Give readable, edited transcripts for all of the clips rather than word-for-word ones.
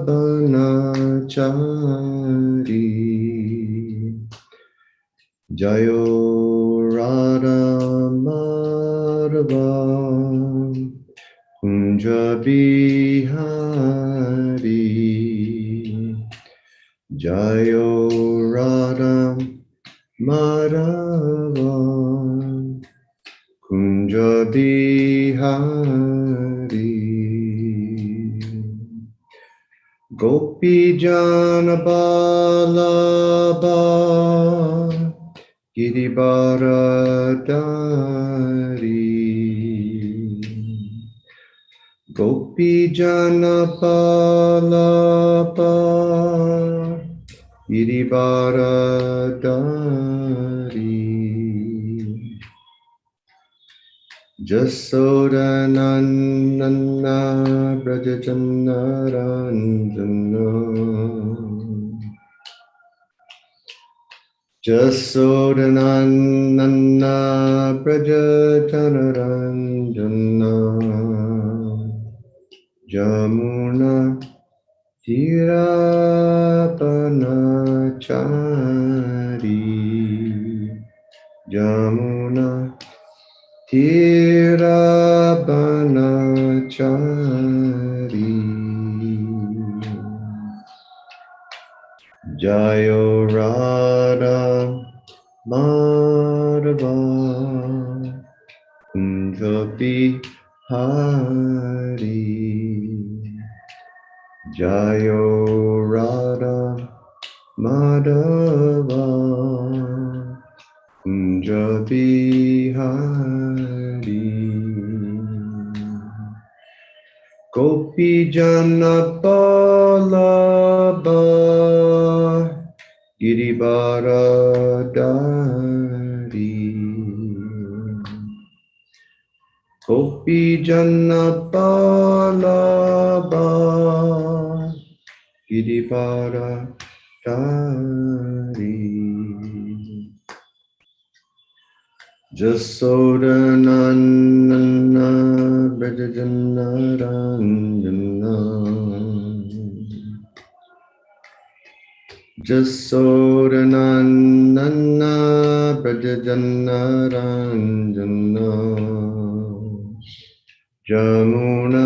banachari. Jayo Radha Madhava Kunja Bihari. Jayo Radha Madhava Kunja Bihari. Gopi Jana Balabha Giribaradari. Gopi Jana Balabha Giribaradari. Jasodanandana Brajachandaranjana. Jasodanandana Brajachandaranjana. Jamuna Tirapanachari. Jamuna Tirapanachari. Jayo Radha Madhava Kunja Bihari. Jayo Radha Madhava Kunja Bihari. Gopi Jana Balabha Giribaradari. Gopi Jana Balabha Giribaradari. Jasodanandana Brajachandaranjana. Jasodanandana Brajachandaranjana. Jamuna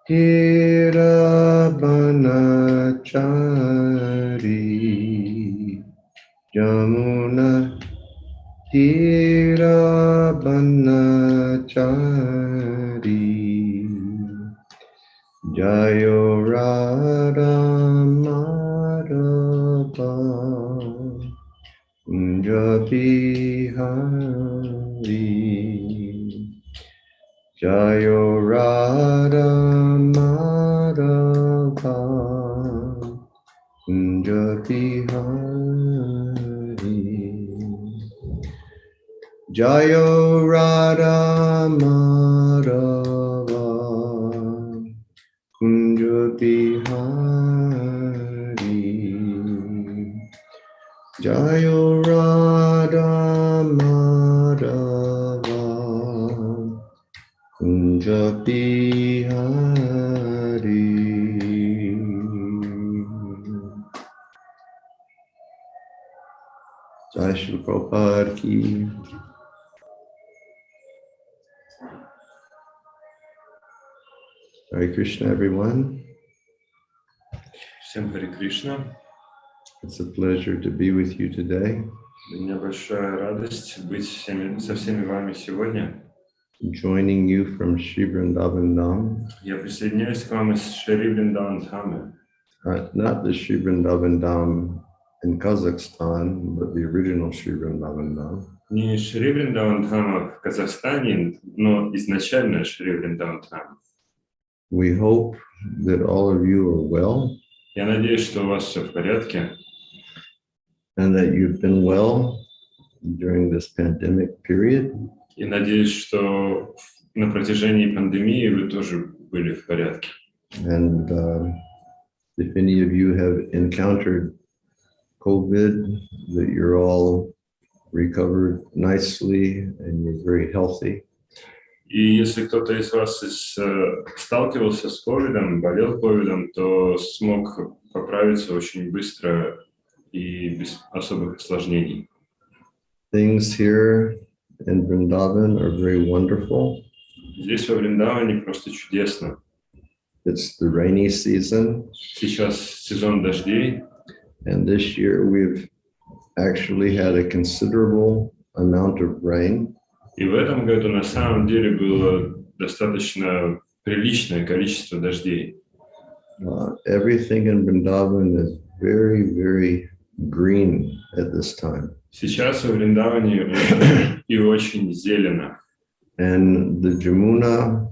Tirapanachari. Jamuna Tirapanachari. Jayo Radha Madhava Kunja Bihari. Jayo Radha Madhava Kunja Bihari. Jayo Radha Madhava Kunja Bihari. Jayo Radha Madhava Kunja Bihari. Jai Shri Prabhupada ki. Hare Krishna, everyone. Всем Харе Кришна. It's a pleasure to be with you today. Для меня большая радость быть со всеми вами сегодня. Joining you from Sri Vrindavan Dham. Я присоединяюсь к вам из Шри Вриндаван Дхамы. Not the Sri Vrindavan Dham in Kazakhstan, but the original Sri Vrindavan Dham. Не Шри Вриндаван Дхама в Казахстане, но изначально Шри Вриндаван Дхама. We hope that all of you are well. Я надеюсь, что у вас все в порядке. And that you've been well during this pandemic period. И надеюсь, что на протяжении пандемии вы тоже были в порядке. And if any of you have encountered COVID, that you're all recovered nicely and you're very healthy. И если кто-то из вас сталкивался с ковидом, болел ковидом, то смог поправиться очень быстро и без особых осложнений. Things here in Vrindavan are very wonderful. Здесь во Вриндаване просто чудесно. It's the rainy season, Сейчас сезон дождей, and this year we've actually had a considerable amount of rain. и в этом году на самом деле было достаточно приличное количество дождей. Everything in Vrindavan is very, very green at this time. Сейчас во Вриндаване очень и очень зелено. And the Jamuna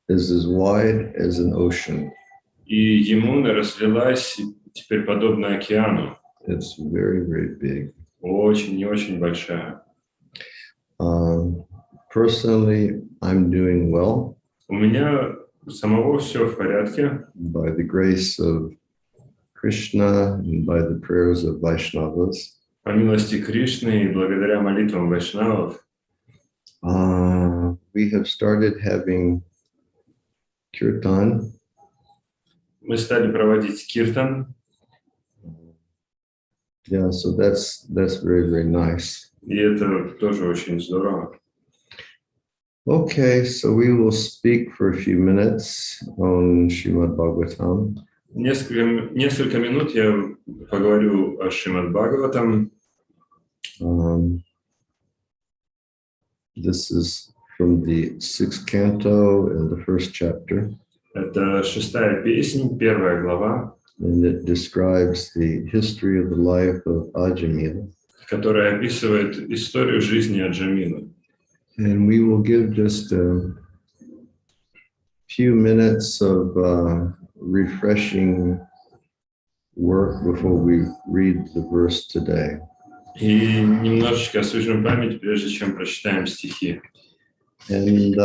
is as wide as an ocean. И Ямуна разлилась теперь подобно океану. It's very, very big. Очень и очень большая. Personally, I'm doing well У меня самого все в порядке. by the grace of Krishna and by the prayers of Vaishnavas. По милости Кришны и благодаря молитвам вайшнавов We have started having kirtan. мы стали проводить киртан, Yeah, so that's very, very nice. и это тоже очень здорово. Okay, so we will speak for a few minutes on Srimad Bhagavatam. Несколько минут я поговорю о Шримад Бхагаватам. This is from the 6th canto in the 1st chapter, Это 6-я песнь, 1 глава, and it describes the history of the life of Ajamila. которая описывает историю жизни Аджамилы. And we will give just a few minutes of refreshing work before we read the verse today. И немножечко освежим память, прежде чем прочитаем стихи. And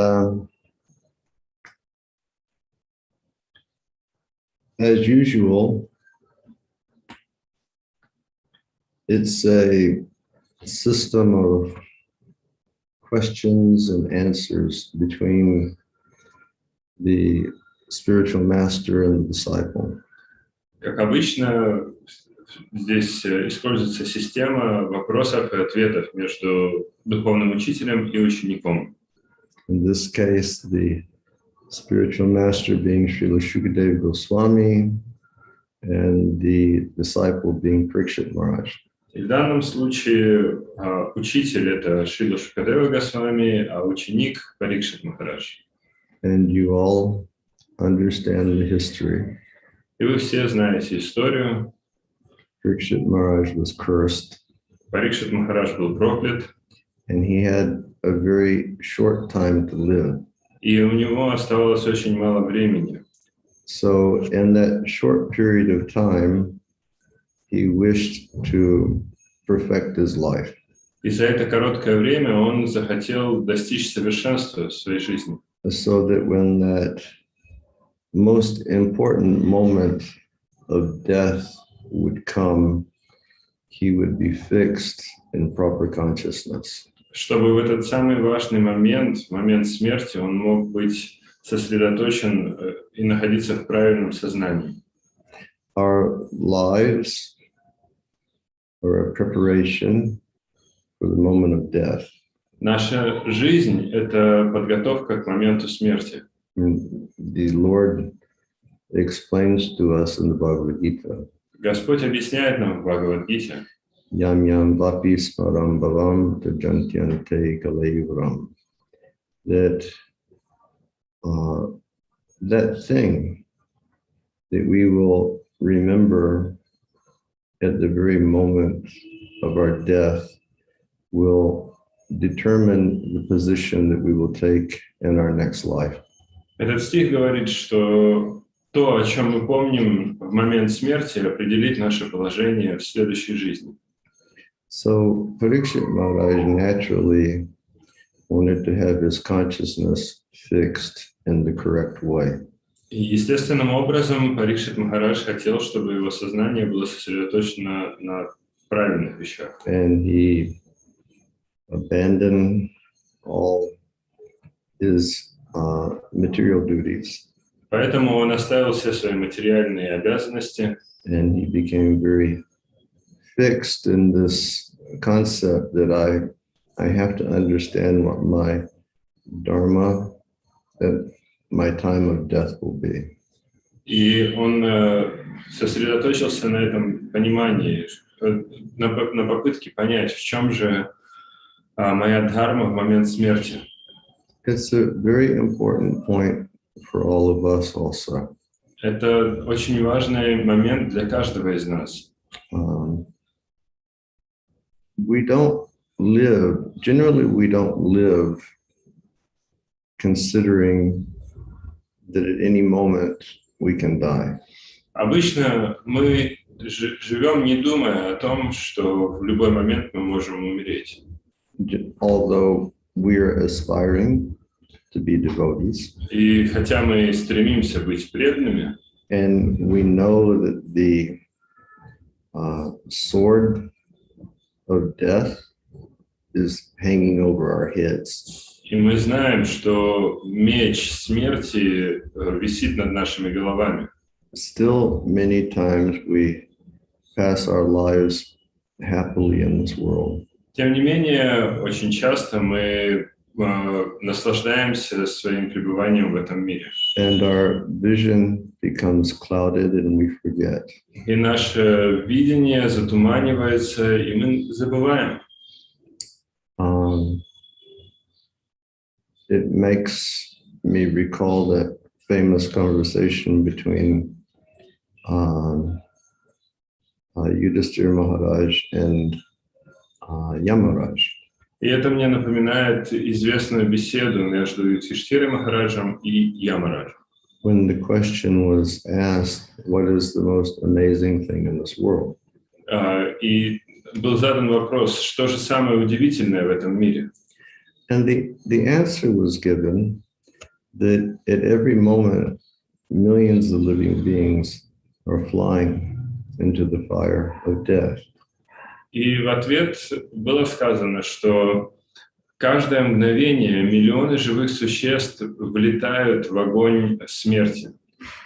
as usual, it's a system of questions and answers between the spiritual master and the disciple. Как обычно, здесь используется система вопросов и ответов между духовным учителем и учеником. In this case, the spiritual master being Srila Shukadeva Goswami and the disciple being Parikshit Maharaj. И в данном случае учитель — это Шрила Шукадева Госвами, а ученик — Парикшит Махарадж. And you all understand the history. И вы все знаете историю. Parikshit Maharaj was cursed, Парикшит Махарадж был проклят, and he had a very short time to live. и у него оставалось очень мало времени. So in that short period of time, he wished to perfect his life. И за это короткое время он захотел достичь совершенства в своей жизни. So that when that most important moment of death would come, he would be fixed in proper consciousness. Чтобы в этот самый важный момент, момент смерти, он мог быть сосредоточен и находиться в правильном сознании. Our lives are a preparation for the moment of death. Наша жизнь — это подготовка к моменту смерти. The Lord explains to us in the Bhagavad Gita. Господь объясняет нам в Бхагавад-гите: Yam yam vapi smaram bhavam tajantyante kalayuram. That thing that we will remember at the very moment of our death will determine the position that we will take in our next life. Этот стих говорит, что то, о чем мы помним в момент смерти, определит наше положение в следующей жизни. So Parikshit Maharaj naturally wanted to have his consciousness fixed in the correct way. И естественным образом Парикшит Махарадж хотел, чтобы его сознание было сосредоточено на правильных вещах. And he abandoned all his material duties, Поэтому он оставил все свои материальные обязанности, and he became very fixed in this concept that I have to understand what my dharma at my time of death will be. и он сосредоточился на этом понимании, на попытке понять, в чем же моя дхарма в момент смерти. It's a very important point for all of us also. Это очень важный момент для каждого из нас. We don't live, generally we don't live considering that at any moment we can die. Обычно мы живем, не думая о том, что в любой момент мы можем умереть. Although we are aspiring to be devotees, И хотя мы стремимся быть преданными, and we know that the sword of death is hanging over our heads, и мы знаем, что меч смерти висит над нашими головами, still many times we pass our lives happily in this world. тем не менее, очень часто мы наслаждаемся своим пребыванием в этом мире. And our vision becomes clouded and we forget. И наше видение затуманивается, и мы забываем. It makes me recall that famous conversation between Yudhishthira Maharaj and Yamaraj. И это мне напоминает известную беседу между Юдхиштхирой Махараджем и Ямараджем. When the question was asked, what is the most amazing thing in this world? И был задан вопрос, что же самое удивительное в этом мире? And the answer was given that at every moment, millions of living beings are flying into the fire of death. И в ответ было сказано, что каждое мгновение миллионы живых существ влетают в огонь смерти.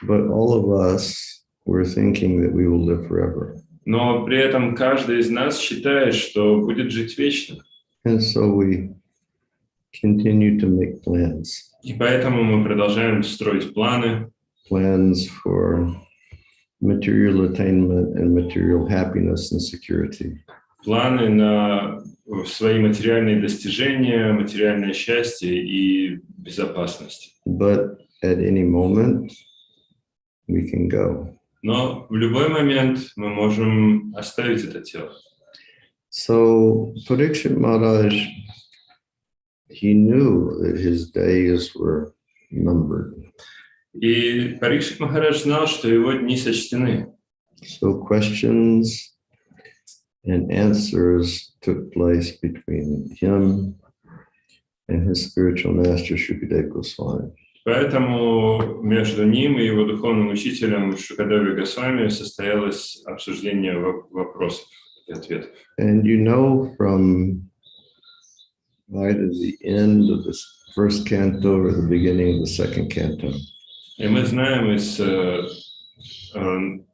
But all of us were thinking that we will live forever. Но при этом каждый из нас считает, что будет жить вечно. And so we continue to make plans. И поэтому мы продолжаем строить планы. Plans for material attainment and material happiness and security. Планы на свои материальные достижения, материальное счастье и безопасность. But at any moment, we can go. Но в любой момент мы можем оставить это тело. So Parikshit Maharaj, he knew that his days were numbered. И Парикшит Махарадж знал, что его дни сочтены. So questions and answers took place between him and his spiritual master Shukadeva Goswami. Поэтому между ним и его духовным учителем Шукадевой Госвами состоялось обсуждение вопросов и ответов. And you know, from right at the end of the first canto or the beginning of the second canto, И мы знаем из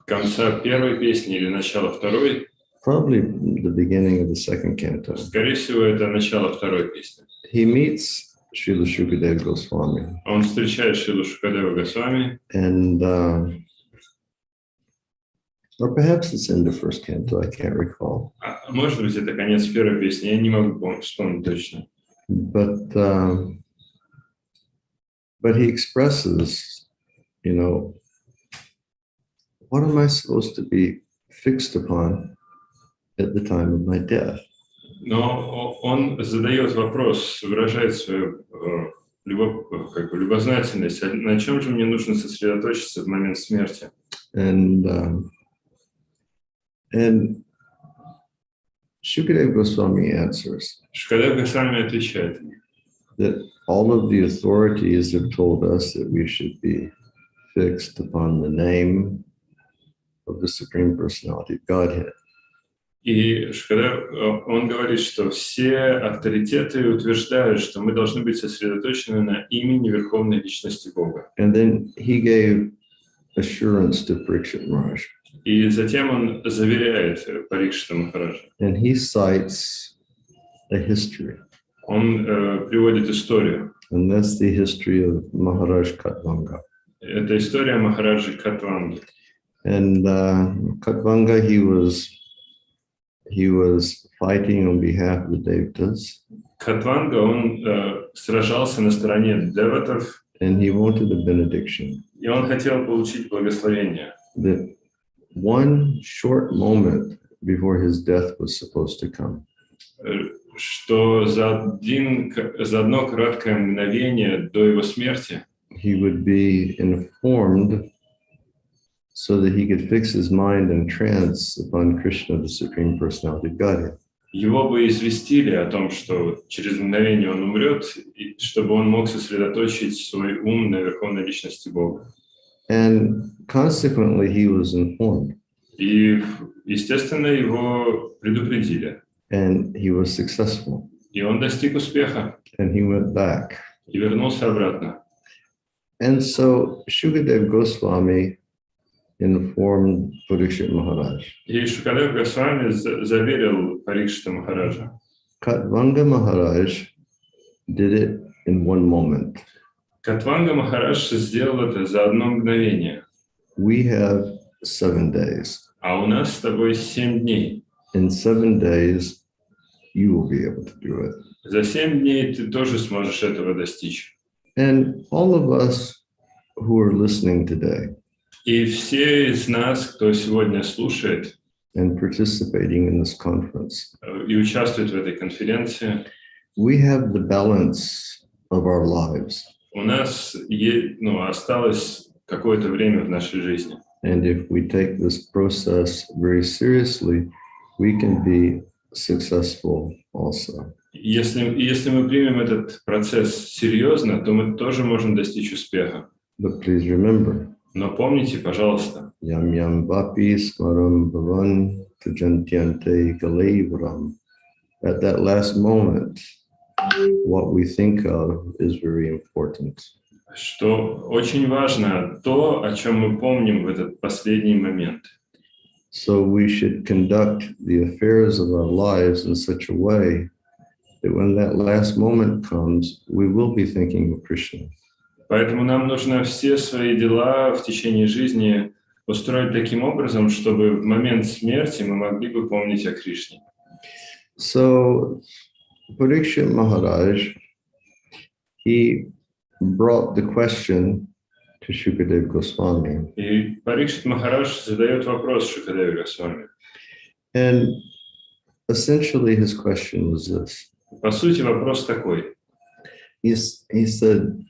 конца первой песни или начала второй, probably the beginning of the second canto, скорее всего, это начало второй песни. he meets Srila Shukadeva Goswami. Он встречает Шрилу Шукадеву Госвами, And, or perhaps it's in the first canto, I can't recall. может быть, это конец первой песни, я не могу вспомнить точно. But he expresses, you know, what am I supposed to be fixed upon at the time of my death? Но он задает вопрос, выражает свою любознательность, на чем же мне нужно сосредоточиться в момент смерти. And Shukadeva Goswami answers Шукадев Госвами отвечает, that all of the authorities have told us that we should be fixed upon the name of the Supreme Personality of Godhead. И Шукадев, он говорит, что все авторитеты утверждают, что мы должны быть сосредоточены на имени Верховной Личности Бога. And then he gave assurance to Parikshit Maharaj. И затем он заверяет Парикшита Махараджа. And he cites a history. Он приводит историю. And that's the history of Maharaj Katvanga. Это история Махараджи Катванги. And Katvanga, he was fighting on behalf of the devatas. Катванга, он сражался на стороне деватов. And he wanted a benediction. И он хотел получить благословение. That one short moment before his death was supposed to come. Что за одно краткое мгновение до его смерти he would be informed so that he could fix his mind in trance upon Krishna, the Supreme Personality of Godhead. Его бы известили о том, что через мгновение он умрет, и чтобы он мог сосредоточить свой ум на Верховной Личности Бога. And consequently, he was informed. И, естественно, его предупредили. And he was successful. И он достиг успеха. And he went back. И вернулся обратно. And so Shukadev Goswami informed Parikshit Maharaj. И Шукадев Госвами заверил Парикшита Махараджа. Katvanga Maharaj did it in one moment. Катванга Махарадж сделал это за одно мгновение. We have 7 days. А у нас с тобой 7 дней. In 7 days, you will be able to do it. За 7 дней ты тоже сможешь этого достичь. And all of us who are listening today И все из нас, кто сегодня слушает and participating in this conference, и участвует в этой конференции, we have the balance of our lives. у нас осталось какое-то время в нашей жизни. And if we take this process very seriously, we can be successful also. Если мы примем этот процесс серьезно, то мы тоже можем достичь успеха. But please remember, Но помните, пожалуйста, yam yam vapi smaram bhavan tujantyante kalayvaram. At that last moment, what we think of is very important. что очень важно то, о чем мы помним в этот последний момент. So we should conduct the affairs of our lives in such a way that when that last moment comes, we will be thinking of Krishna. Поэтому нам нужно все свои дела в течение жизни устроить таким образом, чтобы в момент смерти мы могли бы помнить о Кришне. So Parikshit Maharaj, he brought the question to Shukadev Goswami. И Парикшит Махарадж задает вопрос Шукадеве Госвами. And essentially his question was this. По сути, вопрос такой. He said,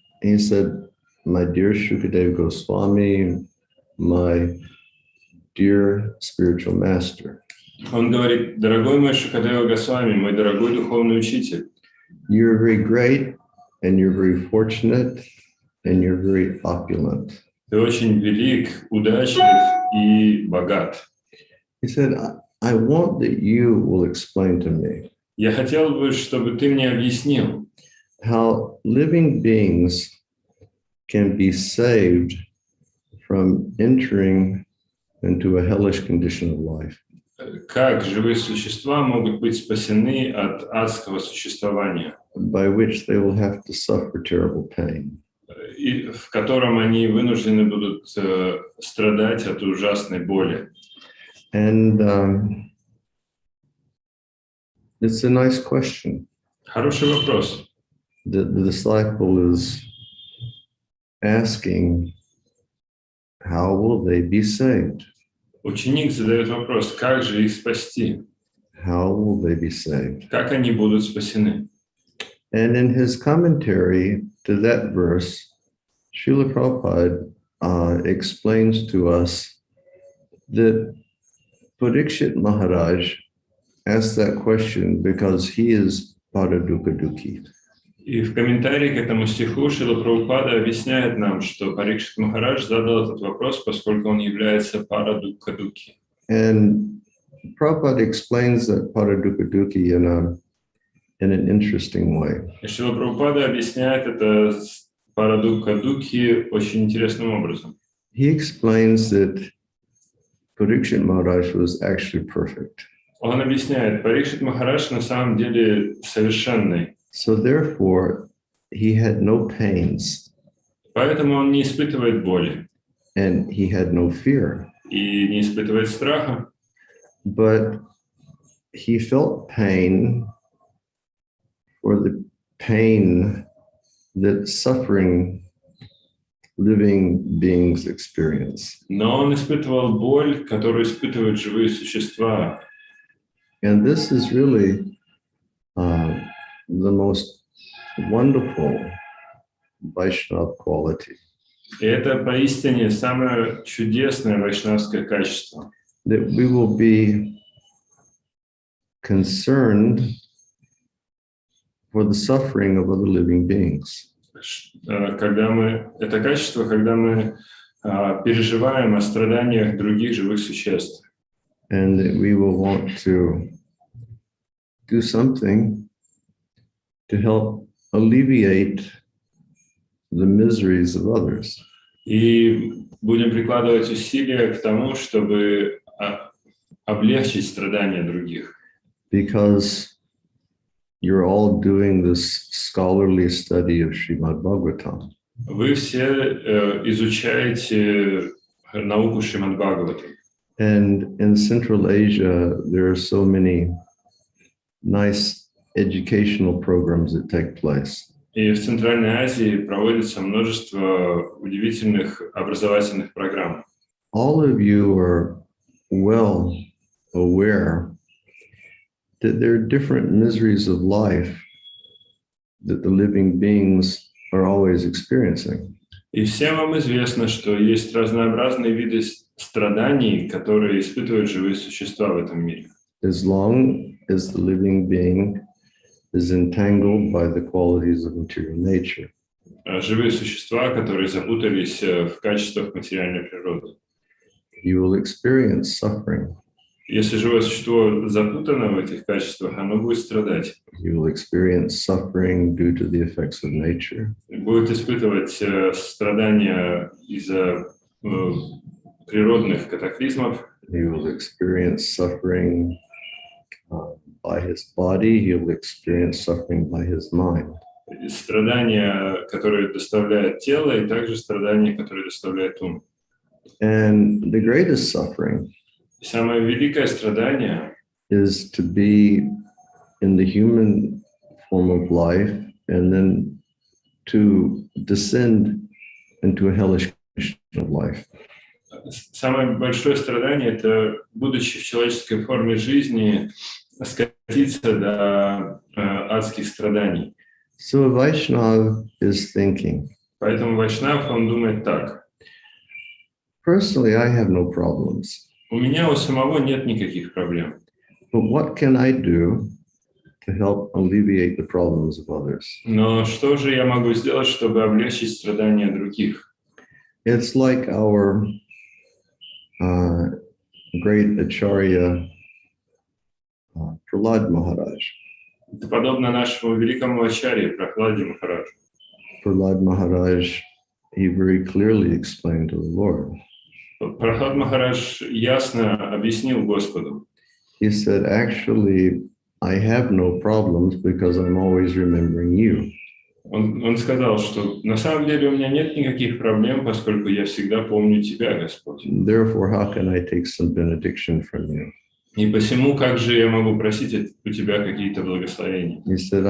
my dear Shukadev Goswami, my dear spiritual master. Он говорит: дорогой мой Шукадева Госвами, мой дорогой духовный учитель, You're very great and you're very fortunate and you're very opulent. ты очень велик, удачлив и богат. He said, I want that you will explain to me Я хотел бы, чтобы ты мне объяснил, how living beings can be saved from entering into a hellish condition of life. как живые существа могут быть спасены от адского существования, By which they will have to suffer terrible pain. и в котором они вынуждены будут страдать от ужасной боли. And it's a nice question. Хороший вопрос. The disciple is asking, how will they be saved? Ученик задает вопрос: как же их спасти? How will they be saved? Как они будут спасены? And in his commentary to that verse, Srila Prabhupada explains to us that Parikshit Maharaj asked that question because he is Paradukadukhi. И в комментарии к этому стиху Шрила Прабхупада объясняет нам, что Парикшит Махарадж задал этот вопрос, поскольку он является Парадукадуки. And Prabhupada explains that paradukadukhi in an interesting way. И Шрила Прабхупада объясняет это парадукха дукхи очень интересным образом. He explains that Parikshit Maharaj was actually perfect. Он объясняет, Парикшит Махарадж на самом деле совершенный, So therefore, he had no pains поэтому он не испытывает боли and he had no fear. и не испытывает страха, But he felt pain for the pain that suffering living beings experience. но он испытывал боль, которую испытывают живые существа. And this is really the most wonderful Vaishnava quality, И это поистине самое чудесное вайшнавское качество. that we will be concerned for the suffering of other living beings. Это качество, когда мы переживаем о страданиях других живых существ. And that we will want to do something to help alleviate the miseries of others. И будем прикладывать усилия к тому, чтобы облегчить страдания других. Because you're all doing this scholarly study of Srimad Bhagavatam. Вы все изучаете науку Шримад Бхагаватам. And in Central Asia, there are so many nice educational programs that take place. И в Центральной Азии проводится множество удивительных образовательных программ. All of you are well aware that there are different miseries of life that the living beings are always experiencing. И всем вам известно, что есть разнообразные виды страданий, которые испытывают живые существа в этом мире. As long as the living being is entangled by the qualities of material nature. Живые существа, которые запутались в качествах материальной природы. You will experience suffering. Если живое существо запутано в этих качествах, оно будет страдать. You will experience suffering due to the effects of nature. Будет испытывать страдания из-за природных катаклизмов. He will experience suffering by his body. He will experience suffering by his mind. Страдания, которые доставляет тело, и также страдания, которые доставляет ум. And the greatest suffering Самое великое страдание is to be in the human form of life and then to descend into a hellish condition of life. Самое большое страдание – это, будучи в человеческой форме жизни, скатиться до адских страданий. So a Vaishnava is thinking, Поэтому вайшнав, он думает так. personally, I have no problems. У меня у самого нет никаких проблем. But what can I do to help alleviate the problems of others? Но что же я могу сделать, чтобы облегчить страдания других? It's like our great Acharya Prahlad Maharaj. Это подобно нашему великому ачарье Прахладе Махараджу. Prahlad Maharaj, he very clearly explained to the Lord. Прахлад Махарадж ясно объяснил Господу. He said, actually, I have no problems because I'm always remembering you. Он сказал, что на самом деле у меня нет никаких проблем, поскольку я всегда помню Тебя, Господь. Therefore, how can I take some benediction from you? И посему, как же я могу просить у Тебя какие-то благословения? He said,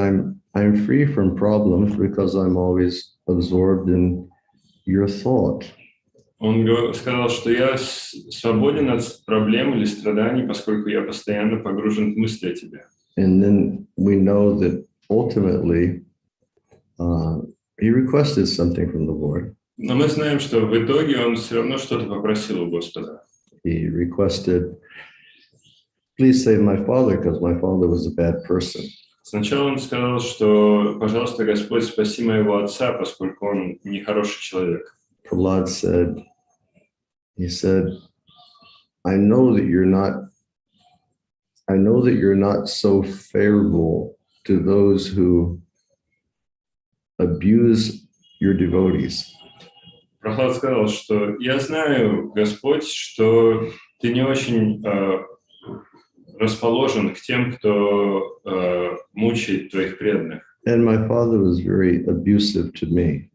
I'm free from problems because I'm always absorbed in your thought. Он сказал, что я свободен от проблем или страданий, поскольку я постоянно погружен в мысли о Тебе. And then we know that ultimately he requested something from the Lord. Но мы знаем, что в итоге он все равно что-то попросил у Господа. He requested, please save my father because my father was a bad person. Сначала он сказал, что, пожалуйста, Господь, спаси моего отца, поскольку он нехороший человек. Prahlad said, he said, I know that you're not I know that you're not so favorable to those who abuse your devotees. Прохлад сказал, что я знаю, Господь, что ты не очень расположен к тем, кто мучает твоих преданных. And my father was very abusive to me.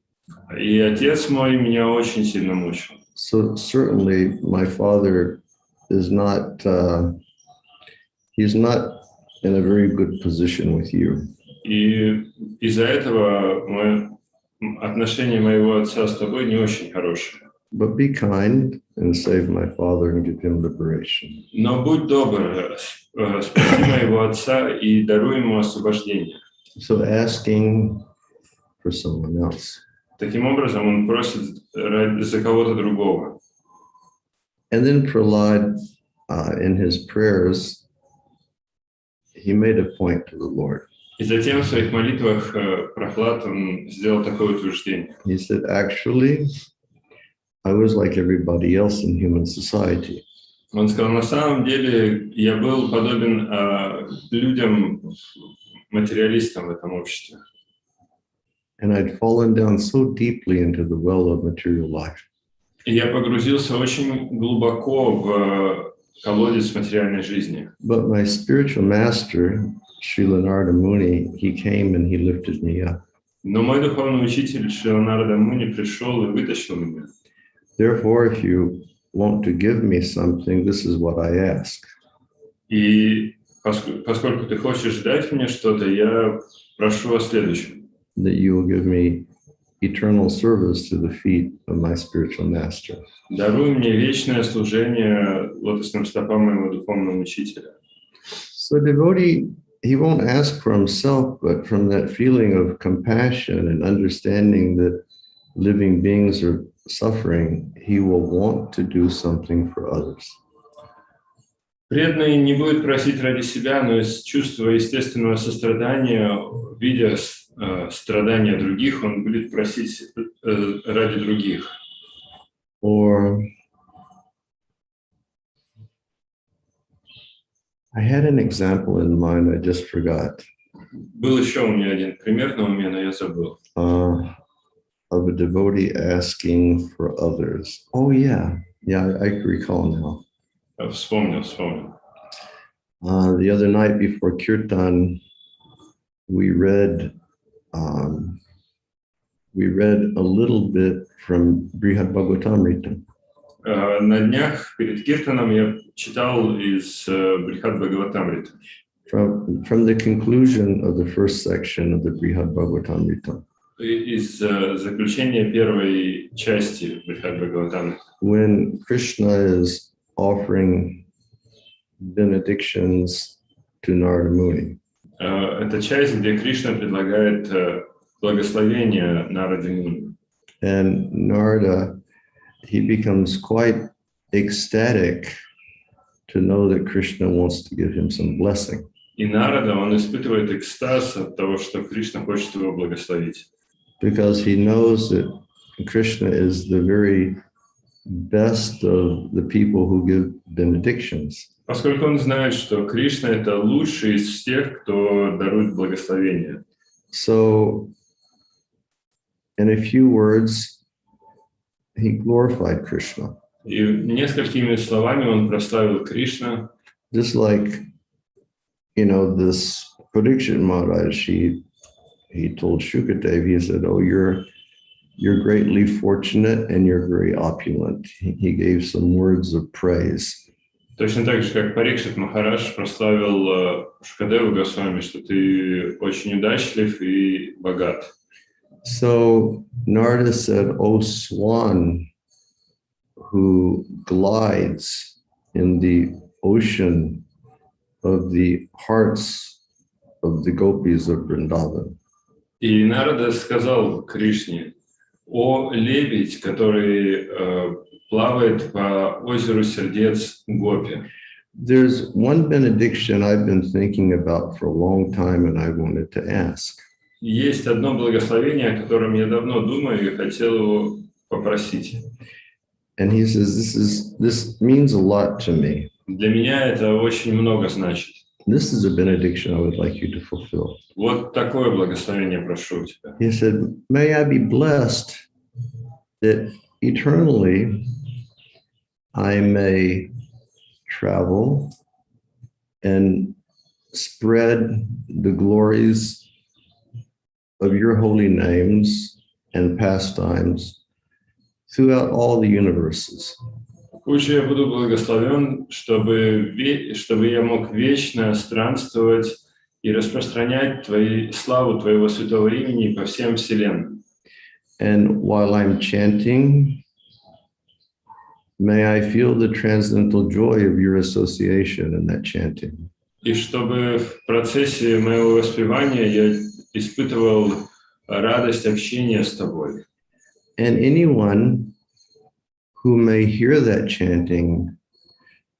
И отец мой меня очень сильно мучил. So certainly my father is not, he's not in a very good position with you. И из-за этого отношения моего отца с тобой не очень хорошие. But be kind and save my father and give him liberation. Но будь добр, спаси моего отца и даруй ему освобождение. So asking for someone else. Таким образом, он просит за кого-то другого. And then Prahlad, in his prayers, he made a point to the Lord. И затем в своих молитвах Прохлад он сделал такое утверждение. He said, actually, I was like everybody else in human society. Он сказал, на самом деле я был подобен людям, материалистам в этом обществе. And I'd fallen down so deeply into the well of material life. И я погрузился очень глубоко в колодец материальной жизни. But my spiritual master, Srila Narada Muni, he came and he lifted me up. Но мой духовный учитель Шрила Нарада Муни пришел и вытащил меня. Therefore, if you want to give me something, this is what I ask. И поскольку ты хочешь дать мне что-то, я прошу о следующем. That you will give me eternal service to the feet of my spiritual master. Даруй мне вечное служение лотосным стопам моего духовного учителя. So devotee, he won't ask for himself, but from that feeling of compassion and understanding that living beings are suffering, he will want to do something for others. Преданный не будет просить ради себя, но из чувства естественного сострадания, видя страдания других, он будет просить ради других. Or I had an example in mind, I just forgot. Был еще у меня один пример на уме, но я забыл. Of a devotee asking for others. Oh yeah, I recall now. Вспомнил. The other night before Kirtan, we read a little bit from Brihad Bhagavatamrita. На днях перед Киртаном я читал из Брихад Бхагаватамриты. From the conclusion of the first section of the Brihad Bhagavatamrita. Из заключения первой части Брихад Бхагаватамриты. When Krishna is offering benedictions to Narada Muni. Это часть, где Кришна предлагает благословение Нараде Муни. And Narada, he becomes quite ecstatic to know that Krishna wants to give him some blessing. И Нарада, он испытывает экстаз от того, что Кришна хочет его благословить. Because he knows that Krishna is the very best of the people who give benedictions. Поскольку он знает, что Кришна — это лучший из тех, кто дарует благословение. So, in a few words, he glorified Krishna. И несколькими словами он прославил Кришна. Just like, this Parikshit Maharaj, he told Shukadev, he said, oh, you're greatly fortunate and you're very opulent. He gave some words of praise. Точно так же, как Парикшит Махарадж прославил Шукадеву Госвами, что ты очень удачлив и богат. So Narada said, O swan who glides in the ocean of the hearts of the gopis of Vrindavan. И Нарада сказал Кришне: о лебедь, который плавает по озеру сердец Гопи. There's one benediction I've been thinking about for a long time and I wanted to ask. Есть одно благословение, о котором я давно думаю и хотел его попросить. And he says, this means a lot to me. Для меня это очень много значит. this is a benediction I would like you to fulfill. Вот такое благословение прошу у тебя. He said, may I be blessed that eternally I may travel and spread the glories of your holy names and pastimes throughout all the universes. Пусть я буду благословен, чтобы я мог вечно странствовать и распространять славу Твоего святого имени по всем вселенным. And while I'm chanting, may I feel the transcendental joy of your association in that chanting. И чтобы в процессе моего воспевания я испытывал радость общения с Тобой. And anyone who may hear that chanting,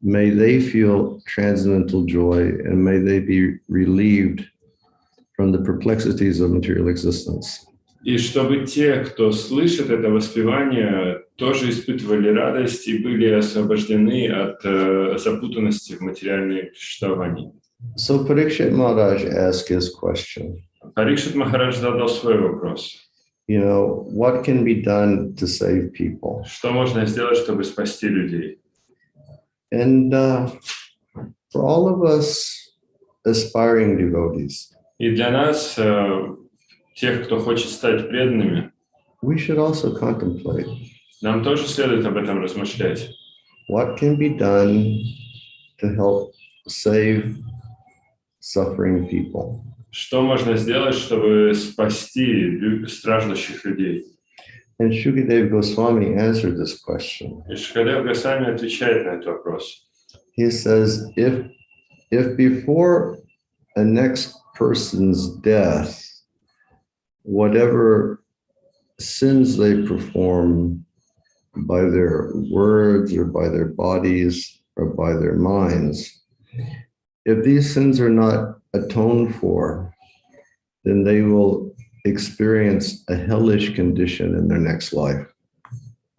may they feel transcendental joy and may they be relieved from the perplexities of material existence. И чтобы те, кто слышит это воспевание, тоже испытывали радость и были освобождены от запутанности в материальном существовании. So Parikshit Maharaj asked his question. Парикшит Махарадж задал свой вопрос. You know, what can be done to save people? Что можно сделать, чтобы спасти людей? And for all of us aspiring devotees, И для нас, тех, кто хочет стать преданными, we should also contemplate нам тоже следует об этом размышлять. what can be done to help save suffering people. Что можно сделать, чтобы спасти страждущих людей? And Shukadev Goswami answered this question. И Шукадев Госвами отвечает на этот вопрос. He says, if before a next person's death, whatever sins they perform by their words or by their bodies or by their minds, if these sins are not atoned for, then they will experience a hellish condition in their next life.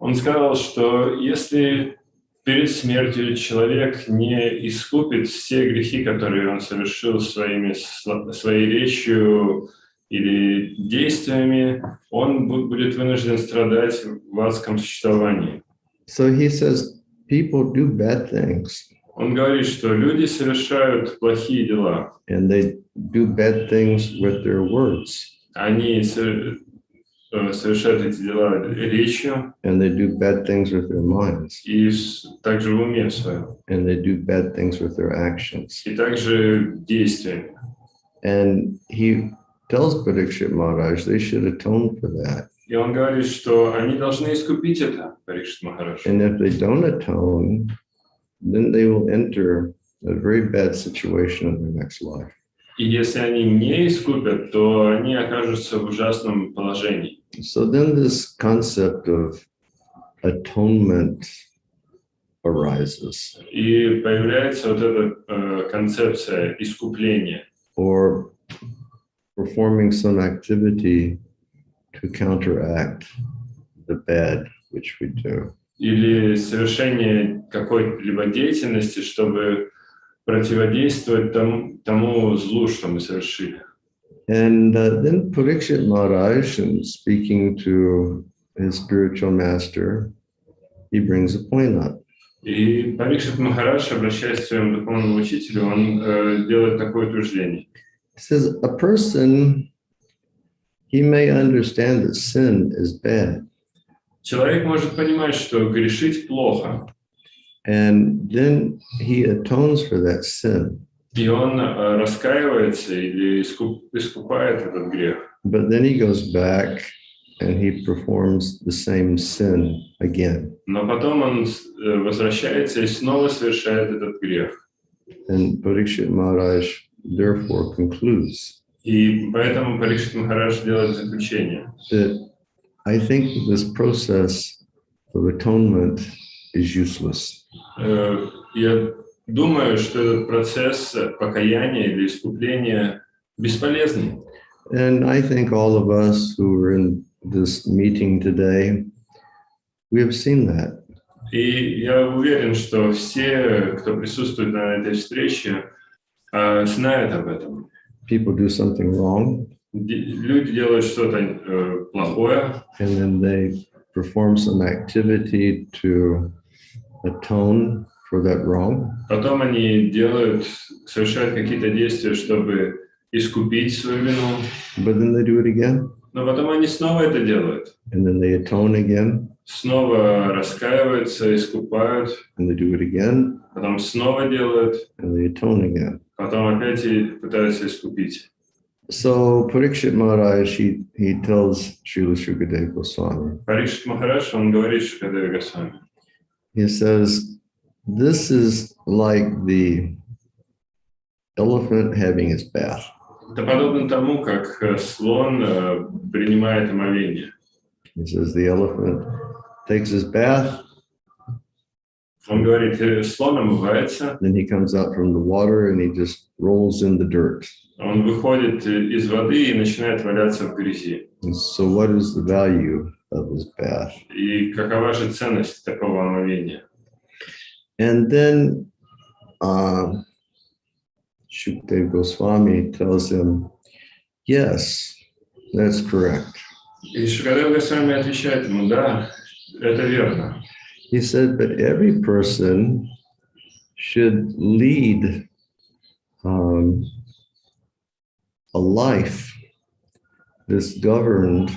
Он сказал, что если перед смертью человек не искупит все грехи, которые он совершил своей речью или действиями, он будет вынужден страдать в адском существовании. So he says, people do bad things. Он говорит, что люди совершают плохие дела. And they do bad things with their words. Они совершают эти дела речью. And they do bad things with their minds. И также в уме своем. And they do bad things with their actions. И также действиями. And he tells Parikshit Maharaj they should atone for that. И он говорит, что они должны искупить это, Парикшит Махарадж. And if they don't atone, then they will enter a very bad situation in their next life. И если они не искупят, то они окажутся в ужасном положении. So then this concept of atonement arises. И появляется вот эта концепция искупления. Or performing some activity to counteract the bad which we do. Или совершение какой-либо деятельности, чтобы противодействовать тому злу, что мы совершили. And then Parikshit Maharaj, in speaking to his spiritual master, he brings a point up. И Парикшит Махарадж, обращаясь к своему духовному учителю, он делает такое утверждение. He says, a person, he may understand that sin is bad. Человек может понимать, что грешить плохо. And then he atones for that sin. И он раскаивается или искупает этот грех. But then he goes back and he performs the same sin again. Но потом он возвращается и снова совершает этот грех. And Parikshit Maharaj therefore concludes И поэтому Парикшит Махарадж делает заключение. that I think this process of atonement is useless. Я думаю, что этот процесс покаяния или искупления бесполезный. And I think all of us who are in this meeting today, we have seen that. И я уверен, что все, кто присутствует на этой встрече, знает об этом. People do something wrong, Люди делают что-то плохое, and then they perform some activity to atone for that wrong. потом они совершают какие-то действия, чтобы искупить свою вину, But then they do it again, но потом они снова это делают. and then they atone again, Снова раскаиваются, искупают, and they do it again, потом снова делают, and they atone again. потом опять и пытаются искупить. So Parikshit Maharaj, he tells Srila Shukadeva Goswami, Парикшит Махарадж, он говорит Шукадеве Госвами. he says, this is like the elephant having his bath. Это подобно тому, как слон принимает омовение. He says the elephant takes his bath, Он говорит, слон омывается, then he comes out from the water and he just rolls in the dirt. он выходит из воды и начинает валяться в грязи. And so what is the value of his bath? И какова же ценность такого омовения? And then Shukadeva Goswami tells him, yes, that's correct. И Шукадев Госвами отвечает ему, да, это верно. He said, but every person should lead a life that's governed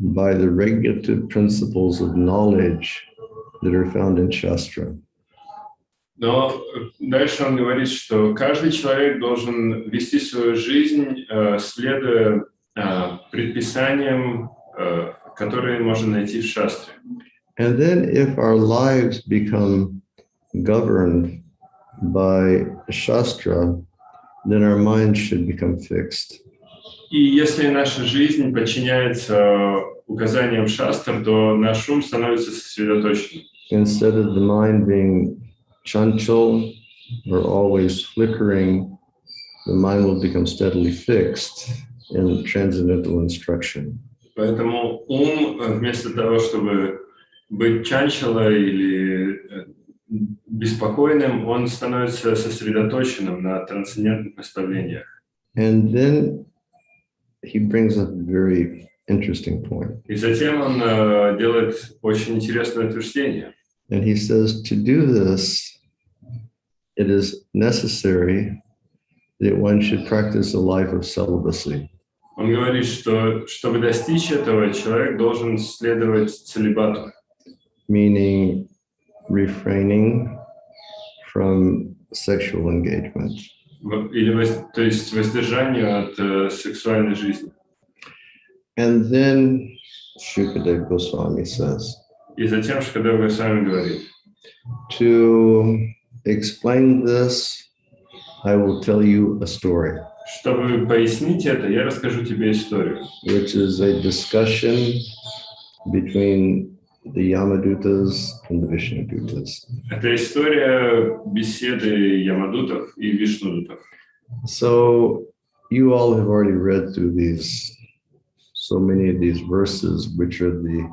by the regulative principles of knowledge that are found in Shastra. Но дальше он говорит, что каждый человек должен вести свою жизнь, следуя предписаниям, которые можно найти в Шастре. And then if our lives become governed by Shastra, then our minds should become fixed. И если наша жизнь подчиняется указаниям Шастр, то наш ум становится сосредоточенным. Instead of the mind being chanchal or always flickering, the mind will become steadily fixed in transcendental instruction. Поэтому ум, вместо того, чтобы быть чанчала или беспокойным, он становится сосредоточенным на трансцендентных наставлениях. And then he brings up a very interesting point. И затем он делает очень интересное утверждение. And he says, to do this, it is necessary that one should practice a life of celibacy. Он говорит, что чтобы достичь этого, человек должен следовать целибату. Meaning refraining from sexual engagement. То есть воздержанию от сексуальной жизни. And then Shukadeva Goswami says, И затем Шукадев Госвами говорит, to explain this, I will tell you a story, чтобы пояснить это, я расскажу тебе историю, which is a discussion between the Yamadutas and the Vishnudutas. Это история беседы Ямадутов и Вишнудутов. So you all have already read through so many of these verses, which are the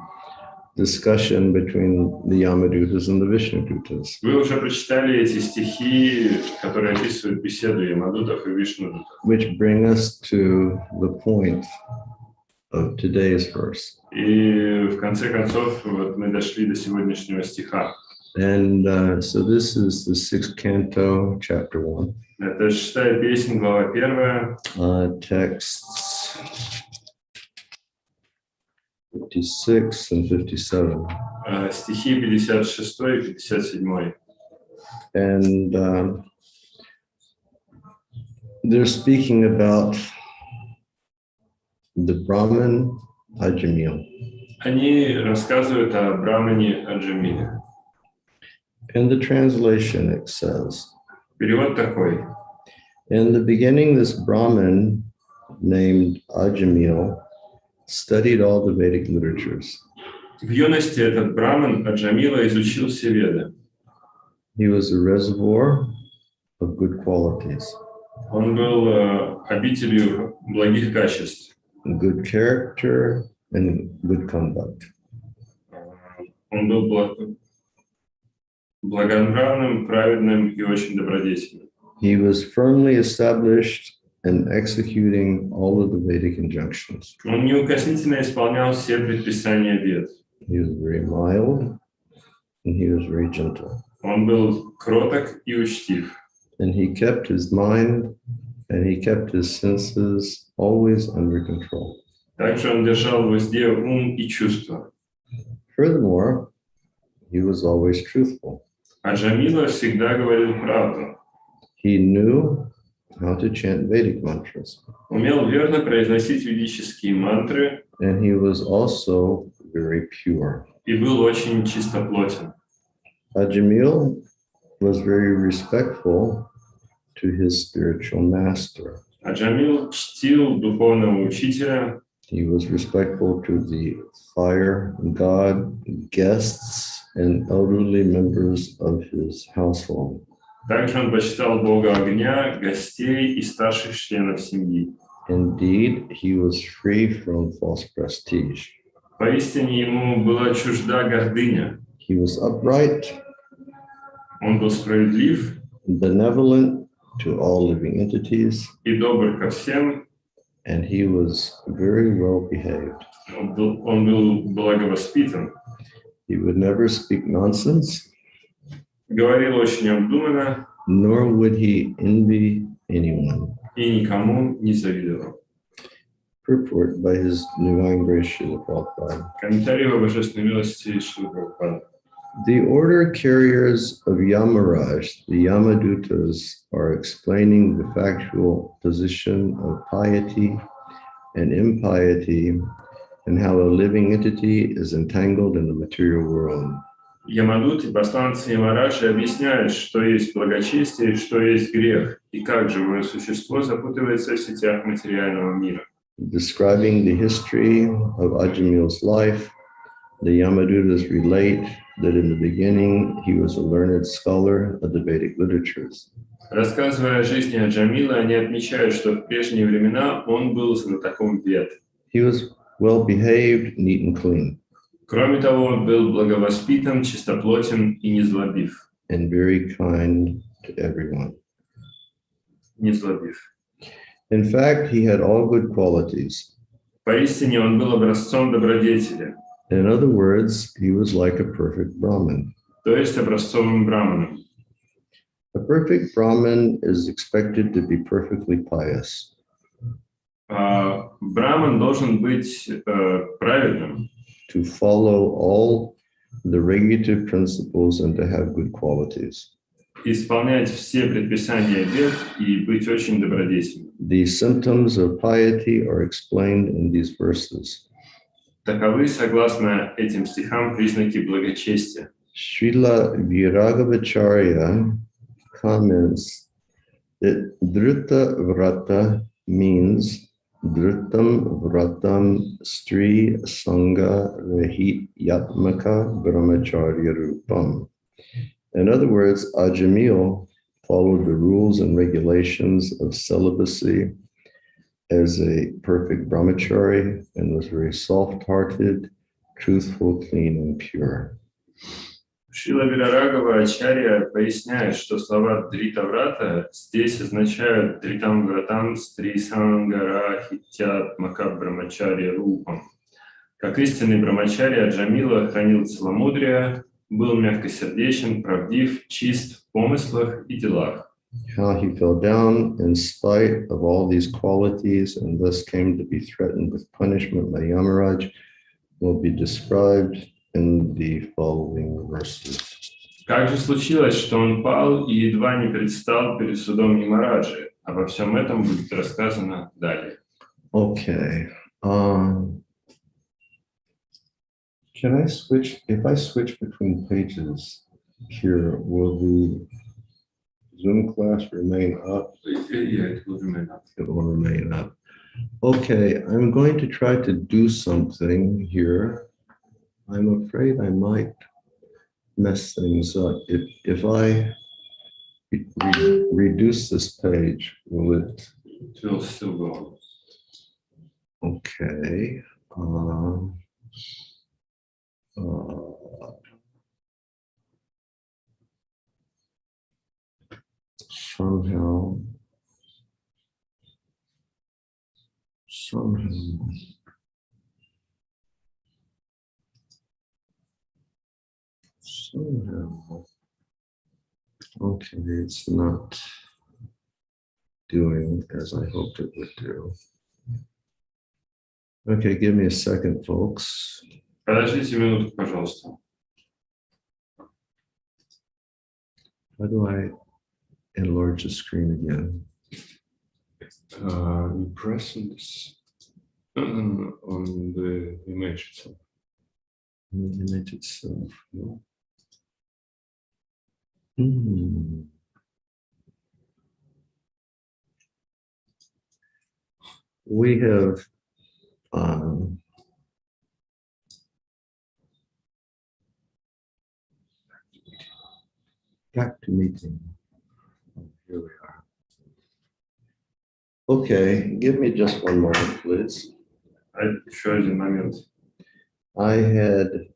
discussion between the Yamadutas and the Vishnudutas. Вы уже прочитали эти стихи, которые описывают беседу Ямадутов и Вишнудутов. Which bring us to the point of today's verse. И в конце концов вот мы дошли до сегодняшнего стиха. And so this is the 6th canto, chapter 1. Это 6-я песнь, глава 1. Texts 56 and 57. Стихи 56 и 57. And they're speaking about the Brahman Ajamil. Они рассказывают о Брамане Аджамиле. In the translation, it says, Перевод такой. in the beginning, this Brahman named Ajamil studied all the Vedic literatures. В юности этот Браман Аджамила изучил все Веды. He was a reservoir of good qualities, Он был обителью благих качеств. good character, and good conduct. Он был благонравным, праведным и очень добродетельным. He was firmly established and executing all of the Vedic injunctions. Он неукоснительно исполнял все предписания Вед. He was very mild and he was very gentle. Он был кроток и учтив. And he kept his mind and he kept his senses always under control. Также он держал в узде ум и чувства. Furthermore, he was always truthful. А Джамила всегда говорил правду. He knew how to chant Vedic mantras. Умел верно произносить ведические мантры And he was also very pure. и был очень чистоплотен. Ajamil was very respectful to his spiritual master. А Джамил чтил духовного учителя. He was respectful to the fire god, guests, and elderly members of his household. Также он почитал Бога огня, гостей и старших членов семьи. Indeed, he was free from false prestige. Поистине ему была чужда гордыня. He was upright, Он был справедлив benevolent to all living entities, и добр ко всем. and he was very well behaved. Он был благовоспитан. He would never speak nonsense, Говорил очень обдуманно nor would he envy anyone. и никому не завидовал. Purport by His Divine Grace Srila Prabhupada. Комментарий о божественной милости Шрилы Прабхупады. The order carriers of Yamaraj, the Yamadutas, are explaining the factual position of piety and impiety and how a living entity is entangled in the material world. Ямадут и посланцы Ямараджи объясняют, что есть благочестие и что есть грех, и как живое существо запутывается в сетях материального мира. Describing the history of Ajamil's life, the Yamadutas relate that in the beginning he was a learned scholar of the Vedic literatures. Рассказывая о жизни Аджамила, они отмечают, что в прежние времена он был знатоком Вед. He was well behaved, neat and clean, Кроме того, он был благовоспитан, чистоплотен и незлобив. and very kind to everyone. Незлобив. In fact, he had all good qualities. Поистине он был образцом добродетели, In other words, he was like a perfect Brahmin. то есть образцовым браманом. A perfect Brahmin is expected to be perfectly pious. Браман должен быть праведным, To follow all the regulative principles and to have good qualities. исполнять все предписания Вед и быть очень добродетельным. The symptoms of piety are explained in these verses. Таковы, согласно этим стихам, признаки благочестия. Srila Viragavacharya comments that Dhruta Vrata means Dhrutam Vratam Stri Sangha Rahit Yatmaka Brahmacharya Rupam. In other words, Ajamil followed the rules and regulations of celibacy as a perfect brahmachari and was very soft-hearted, truthful, clean, and pure. Шрила Вирарагава Ачарья поясняет, что слова Дрита Врата здесь означают Дритам Вратам Стри Сангара Хитят Мака Брамачарья Рупам. Как истинный брамачарья Аджамила хранил целомудрие, был мягкосердечен, правдив, чист в помыслах и делах. How he fell down in spite of all these qualities and thus came to be threatened with punishment by Yamaraj will be described in the following verses. Как же случилось, что он пал и едва не предстал перед судом Ямараджи? Обо всем этом будет рассказано далее. Okay. Can I switch? If I switch between pages here, will the Zoom class remain up? It will remain up. It will remain up. Okay, I'm going to try to do something here. I'm afraid I might mess things up. If I reduce this page, will it? It will still go. Okay. somehow okay, it's not doing as I hoped it would do. Okay, give me a second, folks. Подождите минутку, пожалуйста. How do I enlarge the screen again? You press this on the image itself. The image itself. No. We have back to meeting. Here we are. Okay, give me just one moment, please. Еще один момент. I had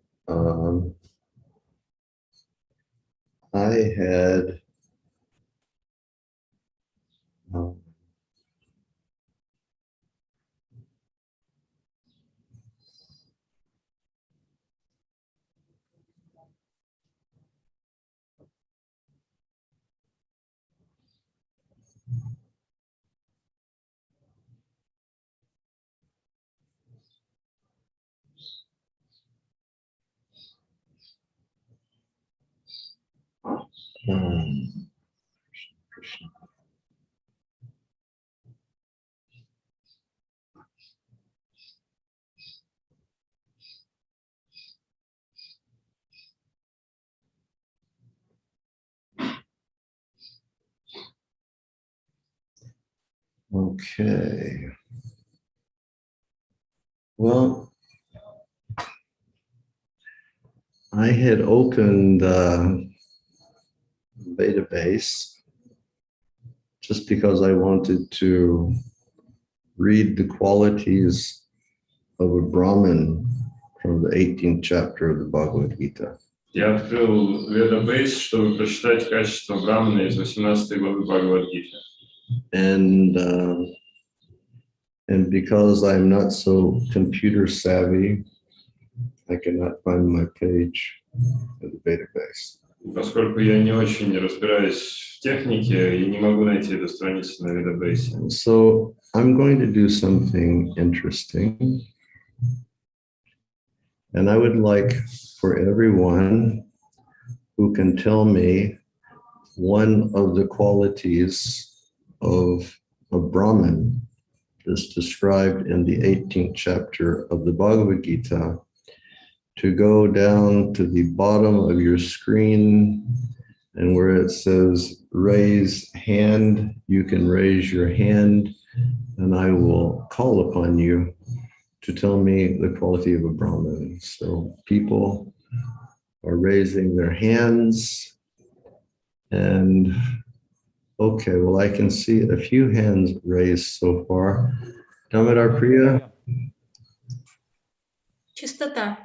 okay. Well, I had opened database just because I wanted to read the qualities of a Brahmin from the 18th chapter of the Bhagavad Gita. Я открыл Ведабейс, чтобы прочитать качество Брамана из 18 главы Бхагавад-гиты. And because I'm not so computer savvy, I cannot find my page of the database. Поскольку я не очень разбираюсь в технике, я не могу найти эту страницу на Ведабейсе. So I'm going to do something interesting. And I would like for everyone who can tell me one of the qualities of a Brahmin that's described in the 18th chapter of the Bhagavad Gita to go down to the bottom of your screen, and where it says raise hand, you can raise your hand and I will call upon you to tell me the quality of a Brahmin. So people are raising their hands, and okay, well, I can see a few hands raised so far. Damodar Priya? Чистота.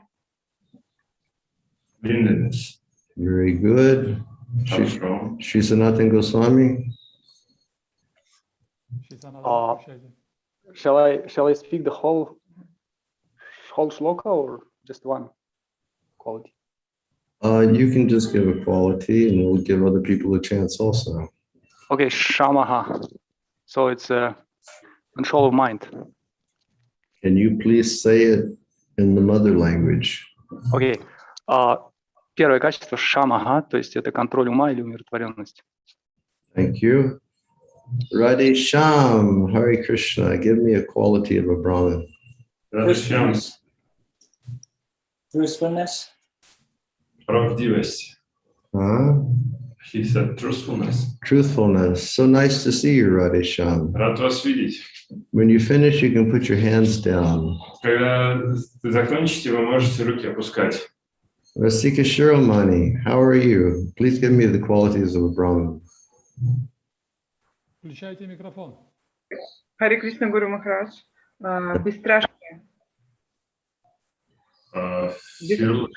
Cleanliness. Very good. Хорошо. Sanatan Goswami? Shall I speak the whole shloka or just one quality? You can just give a quality and we'll give other people a chance also. Okay, Shamaha. So it's control of mind. Can you please say it in the mother language? Okay. Первое качество Шамаха, то есть это контроль ума или умиротворенность. Thank you. Radhe Sham, Hare Krishna, give me a quality of a Brahmin. Truthfulness. Truthfulness. Правдивость. Huh? He said truthfulness. Truthfulness. So nice to see you, Radhe Sham. Рад вас видеть. When you finish, you can put your hands down. Когда вы закончите, вы можете руки опускать. Rasika Shiromani, how are you? Please give me the qualities of a Brahmin. Включайте микрофон. Харе Кришна Гуру Махарадж. Бесстрашие. Fearless.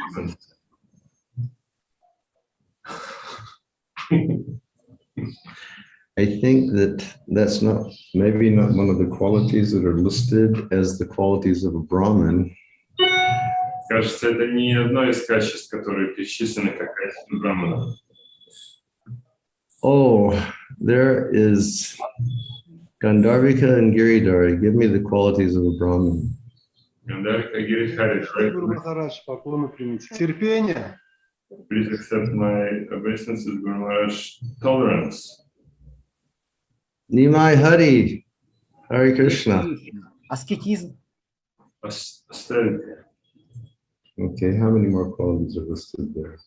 I think that that's not, maybe not one of the qualities that are listed as the qualities of a Brahmin. Кажется, это не одно из качеств, которые перечислены как качество брамана. Oh, there is Gandharvika and Giridhara. Give me the qualities of a Brahmin. Гандарика Гиридхари, Гуру Махарадж, поклоны примите. Терпение. please accept my obeisances, Guru Maharaj. Tolerance. Nimai Hari, Hare Krishna. Аскетизм. Austerity. Okay, how many more qualities are listed there?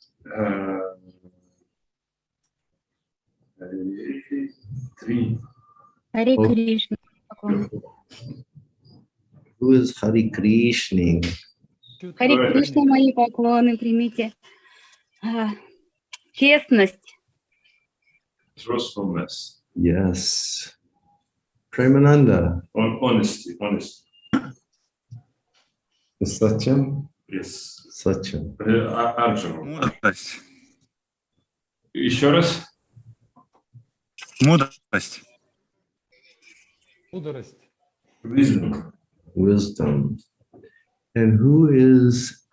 Three. Харе Oh. Кришна. Поклон. Who is Hari Krishna? Харе Кришна, мои поклоны примите. Честность. Truthfulness. Yes. Premananda. Honesty. Satyam? Yes. Satyam. Arjuna. Мудрость. Еще раз. Мудрость. Wisdom. Wisdom. And who is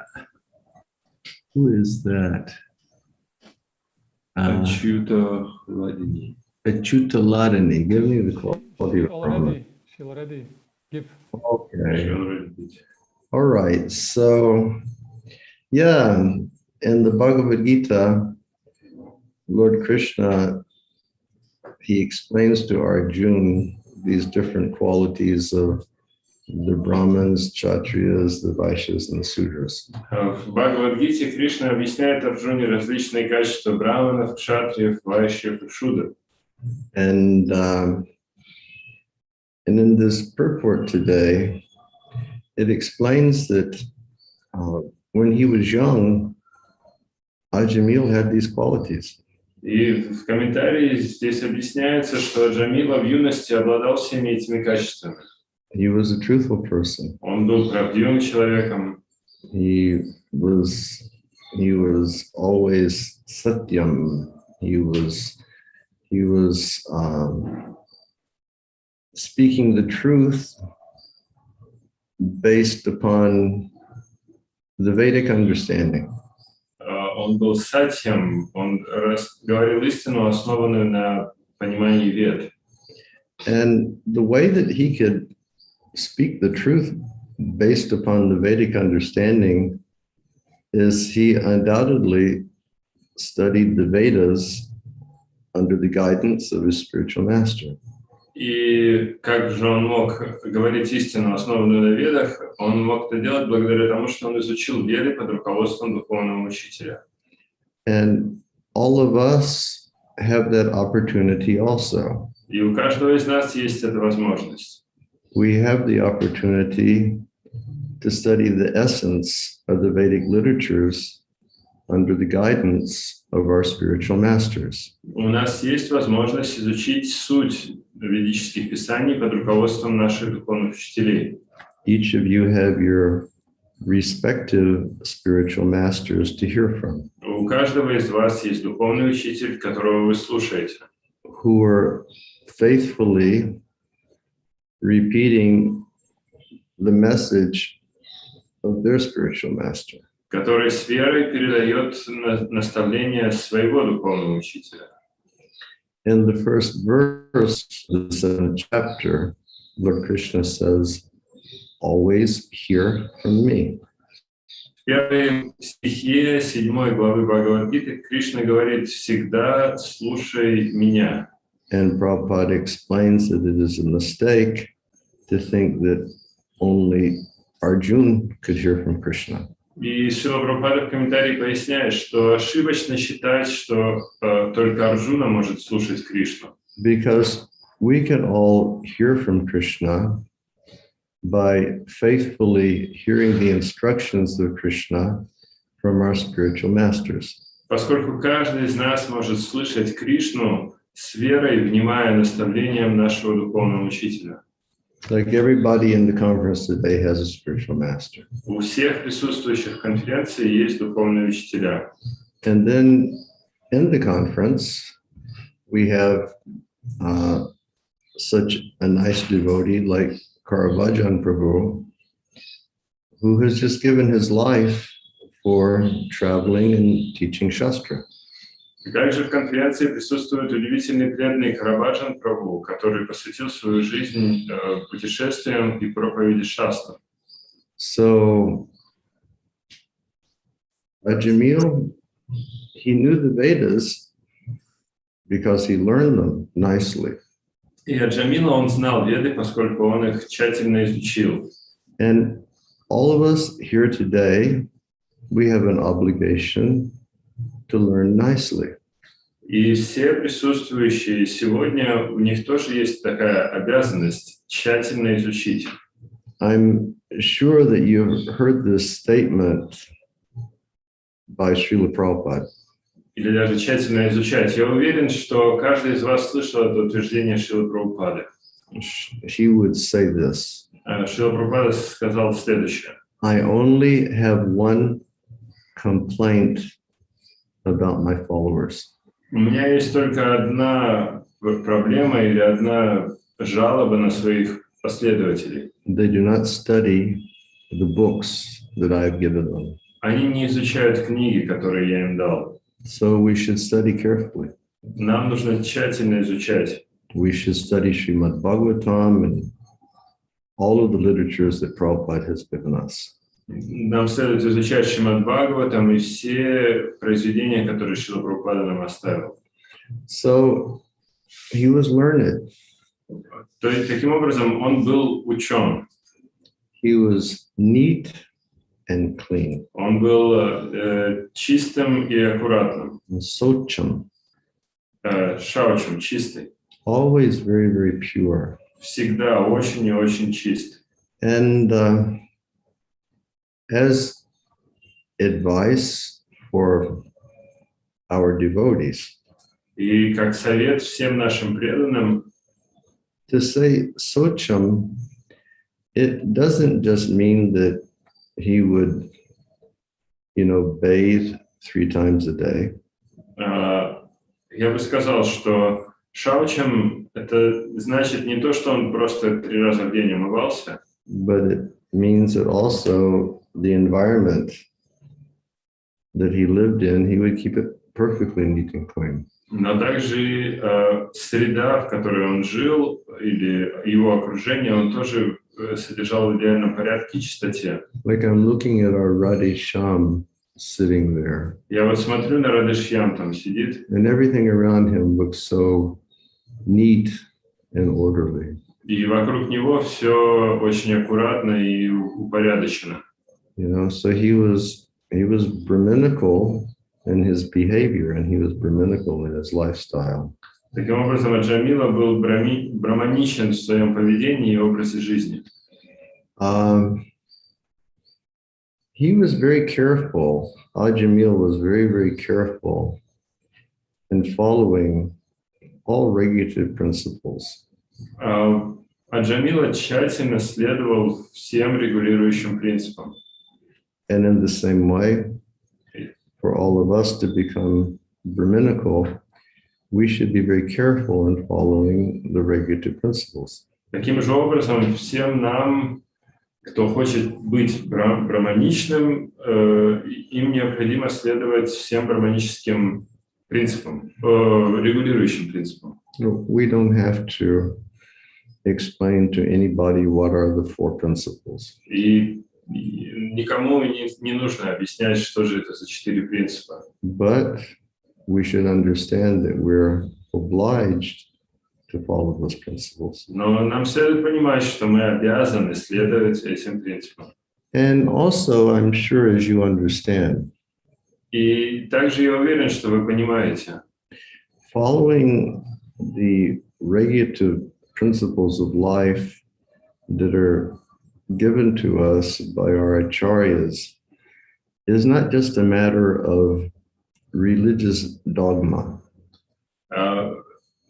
that? Achyuta Hladini. Achyuta Ladini. Give me the quality of Brahman. She'll already give. Okay. All right. So, yeah, in the Bhagavad Gita, Lord Krishna, he explains to Arjuna these different qualities of the Brahmins, Kshatriyas, the Vaishyas, and the Sudras. В Бхагавад-гите Кришна объясняет Арджуне различные качества браманов, кшатриев, вайшьев и шудр. And in this purport today, it explains that when he was young, Ajamil had these qualities. И в комментарии здесь объясняется, что Джамила в юности обладал всеми этими качествами. He was a truthful person. Он был правдивым человеком. He was always satyam. He was speaking the truth based upon the Vedic understanding. Он был сатьям, он говорил истину, основанную на понимании вед. And the way that he could speak the truth based upon the Vedic understanding is he undoubtedly studied the Vedas under the guidance of his spiritual master. И как же он мог говорить истину, основанную на ведах? Он мог это делать благодаря тому, что он изучил веды под руководством духовного учителя. And all of us have that opportunity also. И у каждого из нас есть эта возможность. We have the opportunity to study the essence of the Vedic literatures under the guidance of our spiritual masters. У нас есть возможность изучить суть ведических писаний под руководством наших духовных учителей. Each of you have your respective spiritual masters to hear from, У каждого из вас есть духовный учитель, которого вы слушаете, who are faithfully repeating the message of their spiritual master. который с верой передает наставления своего духовного учителя. In the first verse of the 7th chapter, Lord Krishna says, always hear from me. В первой стихе 7 главы Бхагавад-гиты Кришна говорит: «Всегда слушай меня». And Prabhupada explains that it is a mistake to think that only Arjuna could hear from Krishna. И Шрила Прабхупада в комментарии поясняет, что ошибочно считать, что только Арджуна может слушать Кришну. Because we can all hear from Krishna by faithfully hearing the instructions of Krishna from our spiritual masters. Поскольку каждый из нас может слышать Кришну с верой, внимая наставлениям нашего духовного учителя. Like everybody in the conference today has a spiritual master. У всех присутствующих в конференции есть духовные учителя. And then in the conference, we have such a nice devotee like Caravaggio Prabhu, who has just given his life for traveling and teaching Shastra. Также в конференции присутствует удивительный преданный Караваджан Прабху, который посвятил свою жизнь путешествиям и проповеди шастр. So Ajamil, he knew the Vedas because he learned them nicely. И от Джамила он знал Веды, поскольку он их тщательно изучил. And all of us here today, we have an obligation to learn nicely. И все присутствующие сегодня, у них тоже есть такая обязанность тщательно изучить. I'm sure that you've heard this statement by Srila Prabhupada. Или даже тщательно изучать. Я уверен, что каждый из вас слышал это утверждение Шрилы Прабхупады. He would say this: Шрила Прабхупада сказал следующее. I only have one complaint about my followers. У меня есть только одна проблема или одна жалоба на своих последователей. They do not study the books that I have given them. Они не изучают книги, которые я им дал. So we should study carefully. Нам нужно тщательно изучать. We should study Srimad Bhagavatam and all of the literatures that Prabhupada has given us. Нам следует изучать Шримад Бхагаватам и все произведения, которые Шрила Прабхупада нам оставил. So he was learned. То есть, таким образом, он был учен. He was neat and clean. Он был чистым и аккуратным. And socham, Шаучем, чистый. always very, very pure. Всегда очень и очень чист. And as advice for our devotees, И как совет всем нашим преданным, to say socham, it doesn't just mean that he would, bathe 3 times a day. я бы сказал, что шаучем это значит не то, что он просто 3 раза в день умывался, But it means that also the environment that he lived in, he would keep it perfectly neat and clean. но также среда, в которой он жил, или его окружение, он тоже содержал в идеальном порядке и чистоте. Like I'm looking at our Radhe Shyam sitting there, Я вот смотрю на Радешьям, там сидит, and everything around him looks so neat and orderly. и вокруг него все очень аккуратно и упорядочено. So he was Brahminical in his behavior, and he was Brahminical in his lifestyle. Таким образом, Аджамила был браманичен в своем поведении и образе жизни. He was very careful. Ajamil was very, very careful in following all regulative principles. Аджамила тщательно следовал всем регулирующим принципам. And in the same way, for all of us to become Brahminical, we should be very careful in following the regulative principles. Таким же образом, всем нам, кто хочет быть браманичным, им необходимо следовать всем браманическим принципам, регулирующим принципам. We don't have to explain to anybody what are the 4 principles. И никому не нужно объяснять, что же это за 4 принципа. But we should understand that we're obliged to follow those principles. Но нам следует понимать, что мы обязаны следовать этим принципам. And also, I'm sure as you understand, И также я уверен, что вы понимаете, following the regulative principles of life that are given to us by our acharyas is not just a matter of religious dogma.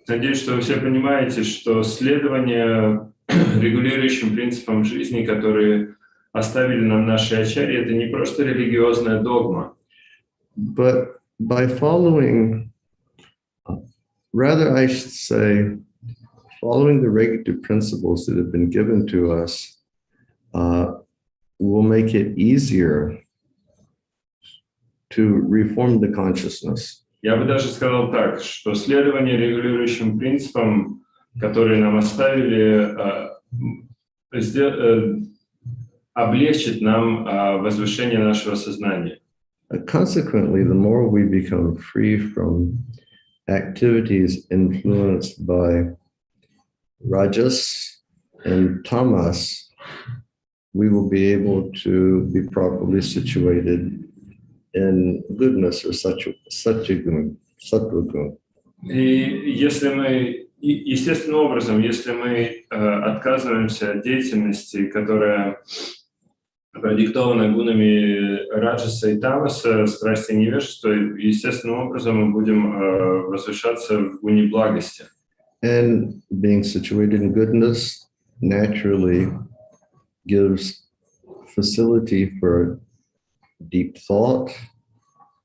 Надеюсь, что вы все понимаете, что следование регулирующим принципам жизни, которые оставили нам наши ачарьи, это не просто религиозная догма. But by following rather I should say, following the regulative principles that have been given to us will make it easier to reform the consciousness. Я бы даже сказал так, что следование регулирующим принципам, которые нам оставили, облегчит нам возвышение нашего сознания. Consequently, the more we become free from activities influenced by rajas and tamas, we will be able to be properly situated in goodness or sattva-gun. И если мы, естественным образом, если мы отказываемся от деятельности, которая продиктована гунами раджаса и тамаса, страсти и невежества, естественным образом мы будем возвышаться в гуне благости. And being situated in goodness naturally gives facility for deep thought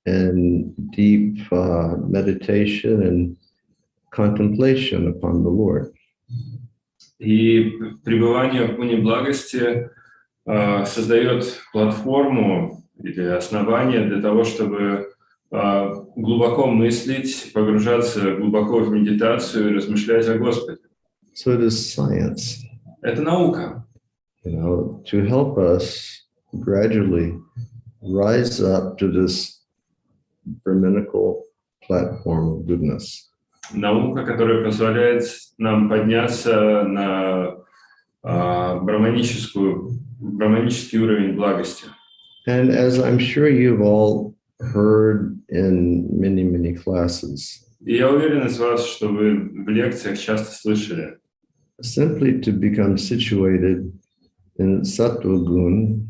and deep meditation and contemplation upon the Lord. И пребывание в гуне благости создает платформу или основание для того, чтобы глубоко мыслить, погружаться глубоко в медитацию и размышлять о Господе. So it is science, Это наука. to help us gradually rise up to this Brahminical platform of goodness. Наука, которая позволяет нам подняться на браманический уровень благости. And as I'm sure you've all heard in many, many classes, И я уверен из вас, что вы в лекциях часто слышали, simply to become situated in sattva gun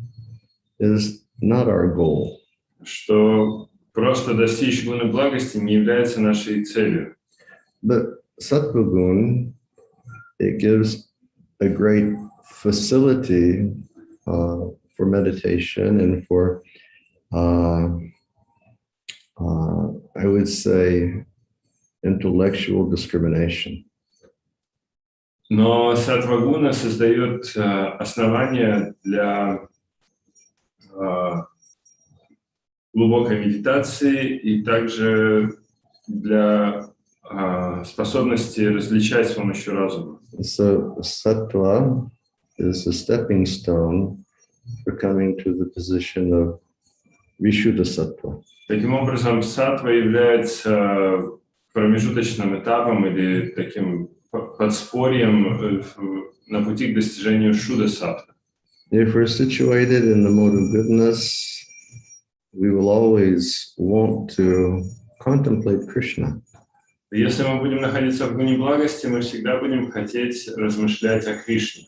is not our goal. что просто достичь гуны благости не является нашей целью. But sattva gun, it gives a great facility for meditation and for, I would say, intellectual discrimination. Но саттва-гуна создает основания для глубокой медитации и также для способности различать с помощью разума. So sattva is a stepping stone for coming to the position of vishuddha sattva. Таким образом, саттва является промежуточным этапом или таким подспорьем на пути к достижению шудда-саттвы. If we're situated in the mode of goodness, we will always want to contemplate Krishna. Если мы будем находиться в гуне благости, мы всегда будем хотеть размышлять о Кришне.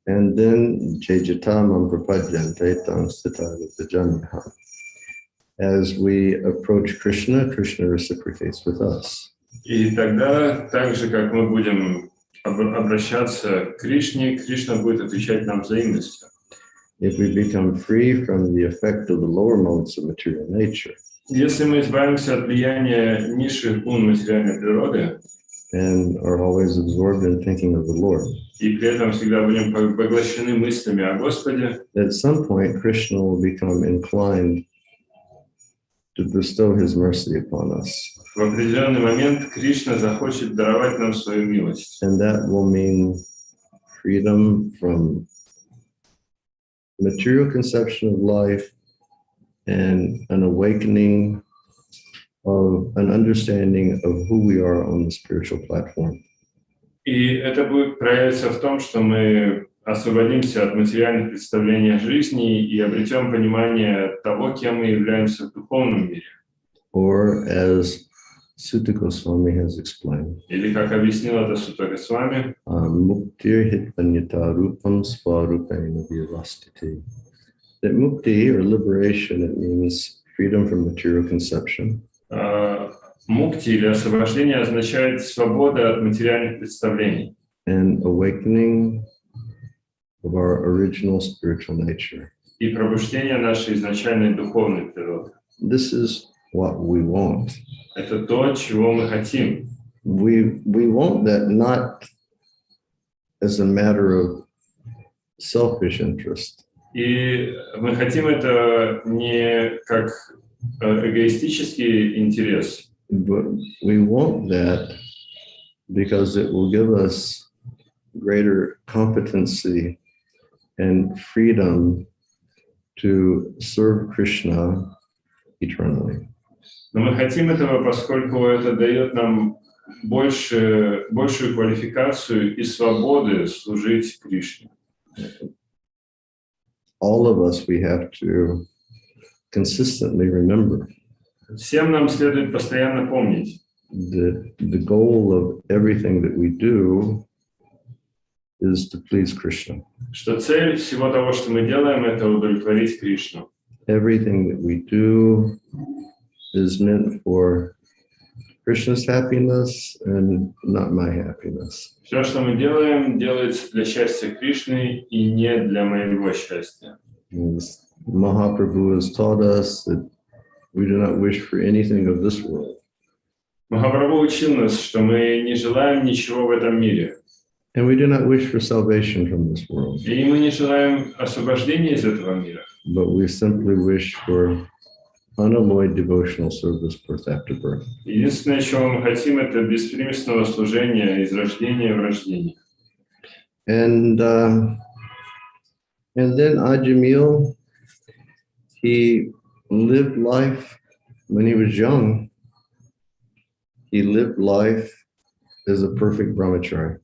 And then Jejatamam prapadyante tam sthitavitajanha. As we approach Krishna, Krishna reciprocates with us. И тогда, так же, как мы будем обращаться к Кришне, Кришна будет отвечать нам взаимностью. If we become free from the effect of the lower modes of material nature, Если мы избавимся от влияния низших гун материальной природы and are always absorbed in thinking of the Lord, и при этом всегда будем поглощены мыслями о Господе, at some point Krishna will become inclined to bestow his mercy upon us. в определенный момент Кришна захочет даровать нам свою милость. And that will mean freedom from material conception of life and an awakening of an understanding of who we are on the spiritual platform. И это будет проявиться в том, что мы освободимся от материальных представлений о жизни и обретем понимание того, кем мы являемся в духовном мире. Or as Sutta Goswami has explained, Или, как объяснил это Сутта Госвами, muktir hitpanyata rupam svarupena virastiti. That mukti, or liberation, it means freedom from material conception. мукти или освобождение означает свобода от материальных представлений And awakening of our original spiritual nature. и пробуждение нашей изначальной духовной природы. This is what we want. Это то, чего мы хотим. we want that not as a matter of selfish interest, И мы хотим это не как эгоистический интерес, but we want that because it will give us greater competency and freedom to serve Krishna eternally. но мы хотим этого, поскольку это дает нам большую квалификацию и свободы служить Кришне. All of us, we have to consistently remember Всем нам следует постоянно помнить, that the goal of everything that we do is to please Krishna. что цель всего того, что мы делаем, это удовлетворить Кришну. Everything that we do is meant for Krishna's happiness and not my happiness. Все, что мы делаем, делается для счастья Кришны и не для моего счастья. As Mahaprabhu has taught us that we do not wish for anything of this world. Махапрабху учил нас, что мы не желаем ничего в этом мире. And we do not wish for salvation from this world, И мы не желаем освобождения из этого мира. but we simply wish for unalloyed devotional service birth after birth. Единственное, чего мы хотим, это беспримесного служения из рождения в рождение. And then Ajamil, he lived life when he was young. He lived life as a perfect brahmachari.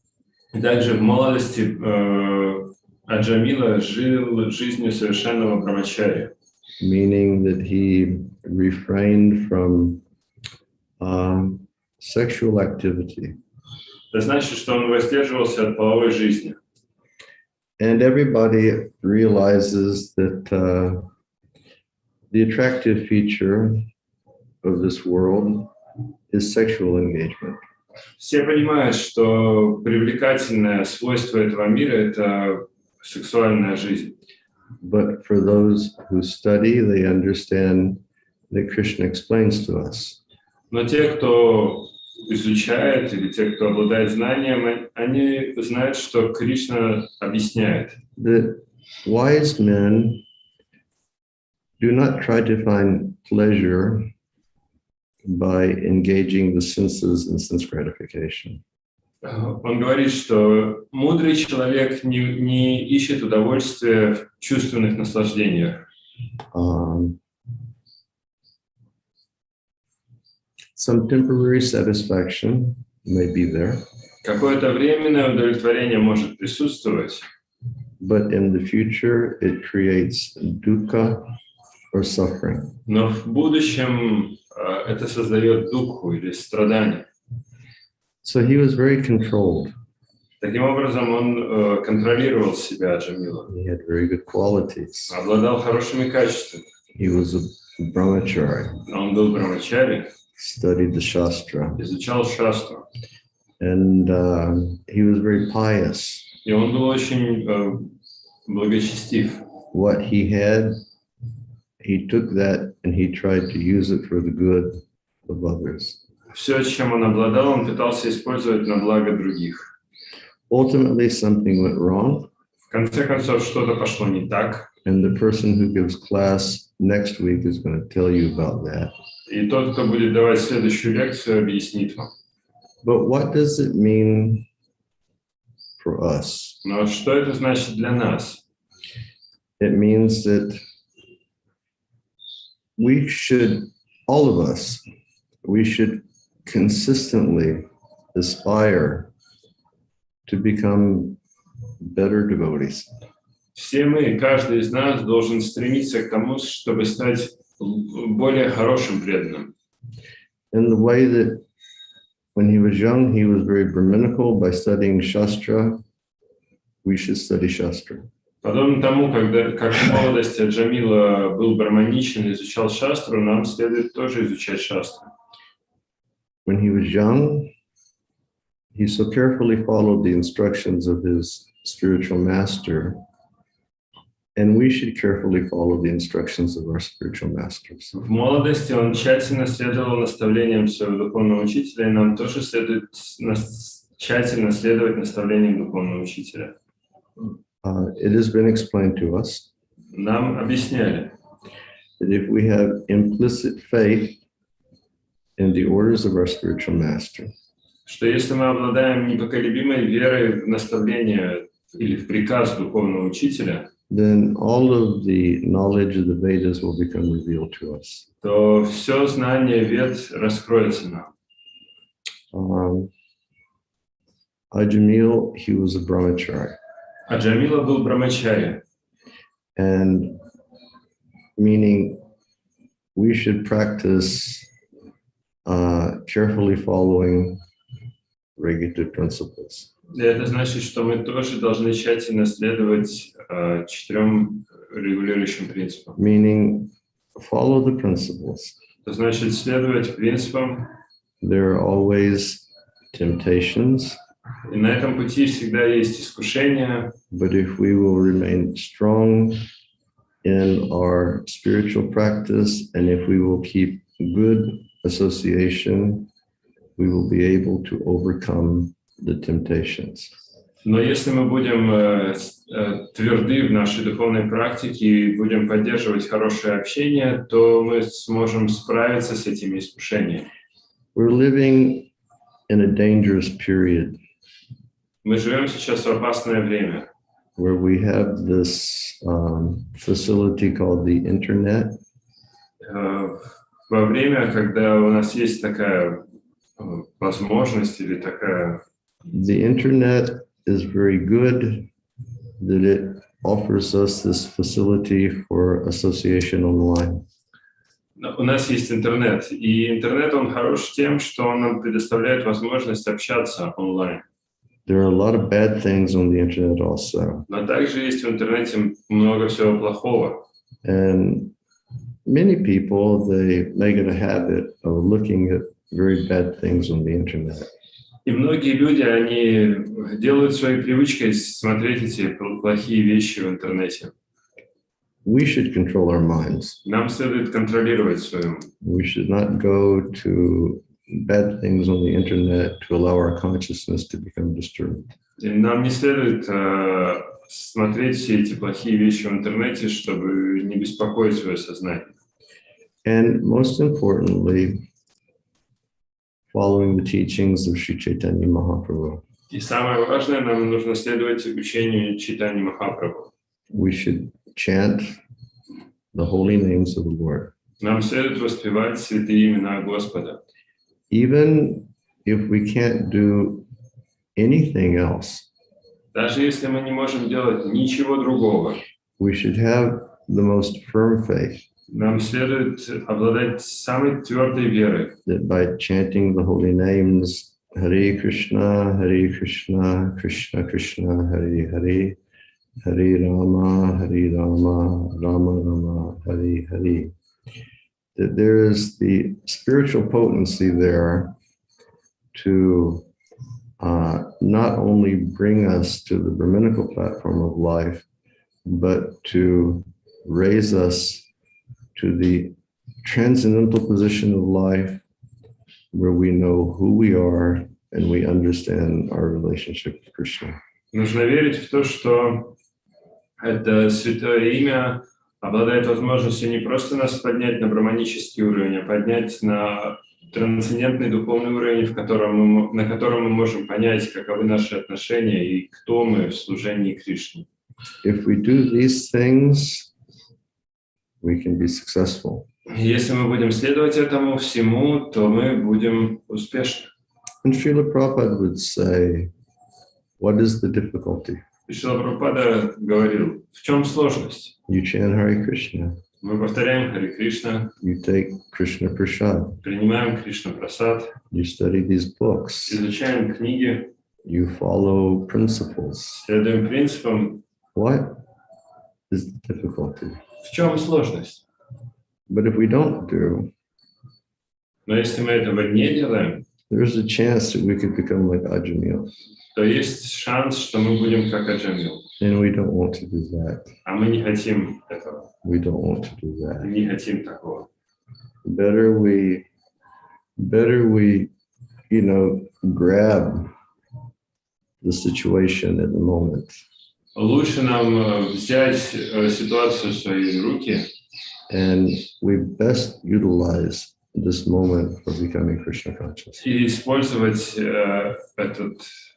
И также в молодости Аджамила жил жизнью совершенного брамачари, Meaning that he refrained from sexual activity. это значит, что он воздерживался от половой жизни. And everybody realizes that the attractive feature of this world is sexual engagement. Все понимают, что привлекательное свойство этого мира – это сексуальная жизнь. But for those who study, they understand that Krishna explains to us Но те, кто изучает, или те, кто обладает знанием, они знают, что Кришна объясняет, that wise men do not try to find pleasure by engaging the senses in sense gratification. Он говорит, что мудрый человек не ищет удовольствия в чувственных наслаждениях. Some temporary satisfaction may be there, Какое-то временное удовлетворение может присутствовать, but in the future it creates dukkha or suffering. но в будущем это создает духу или страдание. So he was very controlled. Таким образом, он контролировал себя, Джамила, He had very good qualities. обладал хорошими качествами. He was a brahmachari, Он был брамачари, studied the Shastra, изучал шастру, and he was very pious. и он был очень благочестив. What he had, he took that and he tried to use it for the good of others. Все, чем он обладал, он пытался использовать на благо других. Ultimately, something went wrong, В конце концов, что-то пошло не так, and the person who gives class next week is going to tell you about that. и тот, кто будет давать следующую лекцию, объяснит вам. But what does it mean for us? Но что это значит для нас? It means that we should, all of us, we should consistently aspire to become better devotees. Все мы, каждый из нас должен стремиться к тому, чтобы стать более хорошим преданным. In the way that when he was young, he was very Brahminical by studying Shastra, we should study Shastra. Подобно тому, как в молодости Джамила был браманичен и изучал шастру, нам следует тоже изучать шастру. When he was young, he so carefully followed the instructions of his spiritual master And we should carefully follow the instructions of our spiritual masters. В молодости он тщательно следовал наставлениям своего духовного учителя, и нам тоже следует тщательно следовать наставлениям духовного учителя. It has been explained to us Нам объясняли, that if we have implicit faith in the orders of our spiritual master, что если мы обладаем непоколебимой верой в наставление или в приказ духовного учителя, then all of the knowledge of the Vedas will become revealed to us. то все знание Вед раскроется нам. Ajamil, he was a brahmachari, А Джамила был брамачари, and meaning we should practice carefully following regulative principles. и это значит, что мы тоже должны тщательно следовать 4 регулирующим принципам. Meaning, follow the principles. Это значит следовать принципам, There are always temptations, и на этом пути всегда есть искушения, but if we will remain strong in our spiritual practice, and if we will keep good association, we will be able to overcome the temptations. но если мы будем тверды в нашей духовной практике и будем поддерживать хорошее общение, то мы сможем справиться с этими искушениями. We're living in a dangerous period Мы живем сейчас в опасное время, where we have this facility called the internet, во время, когда у нас есть такая возможность или такая... The internet is very good that it offers us this facility for association online. У нас есть интернет, и интернет, он хорош тем, что он нам предоставляет возможность общаться онлайн. There are a lot of bad things on the internet also. Но также есть в интернете много всего плохого. And many people, they make it a habit of looking at very bad things on the internet. И многие люди, они делают своей привычкой смотреть эти плохие вещи в интернете. We should control our minds. Нам следует контролировать свою. We should not go to bad things on the internet to allow our consciousness to become disturbed. И нам не следует смотреть все эти плохие вещи в интернете, чтобы не беспокоить свое сознание. And most importantly, following the teachings of Sri Chaitanya Mahaprabhu. И самое важное, нам нужно следовать учению Чайтаньи Махапрабху. We should chant the holy names of the Lord. Нам следует воспевать святые имена Господа. Even if we can't do anything else, Даже если мы не можем делать ничего другого, we should have the most firm faith нам следует обладать самой твердой верой, that by chanting the holy names, Hare Krishna, Krishna Krishna, Hare Hare, Hare Rama, Rama Rama, Hare Hare, that there is the spiritual potency there to not only bring us to the Brahminical platform of life, but to raise us to the transcendental position of life where we know who we are and we understand our relationship with Krishna. Нужно верить в то, что это святое имя обладает возможностью не просто нас поднять на брахманический уровень, а поднять на трансцендентный духовный уровень, на котором мы можем понять, каковы наши отношения и кто мы в служении Кришне. If we do these things, we can be successful. Если мы будем следовать этому всему, то мы будем успешны. And Srila Prabhupada would say, what is the difficulty? И Шрила Прабхупада говорил, в чем сложность? You chant Hare Krishna. Мы повторяем Харе Кришна, You take Krishna Prasad. принимаем Кришна Прасад, You study these books. изучаем книги, You follow principles. следуем принципам. What is the difficulty? В чем сложность? But if we don't do, Но если мы этого не делаем, there's a chance that we could become like Ajamil. то есть шанс, что мы будем как Аджамил. And we don't want to do that. А мы не хотим этого. We don't want to do that. Не хотим такого. Better we, grab the situation at the moment. Лучше нам взять ситуацию в свои руки. And we best utilize this moment for becoming Krishna conscious. И использовать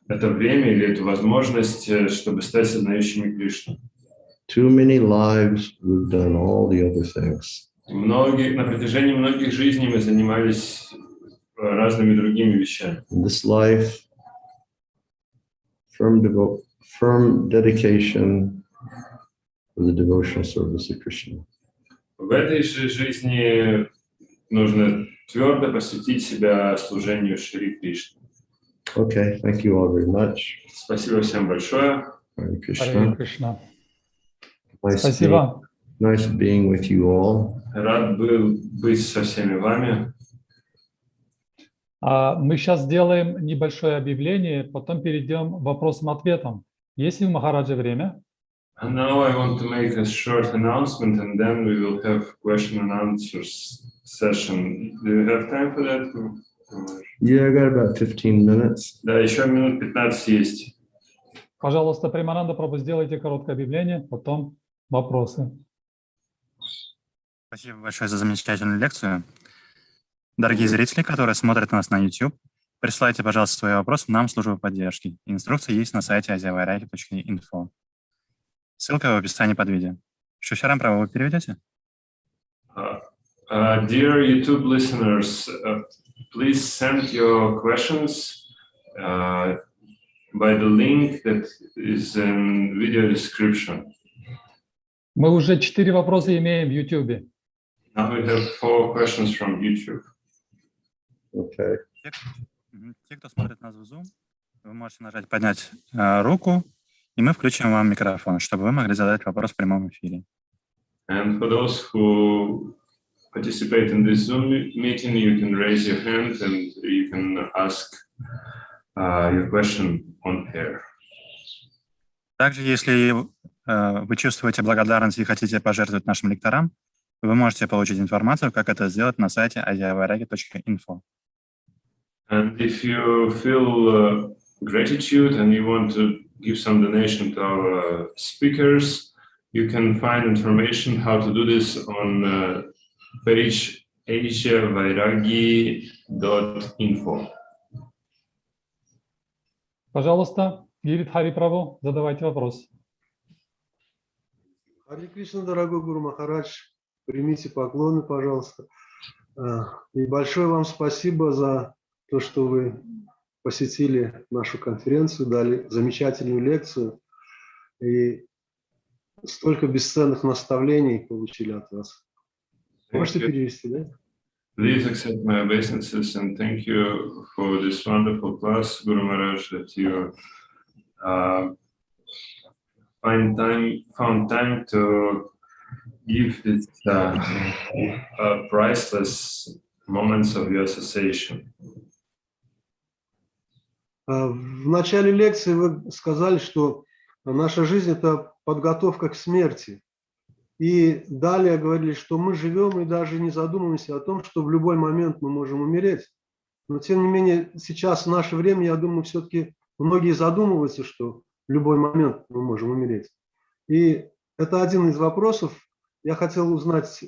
это время или эту возможность, чтобы стать сознающими Кришну. Too many lives, we've done all the other things. На протяжении многих жизней мы занимались разными другими вещами. In this life, firm dedication for the devotional service of Krishna. В этой же жизни нужно твердо посвятить себя служению Шри Кришне. Okay, thank you all very much. Спасибо всем большое. Hare Krishna. Харе Кришна. Nice Спасибо. Nice being with you all. Рад был быть со всеми вами. Мы сейчас сделаем небольшое объявление, потом перейдем к вопросам-ответам. Есть ли у Махараджа время? And now I want to make a short announcement, and then we will have question and answers session. Do you have time for that? Yeah, I got about 15 minutes. Да, еще минут 15 есть. Пожалуйста, Примананда Прабху, сделайте короткое объявление, потом вопросы. Спасибо большое за замечательную лекцию. Дорогие зрители, которые смотрят нас на YouTube, присылайте, пожалуйста, свои вопросы нам в службу поддержки. Инструкция есть на сайте asiavairagi.info. Ссылка в описании под видео. Шушарам Прабху, вы переведете? Dear YouTube listeners, please send your questions by the link that is in video description. Мы уже 4 вопроса имеем в YouTube. Now we have 4 questions from YouTube. Okay. Те, кто смотрит нас в Zoom, вы можете нажать «Поднять руку», и мы включим вам микрофон, чтобы вы могли задать вопрос в прямом эфире. And for those who participate in this Zoom meeting, you can raise your hand and you can ask your question on air. Также, если вы чувствуете благодарность и хотите пожертвовать нашим лекторам, вы можете получить информацию, как это сделать на сайте asiavairagi.info. And if you feel gratitude and you want to give some donation to our speakers, you can find information how to do this on page asiavairagi.info. Пожалуйста, Гирит Хари Прабху, задавайте вопрос. Харе Кришна, дорогой Гуру Махарадж, примите поклоны, пожалуйста. И большое вам спасибо за то, что вы посетили нашу конференцию, дали замечательную лекцию и столько бесценных наставлений получили от вас. Можете перевести, да? Please accept my obeisances and thank you for this wonderful class, Guru Maharaj, that you found time to give this priceless moments of your association. В начале лекции вы сказали, что наша жизнь – это подготовка к смерти. И далее говорили, что мы живем и даже не задумываемся о том, что в любой момент мы можем умереть. Но тем не менее, сейчас в наше время, я думаю, все-таки многие задумываются, что в любой момент мы можем умереть. И это один из вопросов. Я хотел узнать,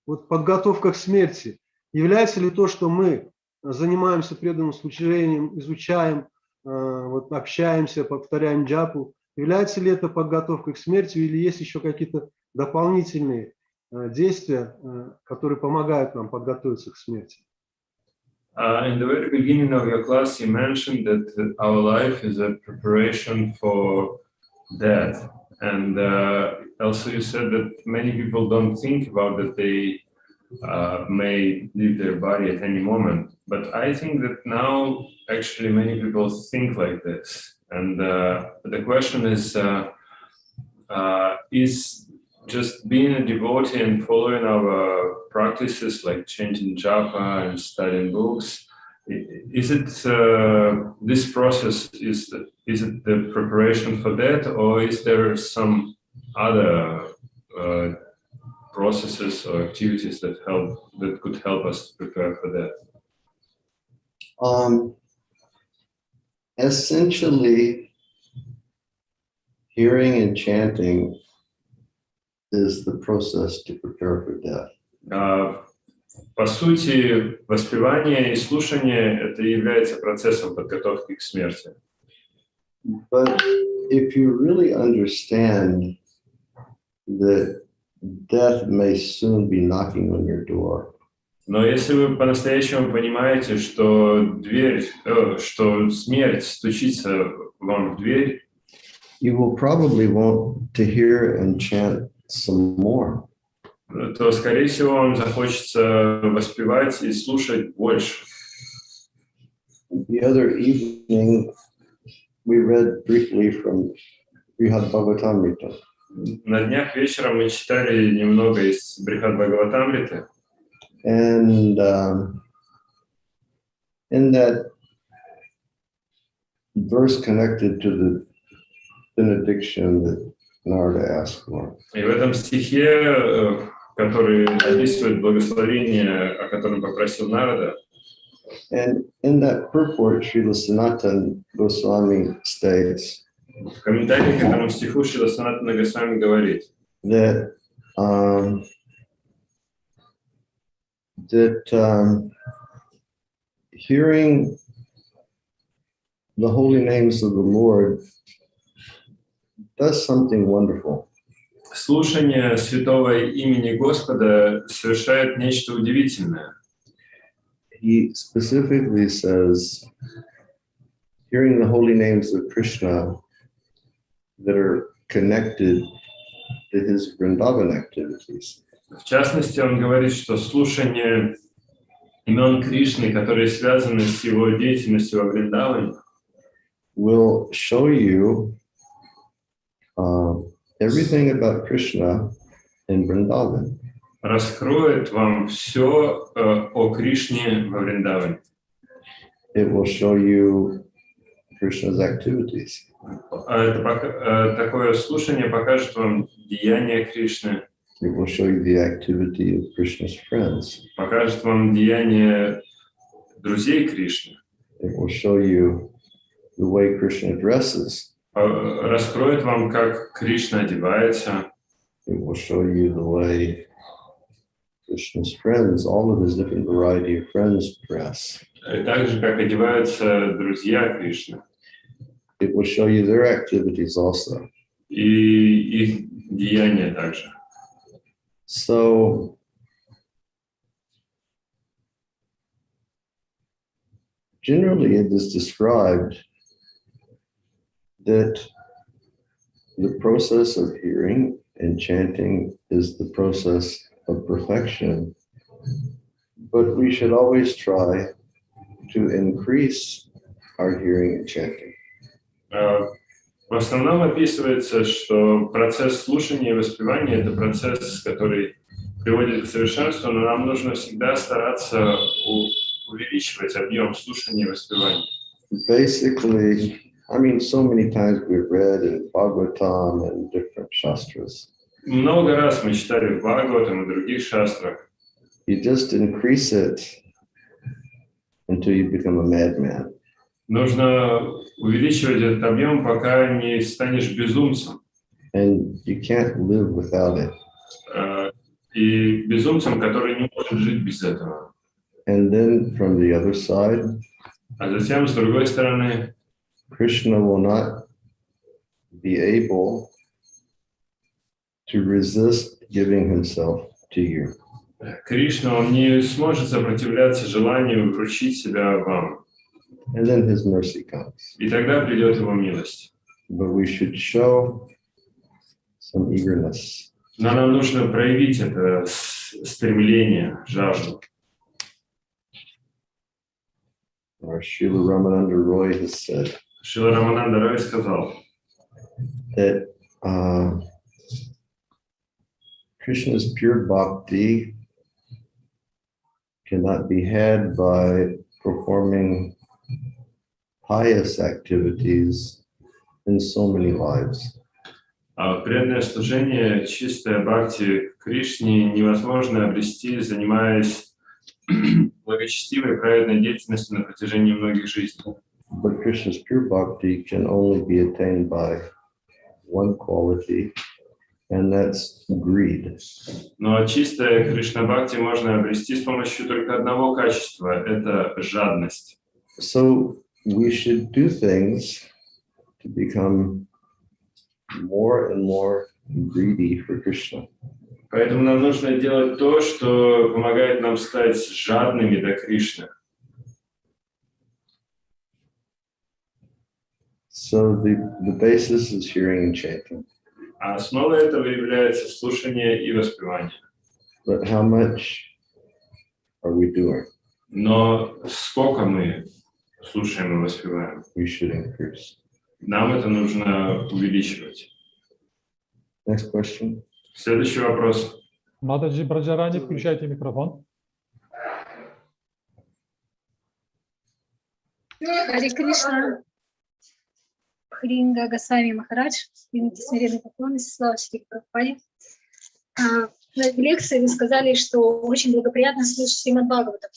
вот подготовка к смерти. Является ли то, что мы занимаемся преданным служением, изучаем, вот, общаемся, повторяем джапу, является ли это подготовкой к смерти или есть еще какие-то дополнительные действия, которые помогают нам подготовиться к смерти? In the very beginning of your class, you mentioned that our life is a preparation for death. And also you said that many people don't think about that they may leave their body at any moment. But I think that now actually many people think like this. And the question is just being a devotee and following our practices like chanting japa and studying books, Is it this process? Is it the preparation for that, or is there some other processes or activities that could help us to prepare for that? Essentially, hearing and chanting is the process to prepare for death. По сути, воспевание и слушание это является процессом подготовки к смерти. But if you really understand that death may soon be knocking on your door, Но если вы по-настоящему понимаете, что что смерть стучится вам в дверь, you will probably want to hear and chant some more. То, скорее всего, вам захочется воспевать и слушать больше. The other evening, we read briefly from Brihad Bhagavatamrita. На днях вечером мы читали немного из Брихад Бхагаватамриты. And in that verse connected to the benediction that Narada asked for. И в этом стихе, который описывает благословение, о котором попросил Нарада, And in that purport, Srila Sanatana Goswami states в комментарии к этому стиху Шрила Санатана Госвами говорит, that hearing the holy names of the Lord does something wonderful. слушание святого имени Господа совершает нечто удивительное. He specifically says, hearing the holy names of Krishna that are connected to his Vrindavan activities. В частности, он говорит, что слушание имен Кришны, которые связаны с его деятельностью во Вриндаване, will show you everything about Krishna in Vrindavan. раскроет вам все о Кришне во Вриндаване. It will show you Krishna's activities. Такое слушание покажет вам деяния Кришны, It will show you the activity of Krishna's friends. покажет вам деяния друзей Кришны, It will show you the way Krishna dresses. раскроет вам, как Кришна одевается, It will show you the way Krishna's friends, all of his different variety of friends dress. так же, как одеваются друзья Кришны. It will show you their activities also. И их деяния также. So, generally it is described that the process of hearing and chanting is the process of perfection, but we should always try to increase our hearing and chanting. В основном описывается, что процесс слушания и воспевания – это процесс, который приводит к совершенству, но нам нужно всегда стараться увеличивать объем слушания и воспевания. Basically, I mean, so many times we've read in Bhagavatam and different shastras. Много раз мы читали в Бхагаватам и других шастрах. You just increase it until you become a madman. Нужно увеличивать этот объем, пока не станешь безумцем. And you can't live without it. И безумцем, который не может жить без этого. And then from the other side, А затем, с другой стороны, Krishna will not be able to resist giving himself to you. Кришна, он не сможет сопротивляться желанию вручить себя вам. And then his mercy comes. И тогда придет его милость. But we should show some eagerness. Но нам нужно проявить это стремление, жажду. Our Srila Ramananda Roy has said Шрила Рамананда Рай сказал, that Krishna's pure bhakti cannot be had by performing pious activities in so many lives. Преданное служение, чистое бхакти Кришне невозможно обрести, занимаясь благочестивой праведной деятельностью на протяжении многих жизней. But Krishna's pure bhakti can only be attained by one quality, and that's greed. Но чистое Кришна бхакти можно обрести с помощью только одного качества – это жадность. So we should do things to become more and more greedy for Krishna. Поэтому нам нужно делать то, что помогает нам стать жадными до Кришны. So the basis is hearing and chanting. А основой этого является слушание и воспевание. But how much are we doing? Но сколько мы слушаем и воспеваем? We should increase. Нам это нужно увеличивать. Next question. Следующий вопрос. Мададжи Браджарани, включайте микрофон. Харе Кришна. Вринда Госвами Махарадж, примите смиренный поклон и слава Шри Прабхупаде. В лекции вы сказали, что очень благоприятно слушать Шримад Бхагаватам.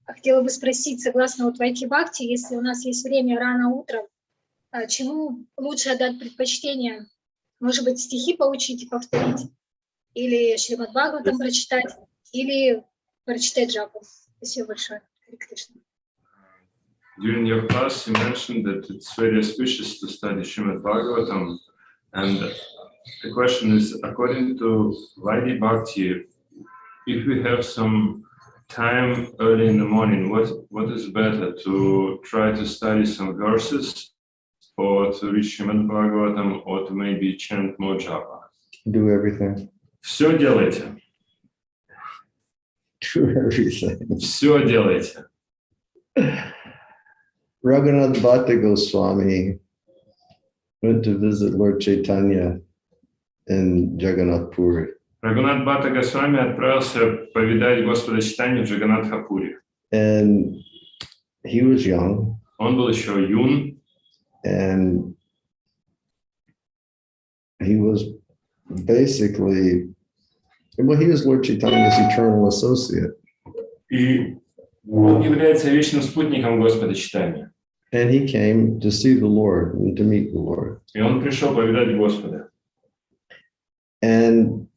Хотела бы спросить, согласно вот Вайки Бхакти, если у нас есть время рано утром, чему лучше отдать предпочтение? Может быть, стихи поучить и повторить? Или Шримад Бхагаватам прочитать? Или прочитать джапу? Спасибо большое. Харе Кришна. During your class, you mentioned that it's very auspicious to study Srimad Bhagavatam, and the question is, according to Vaidhi Bhakti, if we have some time early in the morning, what is better, to try to study some verses, or to read Srimad Bhagavatam, or to maybe chant more japa? Do everything. Все делайте. Do everything. Все делайте. Raghunath Bhatta Goswami went to visit Lord Chaitanya in Jagannath Puri. Рагунат Бхатта Госвами отправился повидать Господа Чайтанью в Джаганнатхапуре. And he was young, Он был еще юн, and he was basically, well, he was Lord Chaitanya's eternal associate. и он является вечным спутником Господа Чайтаньи. And he came to see the Lord and to meet the Lord. И он пришел повидать Господа. And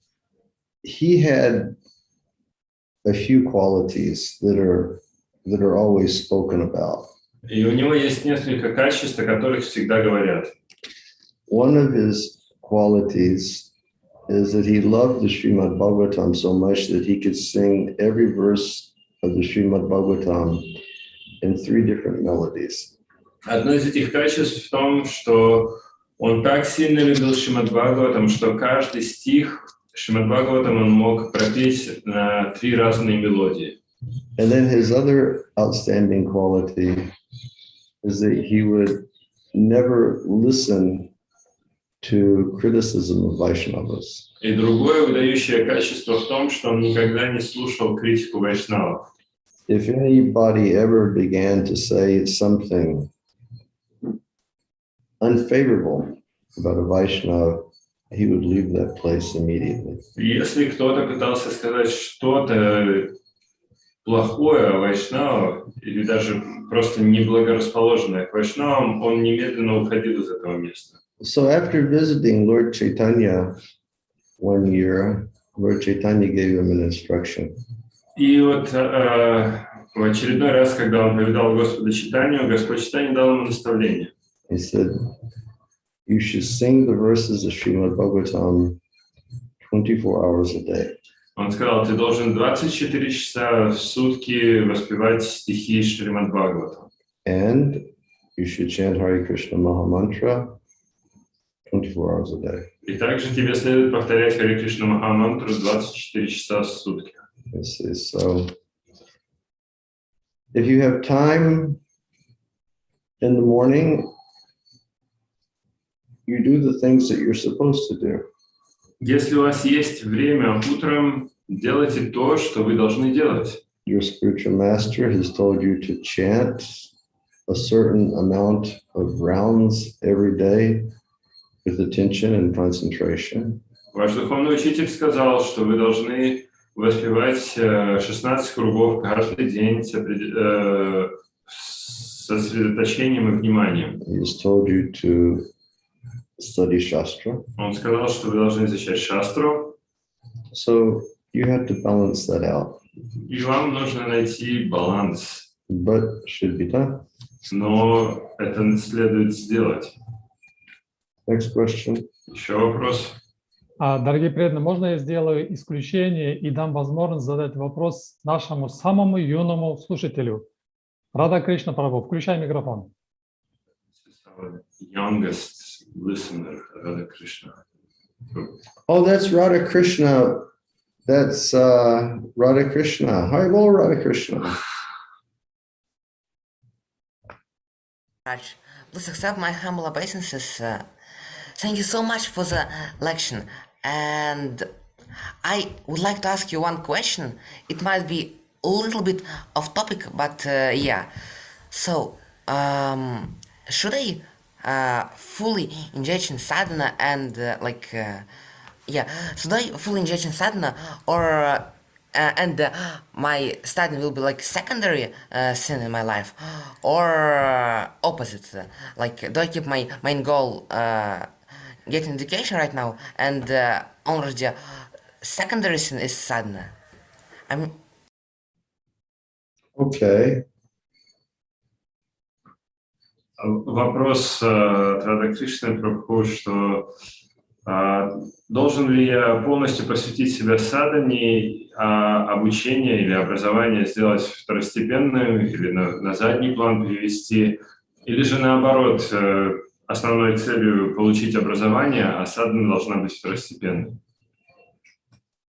he had a few qualities that are always spoken about. И у него есть несколько качеств, о которых всегда говорят. One of his qualities is that he loved the Srimad Bhagavatam so much that he could sing every verse of the Srimad Bhagavatam in 3 different melodies. Одно из этих качеств в том, что он так сильно любил Шримад Бхагаватам, что каждый стих Шримад Бхагаватам он мог пропеть на 3 разные мелодии. And then his other outstanding quality is that he would never listen to criticism of Vaishnavas. И другое выдающее качество в том, что он никогда не слушал критику вайшнавов. If anybody ever began to say something unfavorable about a Vaishnava, he would leave that place immediately. Если кто-то пытался сказать что-то плохое о вайшнавах, или даже просто неблагорасположенное к вайшнавам, он немедленно уходил из этого места. So after visiting Lord Chaitanya one year, Lord Chaitanya gave him an instruction. И вот в очередной раз, когда он повидал Господа Чайтанью, Господь Чайтанья дал ему наставление. He said, you should sing the verses of Srimad Bhagavatam 24 hours a day. Он сказал, ты должен 24 часа в сутки воспевать стихи Шримад Бхагаватам. And you should chant Hare Krishna Maha Mantra 24 hours a day. И также тебе следует повторять Харе Кришна Махамантру 24 часа в сутки. So if you have time in the morning, you do the things that you're supposed to do. Если у вас есть время утром, делайте то, что вы должны делать. your spiritual master has told you to chant a certain amount of rounds every day with attention and concentration. Ваш духовный учитель сказал, что вы должны воспевать 16 кругов каждый день с сосредоточением и вниманием. He has told you to study Shastra. Он сказал, что вы должны изучать шастру, So you have to balance that out. и вам нужно найти баланс. But should be done. Но это следует сделать. Next question. Еще вопрос? Дорогие преданные, можно я сделаю исключение и дам возможность задать вопрос нашему самому юному слушателю? Рада Кришна Прабху, включай микрофон. Youngest listener, Radha Krishna. Oh, that's Radha Krishna. That's Radha Krishna. Haribol Radha Krishna. Raj, please accept my humble obeisances. Thank you so much for the lection. And I would like to ask you one question. It might be a little bit off topic, but yeah. So, should I fully engage in sadhana and should I fully engage in sadhana, or my sadhana will be like secondary sin in my life, or opposite? Like, do I keep my main goal getting education right now, and already secondary sin is sadhana? Okay. Вопрос от Рады Кришны Прабху, что должен ли я полностью посвятить себя садхане, а обучение или образование сделать второстепенным или на задний план перевести, или же наоборот, основной целью получить образование, а садхана должна быть второстепенной?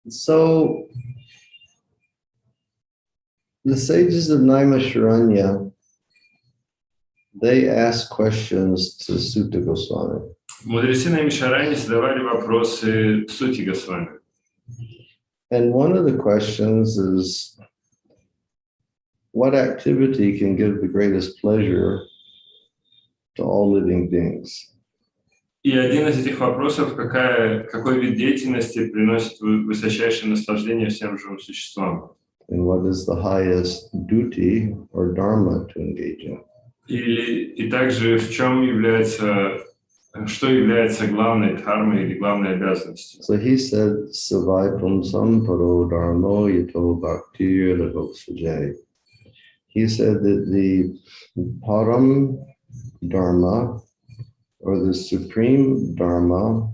So, the sages of Naimisharanya, they ask questions to Sutta Goswami. Мудрецы Наймишарани задавали вопросы Сути Госвами. And one of the questions is, what activity can give the greatest pleasure to all living beings? И один из этих вопросов, какой вид деятельности приносит высочайшее наслаждение всем живым существам? And what is the highest duty or dharma to engage in? И также что является главной дхармой или главной обязанностью? So he said, Savai Pumsam Paro Dharmo Yato Bhaktir Lavoksaje. He said that the Param Dharma, or the supreme Dharma,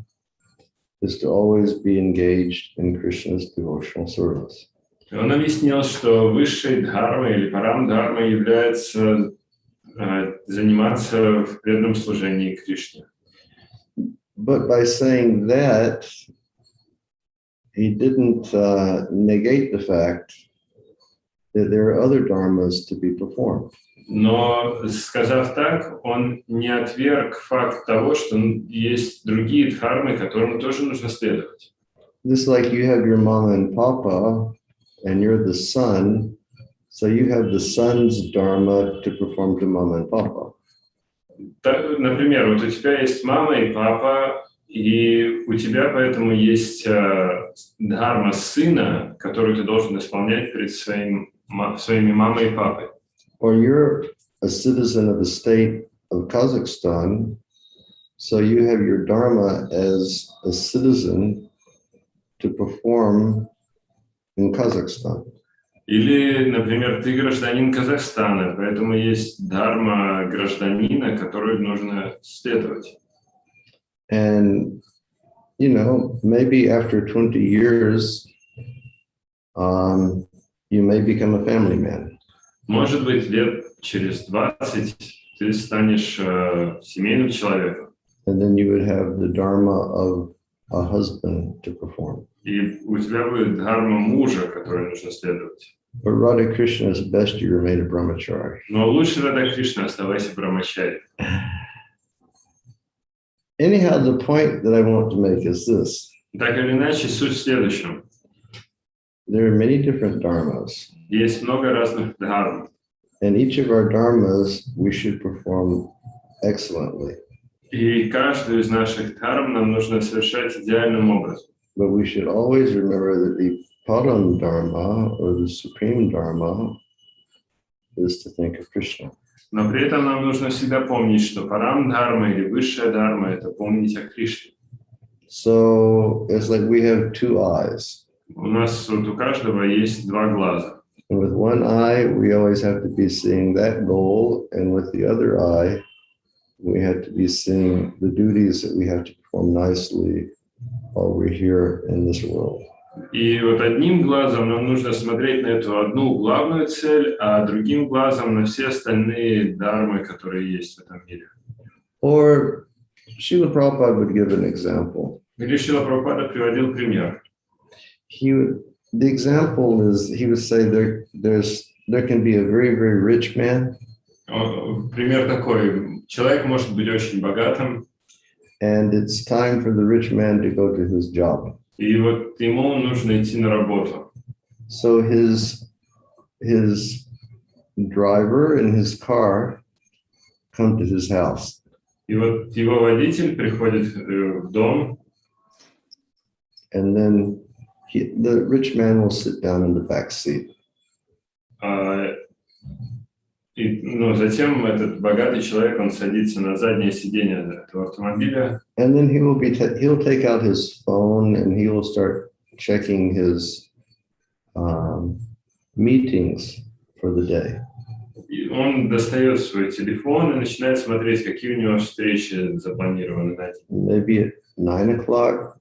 is to always be engaged in Krishna's devotional service. Он объяснил, что высшей дхармой или парам-дхармой является заниматься в преданном служении Кришне. But by saying that, he didn't negate the fact that there are other dharmas to be performed. Но, сказав так, он не отверг факт того, что есть другие дхармы, которым тоже нужно следовать. Just like you have your mama and papa, and you're the son, so you have the son's dharma to perform to mama and papa. Например, вот у тебя есть мама и папа, и у тебя поэтому есть дхарма сына, которую ты должен исполнять перед своими мамой и папой. Or you're a citizen of the state of Kazakhstan, so you have your dharma as a citizen to perform in Kazakhstan. Или, например, ты гражданин Казахстана, поэтому есть дхарма гражданина, которую нужно следовать. And, you know, maybe after 20 years, you may become a family man. Может быть, лет через 20 ты станешь семейным человеком. And then you would have the dharma of a husband to perform. И у тебя будет дхарма мужа, которой нужно следовать. But Radha Krishna is best you remain a brahmachari. Но лучше, Рада Кришна, оставайся брамачари. Anyhow, the point that I want to make is this. Так или иначе, суть в следующем. there are many different dharmas, Есть много разных дхарм. and each of our dharmas we should perform excellently. И каждую из наших дхарм нам нужно совершать идеальным образом. But we should always remember that the Param Dharma, or the supreme Dharma, is to think of Krishna. Но при этом нам нужно всегда помнить, что парам-дхарма или высшая дхарма – это помнить о Кришне. So it's like we have two eyes. У нас вот у каждого есть два глаза. And with one eye, we always have to be seeing that goal. And with the other eye, we have to be seeing the duties that we have to perform nicely while we're here in this world. И вот одним глазом нам нужно смотреть на эту одну главную цель, а другим глазом на все остальные дхармы, которые есть в этом мире. Or Srila Prabhupada would give an example. Или Шрила Прабхупада приводил пример. The example is, he would say there can be a very, very rich man. Пример такой. Человек может быть очень богатым, and it's time for the rich man to go to his job. и вот ему нужно идти на работу. So his driver and his car come to his house. И вот его водитель приходит в дом, And then the rich man will sit down in the back seat. Затем этот богатый человек, он садится на заднее сиденье этого автомобиля. And then he'll take out his phone and he will start checking his meetings for the day. И он достает свой телефон и начинает смотреть, какие у него встречи запланированы на день. Maybe at 9 o'clock,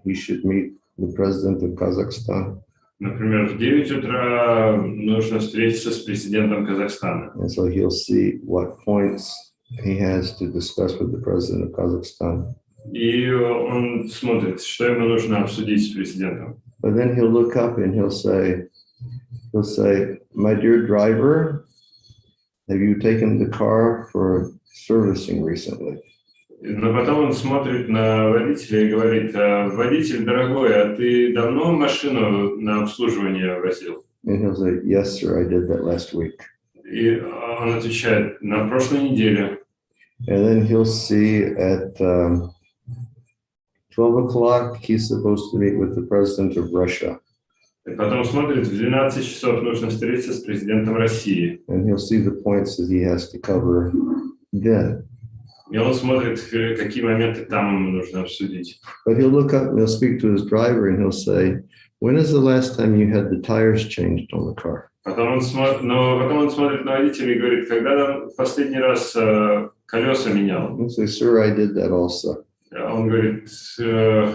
he should meet the president of Kazakhstan. Например, в 9 утра нужно встретиться с президентом Казахстана. And so he'll see what points he has to discuss with the president of Kazakhstan. И он смотрит, что ему нужно обсудить с президентом. But then he'll look up and he'll say, my dear driver, have you taken the car for servicing recently? Но потом он смотрит на водителя и говорит: водитель дорогой, а ты давно машину на обслуживание возил? And he'll say, yes, sir, I did that last week. И он отвечает: на прошлой неделе. And then he'll see at 12 o'clock, he's supposed to meet with the president of Russia. И потом смотрит, в 12 часов нужно встретиться с президентом России. And he'll see the points that he has to cover then. И он смотрит, какие моменты там ему нужно обсудить. But he'll look up and he'll speak to his driver and he'll say, when is the last time you had the tires changed on the car? Потом он смотрит на водителя и говорит: когда там в последний раз колеса менял? He'll say, sir, I did that also. Он говорит: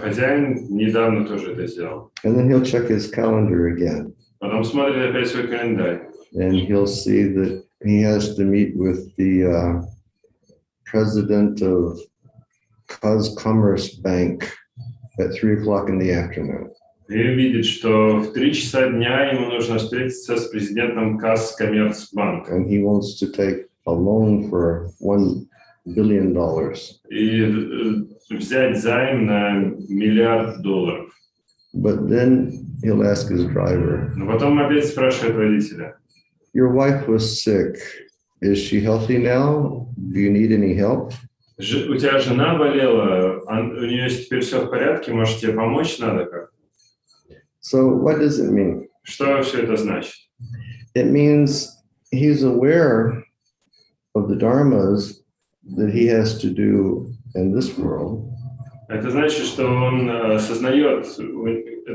хозяин недавно тоже это сделал. And then he'll check his calendar again. Потом смотрит опять свой календарь. And he'll see that he has to meet with the president of Commerce Bank at 3 o'clock in the afternoon. И видит, что в 3 часа дня ему нужно встретиться с президентом Казкоммерцбанка. And he wants to take a loan for $1 billion. И взять займ на $1 миллиард. But then he'll ask his driver, Но потом опять спрашивает водителя: your wife was sick. Is she healthy now? Do you need any help? у тебя жена болела, у нее теперь все в порядке, может, тебе помочь надо как? So what does it mean? Что все это значит? It means he's aware of the dharmas that he has to do in this world. Это значит, что он осознает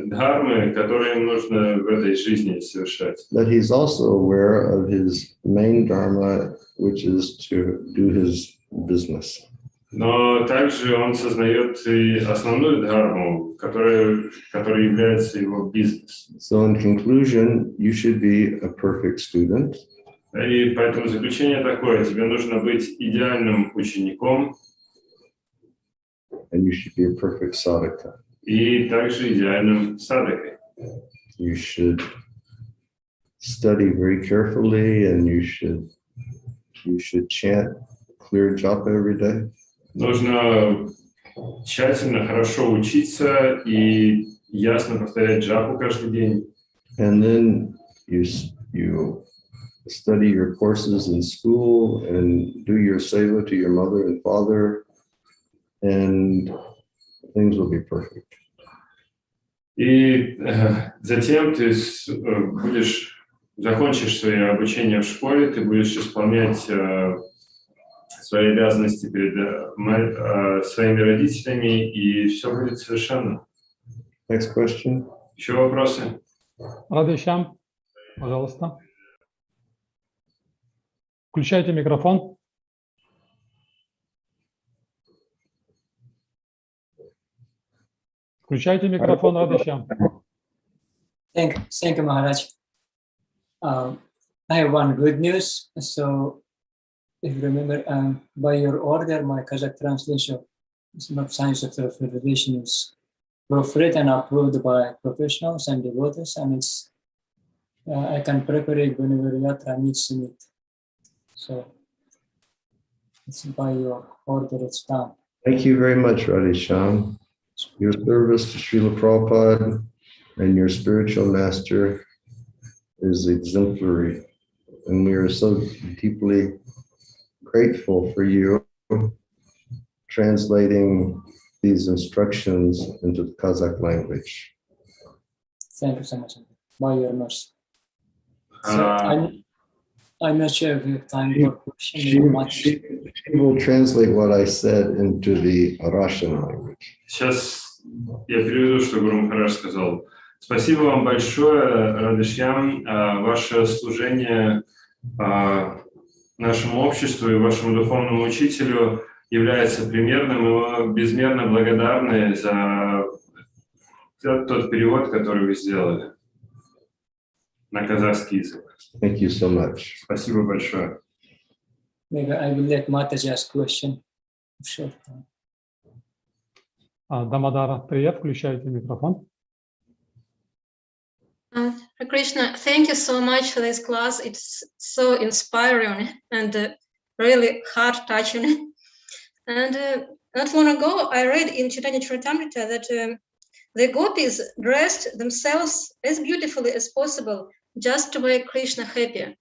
дхармы, которые ему нужно в этой жизни совершать. But he's also aware of his main dharma, which is to do his business. Но также он сознает и основную дхарму, которая является его бизнесом. So in conclusion, you should be a perfect student. И поэтому заключение такое: тебе нужно быть идеальным учеником, And you should be a perfect sadhaka. и также идеальным садхакой. You should study very carefully, and you should chant clear japa every day. Нужно тщательно, хорошо учиться и ясно повторять джапу каждый день. And then you study your courses in school and do your seva to your mother and father, and things will be perfect. И затем ты закончишь свое обучение в школе, ты будешь исполнять свои обязанности перед своими родителями, и все будет совершенно. Next question. Еще вопросы? Радышам, пожалуйста. Включайте микрофон. Включайте микрофон, Радышам. Thank you, Maharaj. I have one good news. So, if you remember, by your order, my Kazakh translation of Science of Revelation is proofread and approved by professionals and devotees, and it's I can prepare it whenever Yatra needs it. So, it's by your order, it's done. Thank you very much, Radhesham. Your service to Srila Prabhupada and your spiritual master is exemplary, and we are so deeply grateful for you translating these instructions into the Kazakh language. Thank you so much. By your mercy. So I'm not sure if you have time for questions. She will translate what I said into the Russian language. Сейчас я переведу, что Гуру Махарадж сказал. Спасибо вам большое, Радышьям. Ваше служение нашему обществу и вашему духовному учителю является примерным, и мы безмерно благодарны за тот перевод, который вы сделали на казахский язык. Thank you so much. Спасибо большое. Maybe I will let Mataji ask question. Sure. Дамадара, привет, включайте микрофон. Krishna, thank you so much for this class. It's so inspiring and really heart-touching. And not long ago, I read in Chaitanya Charitamrita that the gopis dressed themselves as beautifully as possible just to make Krishna happy.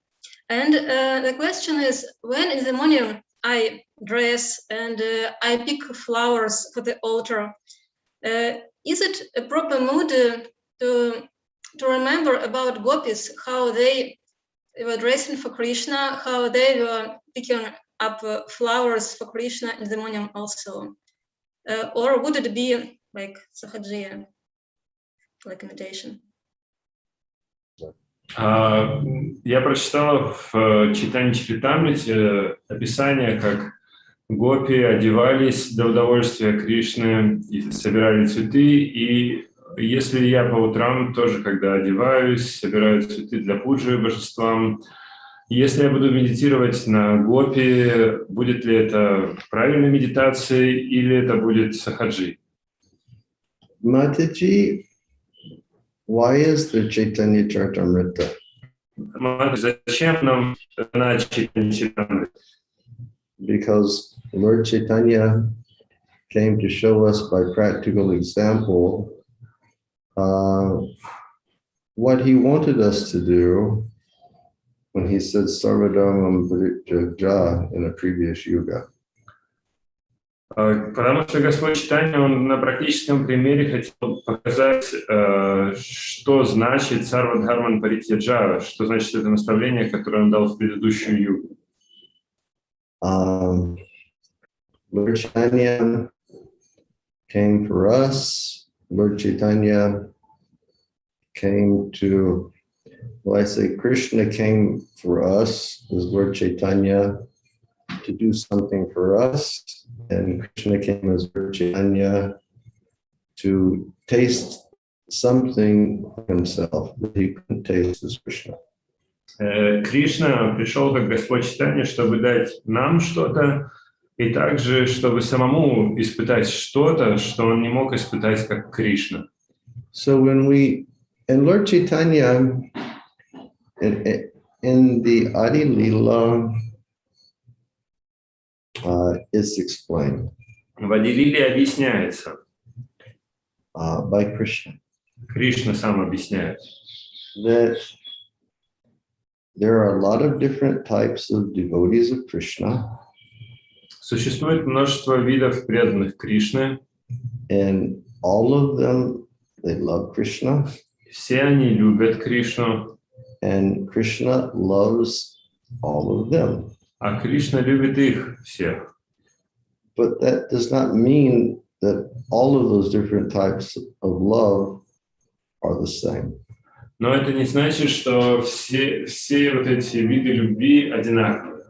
And the question is, when in the morning I dress and I pick flowers for the altar, is it a proper mood to remember about gopis, how they were dressing for Krishna, how they were picking up flowers for Krishna in the morning also? Or would it be like sahajiya, like imitation? Я прочитал в Чайтанья Чаритамрите описание, как гопи одевались для удовольствия Кришны и собирали цветы, и если я по утрам тоже, когда одеваюсь, собираю цветы для пуджи божествам, если я буду медитировать на гопи, будет ли это правильной медитацией или это будет сахаджи? Mataji, why is there Chaitanya Charitamrita? Зачем нам Чайтанья Чаритамрита? Because Lord Chaitanya came to show us by practical example what he wanted us to do when he said Sarvadharmam Parijagya in a previous yuga. Потому что Господь Чайтанья, он на практическом примере хотел показать, что значит Сарвадхарман Паритьяджа, что значит это наставление, которое он дал в предыдущую югу. Lord Chaitanya came for us. Lord Chaitanya came to, well, I say Krishna came for us as Lord Chaitanya to do something for us, and Krishna came as Lord Chaitanya to taste something himself that he couldn't taste as Krishna. Кришна пришел как Господь Чайтанья, чтобы дать нам что-то, и также, чтобы самому испытать что-то, что он не мог испытать как Кришна. So when and Lord Chaitanya, in the Adi Lila, is explained В Ади-лиле объясняется by Krishna. Кришна сам объясняет, that there are a lot of different types of devotees of Krishna, существует множество видов преданных Кришны, and all of them, they love Krishna, все они любят Кришну, and Krishna loves all of them. а Кришна любит их всех. But that does not mean that all of those different types of love are the same. Но это не значит, что все вот эти виды любви одинаковые.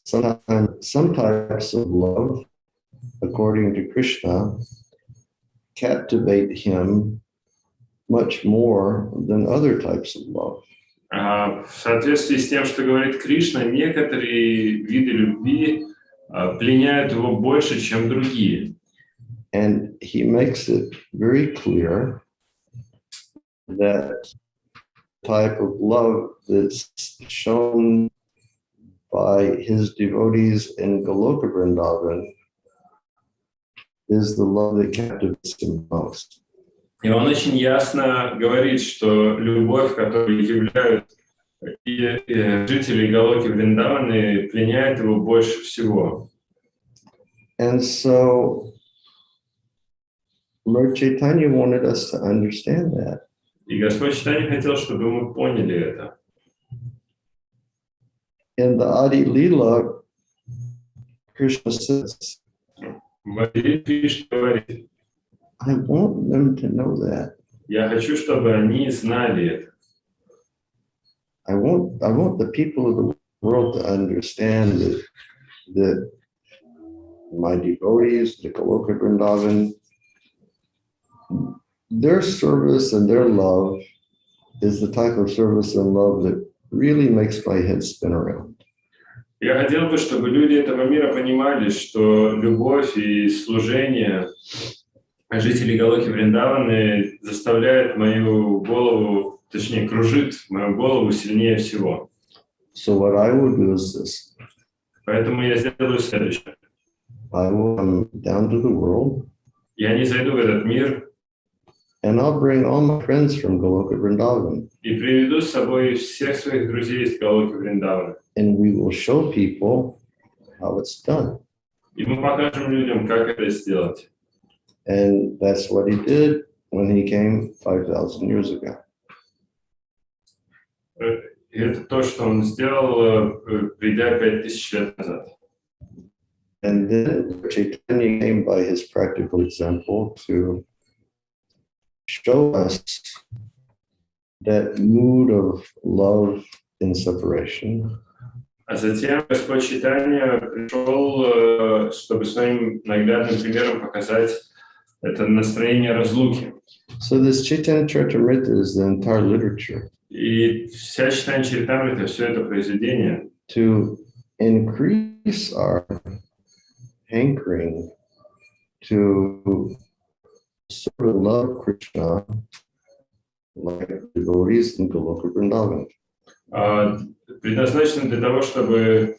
Sometimes some types of love, according to Krishna, captivate him much more than other types of love. В соответствии с тем, что говорит Кришна, некоторые виды любви пленяют его больше, чем другие. And he makes it very clear that type of love that's shown by his devotees in Goloka Vrindavan is the love that captivates him most. И он очень ясно говорит, что любовь, которую являют жители Галоки Вриндаваны, пленяет его больше всего. And so Lord Chaitanya wanted us to understand that. И Господь Чайтанья хотел, чтобы мы поняли это. In the Adi Leela, Krishna says, I want them to know that. Я хочу, чтобы они знали это. I want the people of the world to understand that my devotees, the Goloka Vrindavan, their service and their love is the type of service and love that really makes my head spin around. Я хотел бы, чтобы люди этого мира понимали, что любовь и служение жителей Галоки Вриндаваны заставляет мою голову, точнее, кружит мою голову сильнее всего. So what I will do is this. Поэтому я сделаю следующее. I will come down to the world. Я не зайду в этот мир. And I'll bring all my friends from Goloka Vrindavan. И приведу с собой всех своих друзей из Галоки Вриндавана. And we will show people how it's done. И мы покажем людям, как это сделать. And that's what he did when he came 5,000 years ago. И это то, что он сделал, придя 5000 лет назад. And then Chaitanya came by his practical example to show us that mood of love in separation. А затем Господь Чайтанья пришел, чтобы своим наглядным примером показать это настроение разлуки. So this Chaitanya Charitamrita is the entire literature. И вся Чайтанья Чаритамрита, все это произведение, to increase our hankering to sort of love Krishna like devotees in Goloka Vrindavan. предназначено для того, чтобы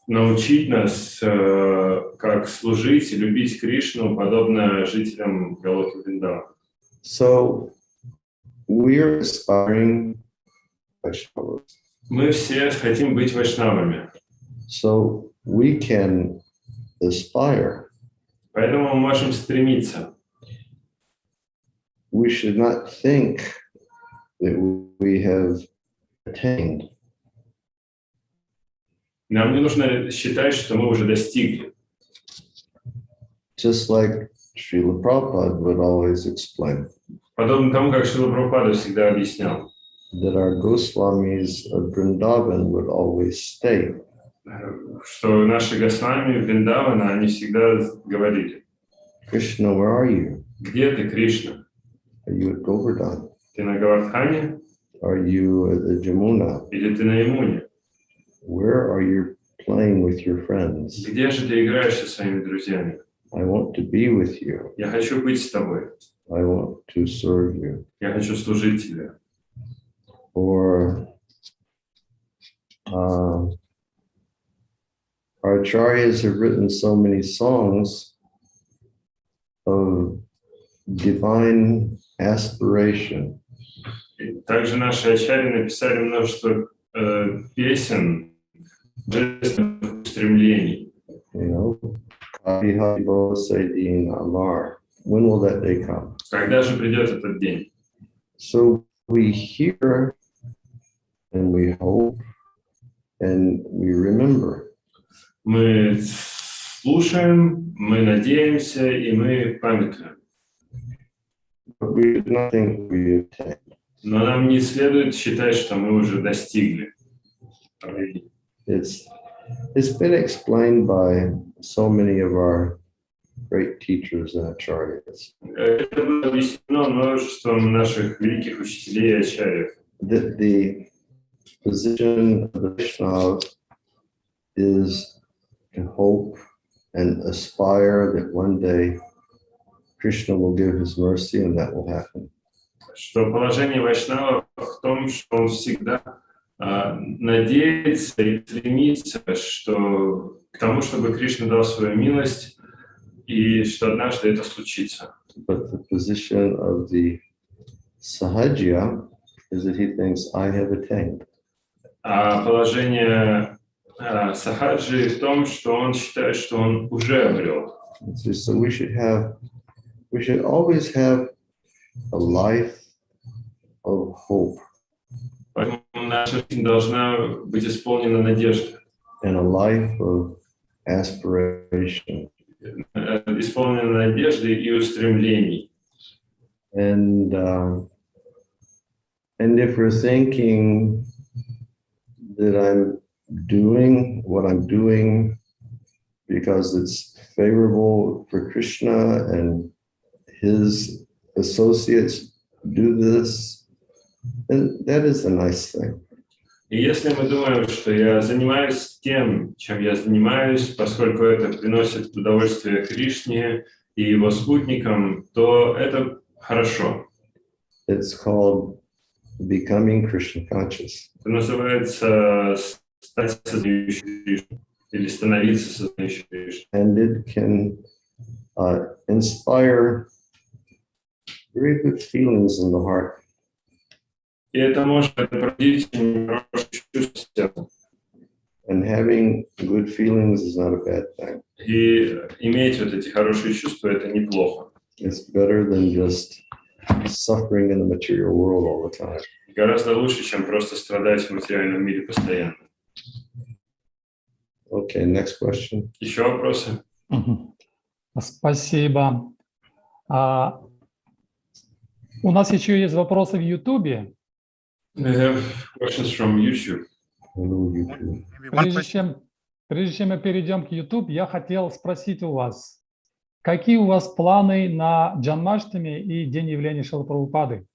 научить нас, как служить и любить Кришну, подобно жителям Галоки Вриндавана. So we are aspiring Vaishnavas. Мы все хотим быть вайшнавами, So we can aspire. поэтому мы можем стремиться. We should not think that we have attained. Нам не нужно считать, что мы уже достигли. Just like Srila Prabhupada would always explain, Подобно тому, как Шрила Прабхупада всегда объяснял, that our Goswamis of Vrindavan would always state, что наши Госвами Вриндавана, они всегда говорили: Krishna, where are you? где ты, Кришна? Are you at Govardhan? Ты на Гавардхане Are you at the Jamuna? или ты на Ямуне? Where are you playing with your friends? Где же ты играешь со своими друзьями? I want to be with you. Я хочу быть с тобой. I want to serve you. Я хочу служить тебе. Or our acharyas have written so many songs of divine aspiration. Также наши ачарьи написали множество песен, божественных устремлений. You know, Hari Hari Bol Saidin Amar. When will that day come? Когда же придет этот день? So we hear and we hope and we remember. Мы слушаем, мы надеемся и мы памятуем. But we do not think we attain. Но нам не следует считать, что мы уже достигли. It's been explained by so many of our great teachers and acharyas. Это было объяснено множеством наших великих учителей и ачарьев. That the position of the Vaishnava is to hope and aspire that one day Krishna will give his mercy and that will happen. Что положение Вайшнава в том, что он всегда надеется и стремится к тому, чтобы Кришна дал свою милость, и что однажды это случится. But the position of the Sahajya is that he thinks, I have attained. А положение Сахаджи в том, что он считает, что он уже обрел. So we should always have a life of hope. Поэтому наша жизнь должна быть исполнена надеждой. And a life of aspiration. Исполнена надеждой и устремлений. And if we're thinking that I'm doing what I'm doing because it's favorable for Krishna and his associates do this, then that is a nice thing. И если мы думаем, что я занимаюсь тем, чем я занимаюсь, поскольку это приносит удовольствие Кришне и его спутникам, то это хорошо. It's called becoming Krishna conscious. Это называется стать сознающим Кришну или становиться сознающим Кришну. And it can inspire very good feelings in the heart. И это может породить хорошие чувства. And having good feelings is not a bad thing. И иметь вот эти хорошие чувства — это неплохо. It's better than just suffering in the material world all the time. Гораздо лучше, чем просто страдать в материальном мире постоянно. Okay, next question. Еще вопросы? Спасибо. У нас еще есть вопросы в Ютубе. We have questions from YouTube. Hello, YouTube. Прежде чем мы перейдем к YouTube, я хотел спросить у вас, какие у вас планы на Джанмаштами и День явления Шрилы Прабхупады?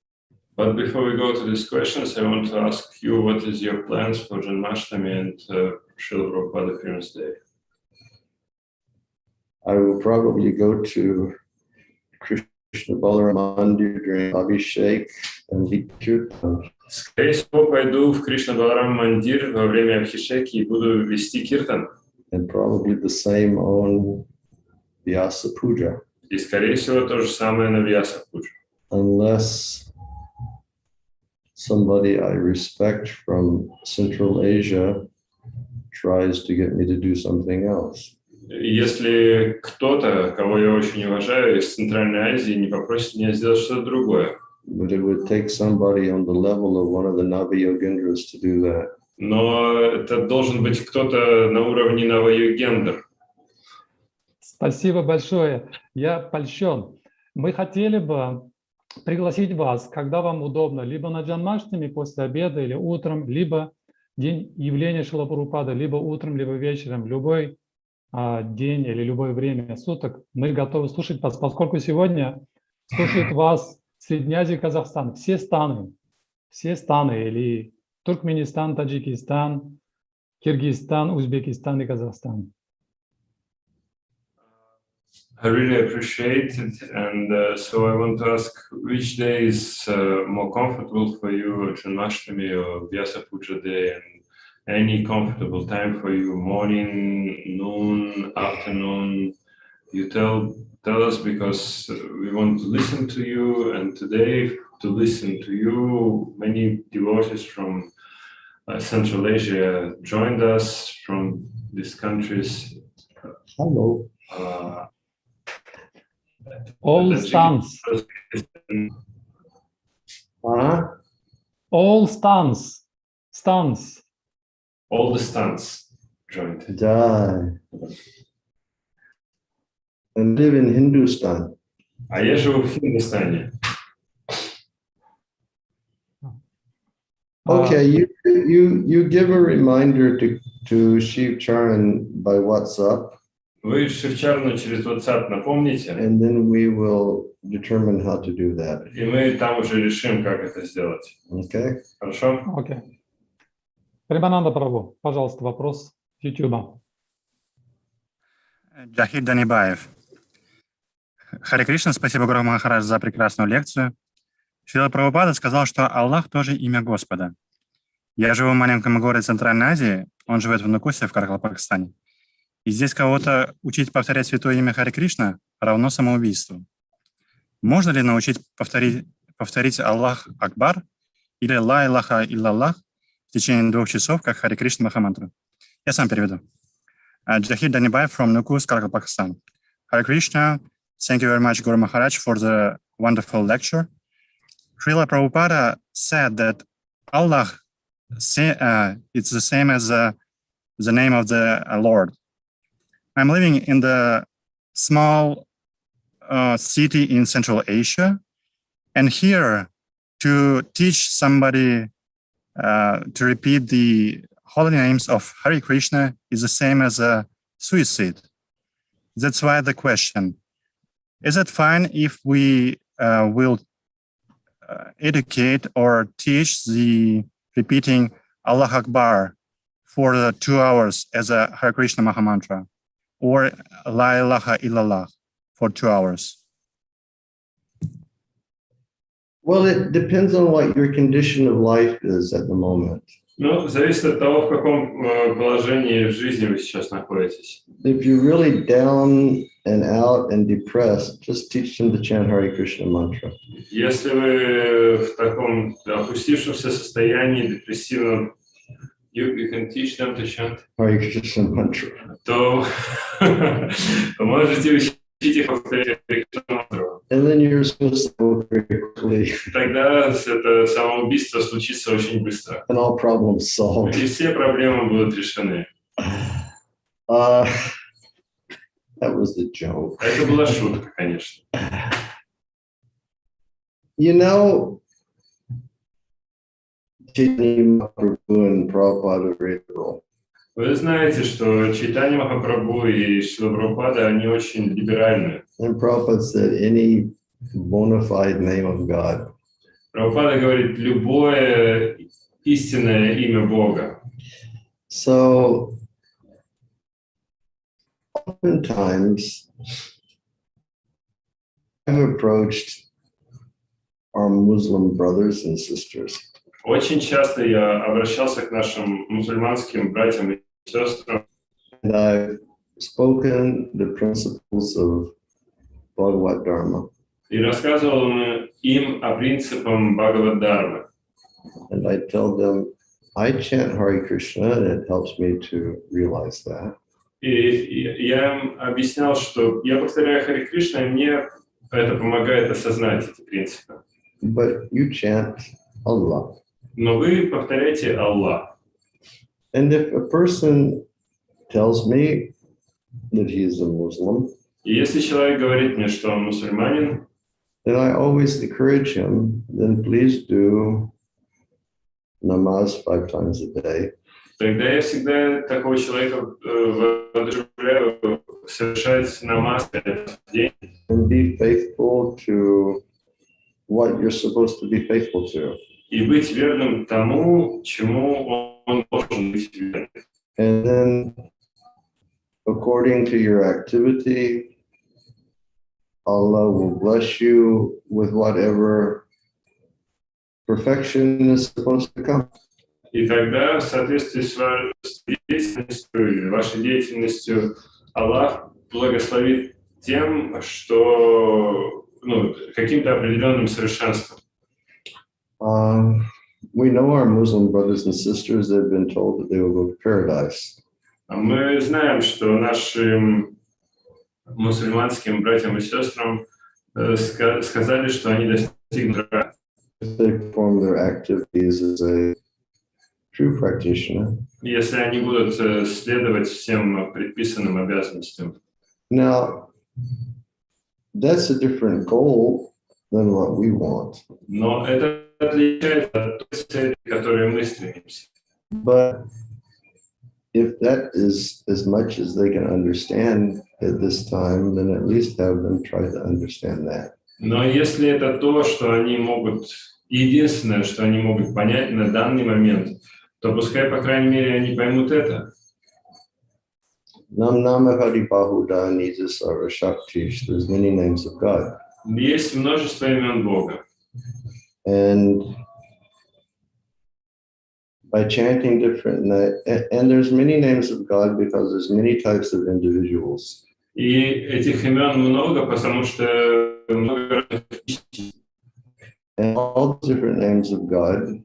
But before we go to these questions, I want to ask you, what is your plans for Janmashtami and Srila Prabhupada Appearance Day? I will probably go to Krishna Balaram Mandir during Abhishek and lead Kirtan. Скорее всего, пойду в Кришна Баларам Мандир во время Абхишеки и буду вести киртан. And probably the same on Vyasa Puja. И, скорее всего, то же самое на Vyasa Puja. Unless somebody I respect from Central Asia tries to get me to do something else. Если кто-то, кого я очень уважаю, из Центральной Азии не попросит меня сделать что-то другое. But it would take somebody on the level of one of the Navi-Yogendras to do that. Но это должен быть кто-то на уровне Нава-Йогендра. Спасибо большое. Я польщен. Мы хотели бы пригласить вас, когда вам удобно, либо на Джанмаштами после обеда или утром, либо день явления Шрилы Прабхупады, либо утром, либо вечером, любой день или любое время суток. Мы готовы слушать вас, поскольку сегодня слушает вас Средняя Азия, Казахстан, все страны, или Туркменистан, Таджикистан, Киргизстан, Узбекистан и Казахстан. I really appreciate it, and so I want to ask, which day is more comfortable for you, Janmashtami or Vyasa Puja day, and any comfortable time for you, morning, noon, afternoon, you tell us because we want to listen to you, and today to listen to you, many devotees from Central Asia joined us from these countries. Hello. All stans. All stans. Stans. All the stans joined. Jai. And live in Hindustan. А я живу в Хиндустане. Okay, you give a reminder to Shiv Charan by WhatsApp. Вы Шивчарну через WhatsApp напомните. And then we will determine how to do that. И мы там уже решим, как это сделать. Okay? Хорошо? Окей. Примананда Прабhu, пожалуйста, вопрос с YouTube. Джахид Данибаев. Харе Кришна, спасибо, Гуру Махарадж, за прекрасную лекцию. Шрила Прабхупада сказал, что Аллах тоже имя Господа. Я живу в маленьком городе Центральной Азии, он живет в Нукусе, в Каракал-Пакистане. И здесь кого-то учить повторять святое имя Харе Кришна равно самоубийству. Можно ли научить повторить Аллах Акбар или Ла Илаха Иллаллах в течение 2 часов, как Харе Кришна Махамантру? Я сам переведу. Джахид Данибаев from Nukус, Каракал-Пакистан. Hare Krishna, thank you very much, Guru Maharaj, for the wonderful lecture. Srila Prabhupada said that Allah, it's the same as the name of the Lord. I'm living in the small city in Central Asia, and here to teach somebody to repeat the holy names of Hare Krishna is the same as a suicide. That's why the question, is it fine if we will educate or teach the repeating Allah Akbar for the 2 hours as a Hare Krishna Mahamantra, or La ilaha illallah for 2 hours? Well, it depends on what your condition of life is at the moment. Ну, зависит от того, в каком положении в жизни вы сейчас находитесь. If you're really down and out and depressed, just teach them to chant Hare Krishna mantra. Если вы в таком опустившемся состоянии, депрессивном, you can teach them to chant Hare Krishna mantra. То можете учить их повторять Hare Krishna мантру. And then you're supposed to go very quickly. Тогда это самоубийство случится очень быстро. And all problems solved. И все проблемы будут решены. That was the joke. Это была шутка, конечно. You know, Chaitanya Mahaprabhu and Prabhupada are very liberal. Вы знаете, что Чайтанья Махапрабху и Шрила Прабхупада, они очень либеральны. And Prabhupada said any bona fide name of God. Прабхупада говорит, любое истинное имя Бога. So, oftentimes, I've approached our Muslim brothers and sisters. Очень часто я обращался к нашим мусульманским братьям и сестрам. And I've spoken the principles of Bhagavad Dharma. И рассказывал им о принципах Бхагавад-дармы. And I tell them, I chant Hare Krishna, and it helps me to realize that. И я им объяснял, что я повторяю Харе Кришна, и мне это помогает осознать эти принципы. But you chant Allah. Но вы повторяйте Аллах. And if a person tells me that he is a Muslim, И если человек говорит мне, что он мусульманин, then I always encourage him, then please do namaz 5 times a day. тогда я всегда такого человека воодушевляю совершать намаз 5 раз в день. And be faithful to what you're supposed to be faithful to. И быть верным тому, чему он должен быть верным. And then, according to your activity, Allah will bless you with whatever perfection is supposed to come. И тогда, в соответствии с вашей деятельностью, Аллах благословит тем, что, ну, каким-то определенным совершенством. We know our Muslim brothers and sisters, they've been told that they will go to paradise. Мы знаем, что нашим мусульманским братьям и сестрам сказали, что они достигнут рая. If they perform their activities as a true practitioner. Если они будут следовать всем предписанным обязанностям. Now, that's a different goal than what we want. Но это отличается от той цели, к которой мы стремимся. But if that is as much as they can understand at this time, then at least have them try to understand that. Но если это то, что они могут, единственное, что они могут понять на данный момент, то пускай, по крайней мере, они поймут это. Nam Nama Hari Bahuda Nija Sarva Shaktish. There's many names of God. Есть множество имен Бога. And by chanting different, and there's many names of God because there's many types of individuals. И этих имен много, потому что много разных личностей. And all the different names of God,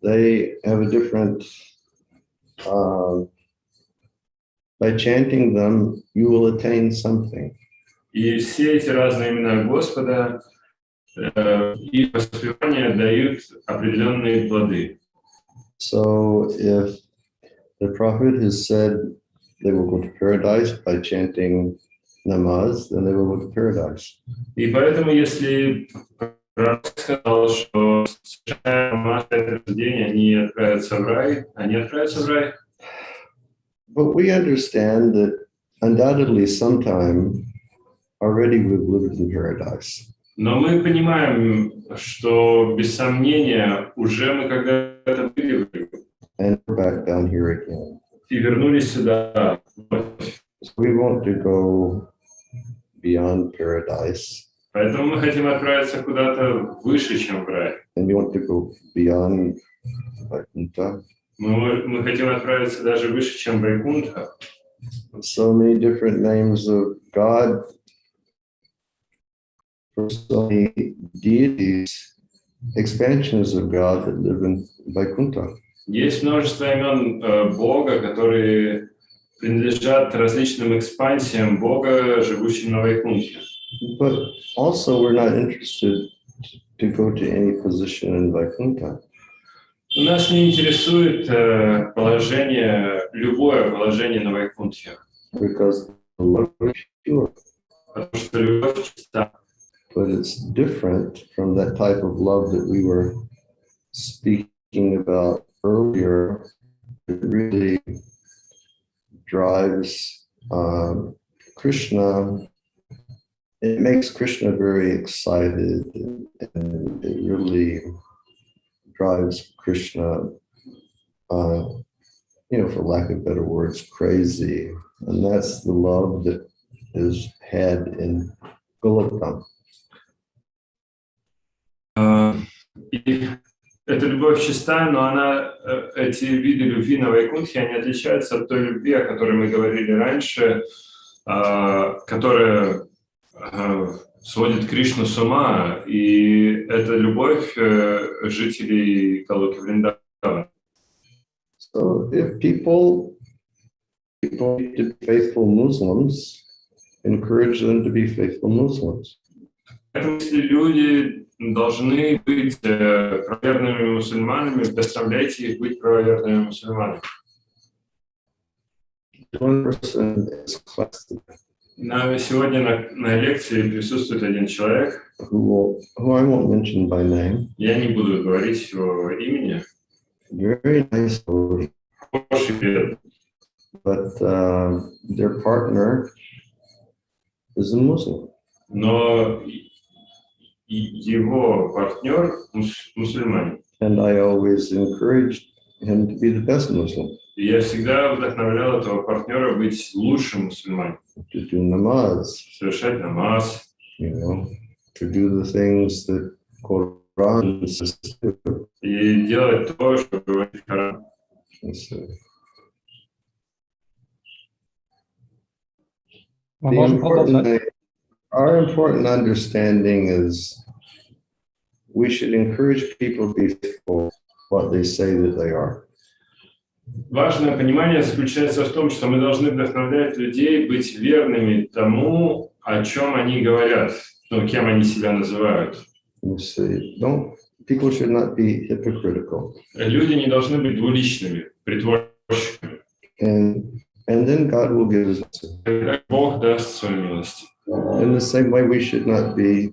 they have a different, by chanting them, you will attain something. И все эти разные имена Господа и воспевания дают определенные плоды. So if the Prophet has said they will go to paradise by chanting namaz, then they will go to paradise. И поэтому, если пророк сказал, что совершая намаз этот день, они отправятся в рай, они отправятся в рай. But we understand that undoubtedly sometime already we've lived in paradise. Но мы понимаем, что без сомнения уже мы когда-то были в раю. And we're back down here again. И вернулись сюда. So we want to go beyond paradise. Поэтому мы хотим отправиться куда-то выше, чем в рай. And we want to go beyond Vaikuntha. Мы хотим отправиться даже выше, чем Вайкунтха. So many different names of God, for so many deities, expansions of God that live in Vaikuntha. Есть множество имен Бога, которые принадлежат различным экспансиям Бога, живущим на Вайкунтхе. But also we're not interested to go to any position in Vaikuntha. Нас не интересует положение, любое положение на Вайкунтхе. Because the love is pure. Потому что любовь чиста. But it's different from that type of love that we were speaking about earlier. It really drives Krishna. It makes Krishna very excited, and it really drives Krishna, for lack of better words, crazy. And that's the love that is had in Golokam. И эта любовь чиста, но эти виды любви на Вайкунтхе, они отличаются от той любви, о которой мы говорили раньше, которая сводит Кришну с ума, и это любовь жителей Галоки Вриндавана. So if people need to be faithful Muslims, encourage them to be faithful Muslims. Поэтому если люди должны быть правоверными мусульманами, заставляйте их быть правоверными мусульманами. One person is classed. Сегодня на лекции присутствует один человек, who I won't mention by name. Я не буду говорить его имени. Very nice devotee. Хороший перед. But their partner is a Muslim. Но его партнер мусульманин. And I always encouraged him to be the best Muslim. И я всегда вдохновлял этого партнера быть лучшим мусульманином. To do namaz. Совершать намаз. To do the things that Quran says to do. И делать то, что говорит Коран. Мы можем продолжать. Our important understanding is we should encourage people to be faithful what they say that they are. Важное понимание заключается в том, что мы должны вдохновлять людей быть верными тому, о чем они говорят, ну, кем они себя называют. People should not be hypocritical. Люди не должны быть двуличными, притворщиками. And then God will give us. Тогда Бог даст свою милость. In the same way, we should not be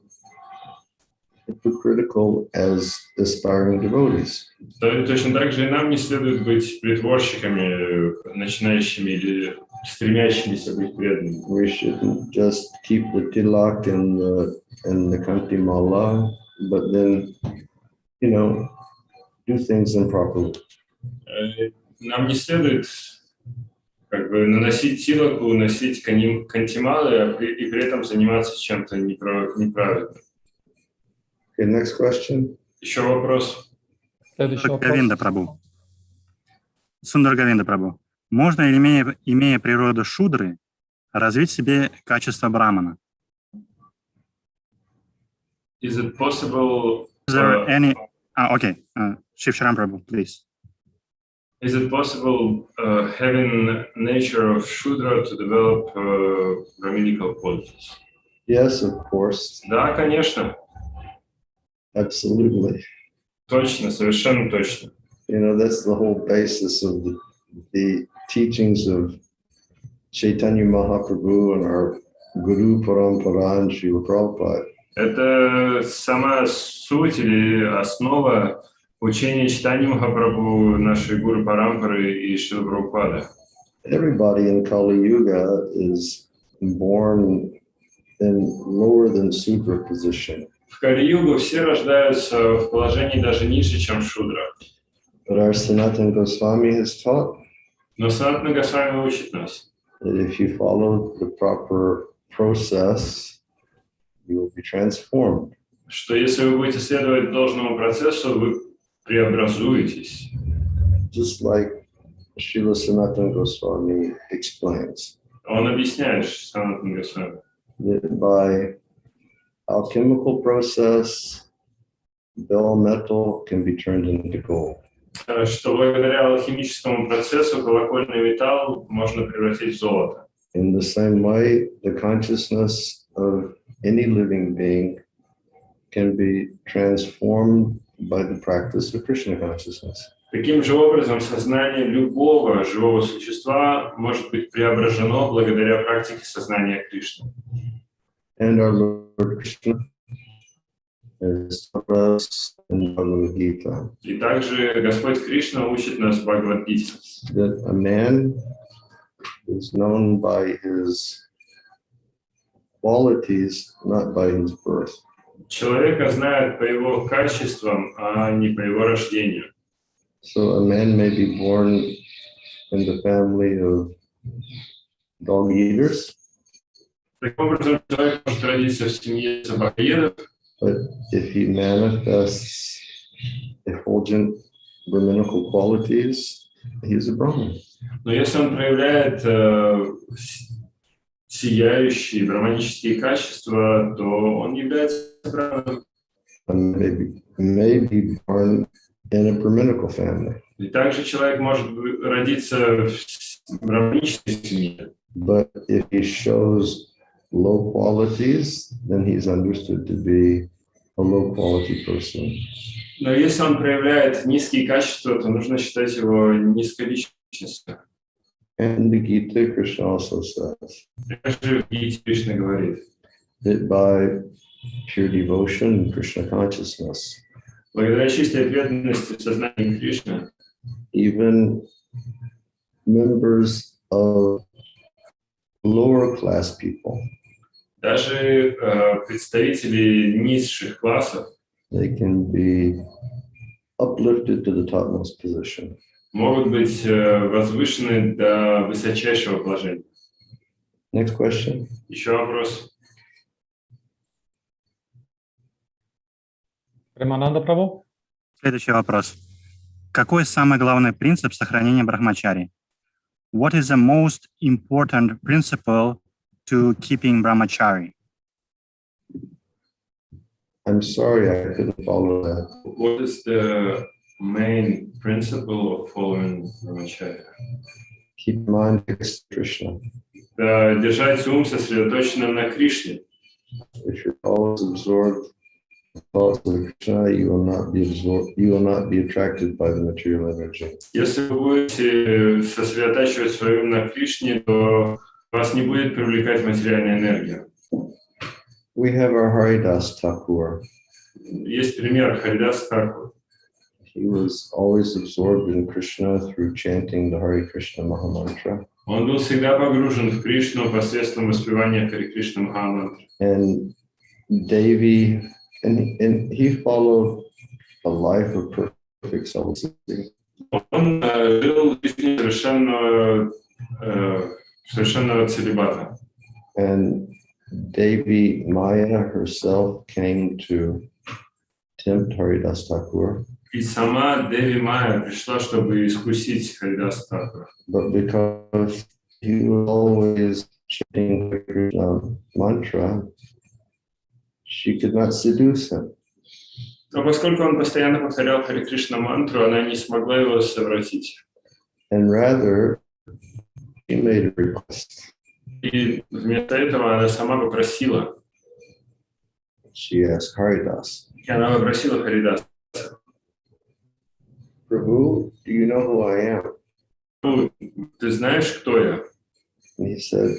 hypocritical as aspiring devotees. Точно так же и нам не следует быть притворщиками, начинающими или стремящимися быть преданными. We shouldn't just keep the tilak and the kanti mala, but then, do things improperly. Нам не следует наносить тилаку, носить кантималы и при этом заниматься чем-то неправильным. Okay, next question. Еще вопрос. Следующий вопрос. Говинда Прабху. Сундар Говинда Прабху. Можно ли, имея природу шудры, развить в себе качество брамана? Is it possible? Is there any? Okay. Shiv Sharan Prabhu, please. Is it possible having nature of Shudra to develop Brahminical qualities? Yes, of course. Да, конечно. Absolutely. Точно, совершенно точно. That's the whole basis of the teachings of Chaitanya Mahaprabhu and our Guru Parampara and Srila Prabhupada. Это сама суть или основа учения Чайтаньи Махапрабху, нашей Гуру Парампары и Шрила Прабхупады. Everybody in Kali Yuga is born in lower than Sudra position. В Кали-югу все рождаются в положении даже ниже, чем Шудра. But our Sanatana Goswami has taught Но Санатана Госвами учит нас, that if you follow the proper process, you will be transformed. что если вы будете следовать должному процессу, вы преобразуетесь. Just like Srila Sanatana Goswami explains. Он объясняет, Санатана Госвами, That by alchemical process, bell metal can be turned into gold. что благодаря алхимическому процессу колокольный металл можно превратить в золото. In the same way, the consciousness of any living being can be transformed by the practice of Krishna consciousness. Таким же образом, сознание любого живого существа может быть преображено благодаря практике сознания Кришны. And our Lord Krishna has taught us in Bhagavad Gita И также Господь Кришна учит нас в Бхагавад-гите, that a man is known by his qualities, not by his birth. Человека знают по его качествам, а не по его рождению. So a man may be born in the family of dog eaters, Таким образом, человек может родиться в семье собакоедов, but if he manifests effulgent Brahminical qualities, he is a Brahmin. но если он проявляет сияющие браманические качества, то он является браманом. And may be born in a Brahminical family. И также человек может родиться в браманической семье. But if he shows low qualities, then he's understood to be a low quality person. Но если он проявляет низкие качества, то нужно считать его низколичностью. And the Gita Krishna also says Также в Гите Кришна говорит, that by pure devotion and Krishna consciousness, благодаря чистой преданности сознанию Кришны, even members of lower class people, даже представители низших классов they can be uplifted to the topmost position. могут быть возвышены до высочайшего положения. Next question. Еще вопрос. Премананда Прабху. Следующий вопрос. Какой самый главный принцип сохранения брахмачари? What is the most important principle to keeping brahmachari? I'm sorry, I couldn't follow that. What is the main principle of following brahmacharya? Keep mind fixed on Krishna. Держать ум сосредоточенным на Кришне. If you're always absorbed in thoughts of Krishna, you will not be absorbed. You will not be attracted by the material energy. Если вы будете сосредотачивать свой ум на Кришне, то вас не будет привлекать материальная энергия. We have our Haridas Thakur. Есть пример Харидас Тхакур. He was always absorbed in Krishna through chanting the Hare Krishna Mahamantra. Он был всегда погружен в Кришну посредством воспевания Харе Кришна Махамантры. And Devi, and he followed a life of perfect celibacy. Он жил жизнью совершенного целибата. And Devi Maya herself came to tempt Haridas Thakur. И сама Деви Майя пришла, чтобы искусить Харидас Тхакура. But because he was always chanting the Krishna mantra, she could not seduce him. Но поскольку он постоянно повторял Харе Кришна мантру, она не смогла его совратить. And rather, she made a request. И вместо этого она сама попросила. She asked Haridas, И она попросила Харидаса: Prabhu, do you know who I am? «Ну, ты знаешь, кто я?» And he said,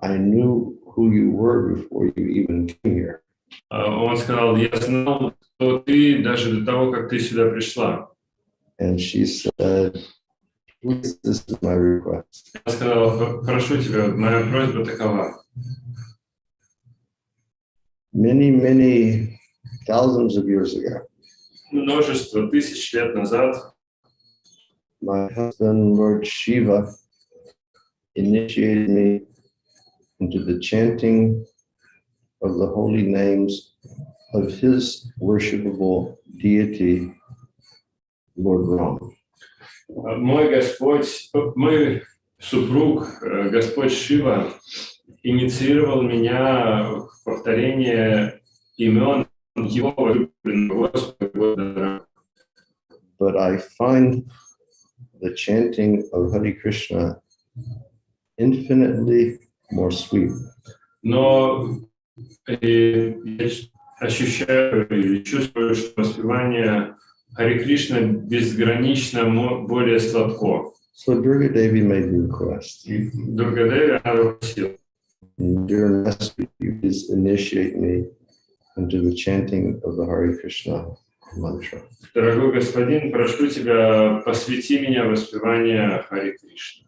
I knew who you were before you even came here. Он сказал: «Я знал, кто ты даже до того, как ты сюда пришла». And she said, please, this is my request. Она сказала: «Прошу тебя, моя просьба такова. Many thousands of years ago, Множество тысяч лет назад my husband, Lord Shiva, initiated me into the chanting of the holy names of his worshipable deity, Lord Ram. мой Господь, мой супруг, Господь Шива, инициировал меня в повторение имен его возлюбленного Господа. But I find the chanting of Hare Krishna infinitely more sweet. Но я ощущаю и чувствую, что воспевание Харе Кришна безгранично более сладко. So Durga Devi made the request. И Дургадеви она попросила: Dear Master, you please initiate me into the chanting of the Hare Krishna mantra. Дорогой господин, прошу тебя, посвяти меня в воспевание Харе Кришна.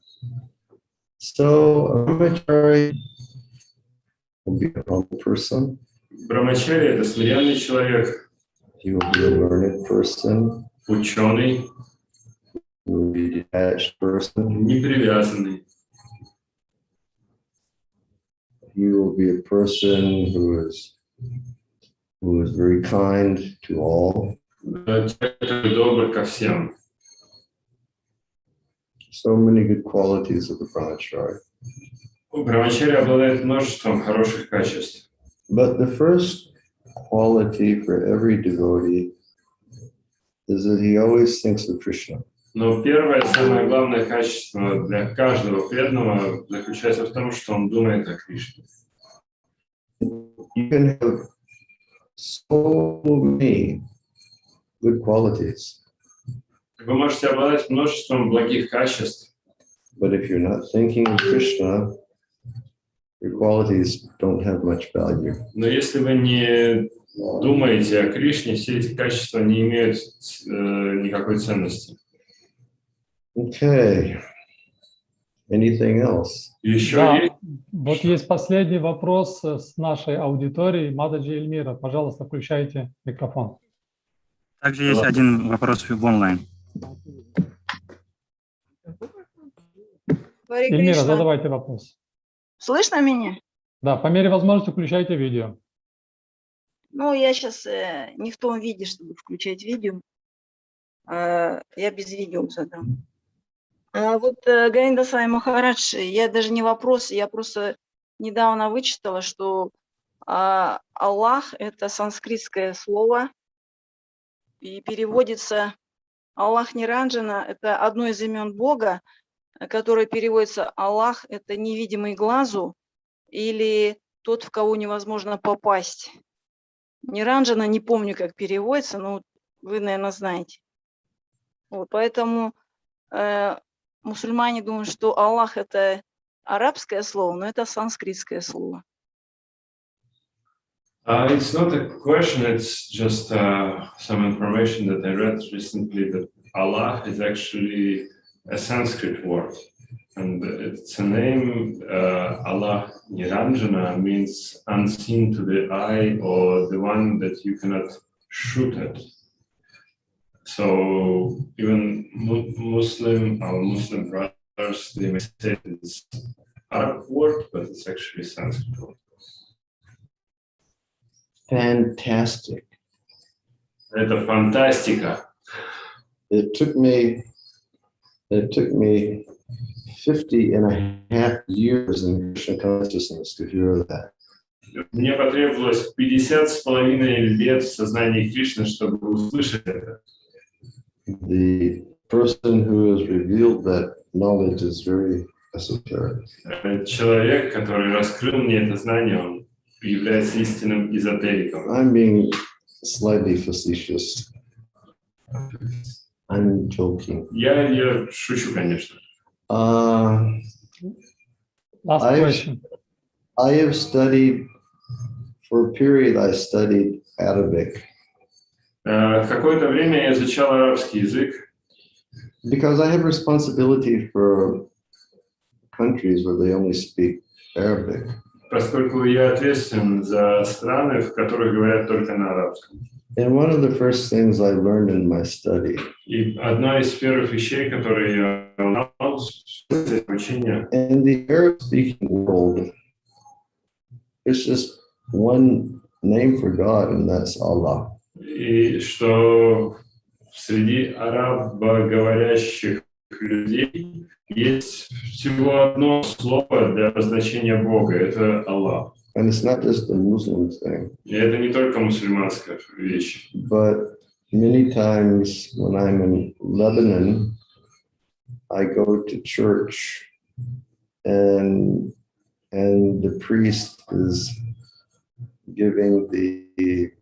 So a brahmachari will be a humble person. Брахмачари — это смиренный человек, He will be a learned person. ученый, He will be a detached person. непривязанный. He will be a person who is very kind to all. Человек, который добр ко всем. So many good qualities of the brahmachari. Брахмачари обладает множеством хороших качеств. But the first quality for every devotee is that he always thinks of Krishna. Но первое, самое главное качество для каждого преданного заключается в том, что он думает о Кришне. You can have so many good qualities, Вы можете обладать множеством благих качеств, but if you're not thinking of Krishna, your qualities don't have much value. но если вы не думаете о Кришне, все эти качества не имеют никакой ценности. Okay. Anything else? Еще Да, есть? вот есть последний вопрос с нашей аудитории. Мададжи Эльмира, пожалуйста, включайте микрофон. Также есть один вопрос в онлайн. Эльмира, задавайте вопрос. Слышно меня? Да, по мере возможности включайте видео. Ну, я сейчас не в том виде, чтобы включать видео. Я без видео задам. Вот, Говинда Свами Махарадж, я даже не вопрос, я просто недавно вычитала, что Аллах – это санскритское слово, и переводится Аллах Ниранджана – это одно из имен Бога, которое переводится Аллах – это невидимый глазу или тот, в кого невозможно попасть. Ниранджана не помню, как переводится, но вы, наверное, знаете. Вот, поэтому мусульмане думают, что Аллах – это арабское слово, но это санскритское слово. It's not a question, it's just some information that I read recently that Allah is actually a Sanskrit word. And it's a name, Allah Niranjana, means unseen to the eye or the one that you cannot shoot at. So even Muslim brothers, they may say it's Arab word, but it's actually Sanskrit word. Fantastic. Это фантастика. It took me 50.5 years in Krishna consciousness to hear that. Мне потребовалось 50,5 лет в сознании Кришны, чтобы услышать это. The person who has revealed that knowledge is very esoteric. Человек, который раскрыл мне это знание, он является истинным эзотериком. I'm being slightly facetious. I'm joking. Я шучу, конечно. Last question. I have studied, for a period I studied Arabic. Какое-то время я изучал арабский язык. Because I have responsibility for countries where they only speak Arabic. Поскольку я ответственен за страны, в которых говорят только на арабском. And one of the first things I learned in my study. И одна из первых вещей, которые я узнал с обучения. In the Arab-speaking world, it's just one name for God, and that's Allah. И что среди арабоговорящих людей есть всего одно слово для обозначения Бога, это Аллах. And it's not just a Muslim thing. И это не только мусульманская вещь. But many times when I'm in Lebanon, I go to church and the priest is giving the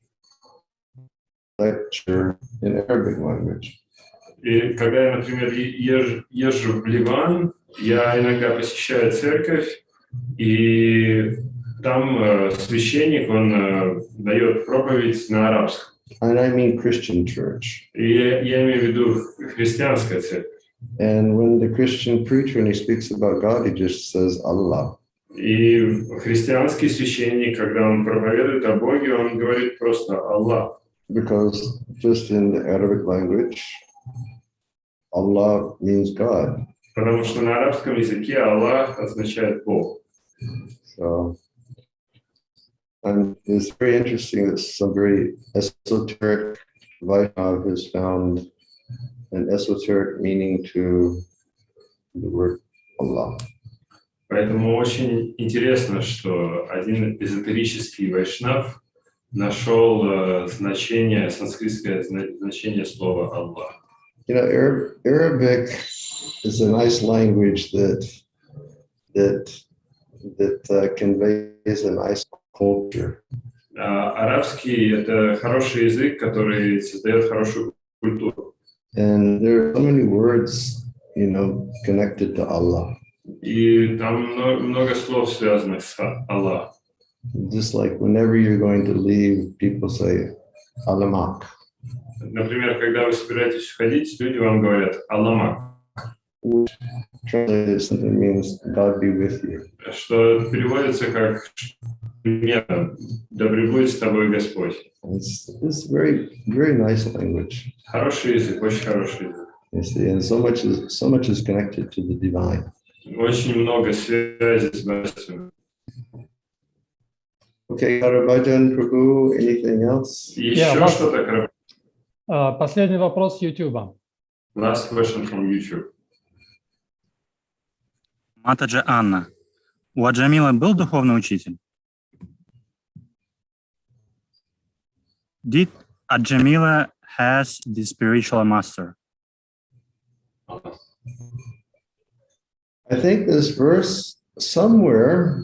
lecture in Arabic language. И когда я, например, езжу в Ливан, я иногда посещаю церковь, и там священник, он дает проповедь на арабском. And I mean Christian church. И я имею в виду христианская церковь. And when the Christian preacher, when he speaks about God, he just says Allah. И христианский священник, когда он проповедует о Боге, он говорит просто Аллах. Because just in the Arabic language, Allah means God. Потому что на арабском языке Аллах означает Бог. So, and it's very interesting that some very esoteric Vaishnav has found an esoteric meaning to the word Allah. Поэтому очень интересно, что один эзотерический вайшнав нашел значение, санскритское значение слова Аллах. You know, Arabic is a nice language that conveys a nice culture. Арабский — это хороший язык, который создает хорошую культуру. And there are so many words, you know, connected to Allah. И там много слов, связанных с Аллах. Just like whenever you're going to leave, people say Alamak. Например, когда вы собираетесь уходить, люди вам говорят «Аламак», Which translated simply means God be with you. что переводится как примерно «Да пребудет с тобой Господь». It's very, very nice language. Хороший язык, очень хороший язык. You see, and so much is connected to the divine. Очень много связей с Божеством. Okay, Bhajan Prabhu, anything else? Еще что-то? Последний вопрос с YouTube. Last question from YouTube. Матаджи Анна. У Аджамила был духовный учитель? Did Ajamila has the spiritual master? I think this verse, somewhere,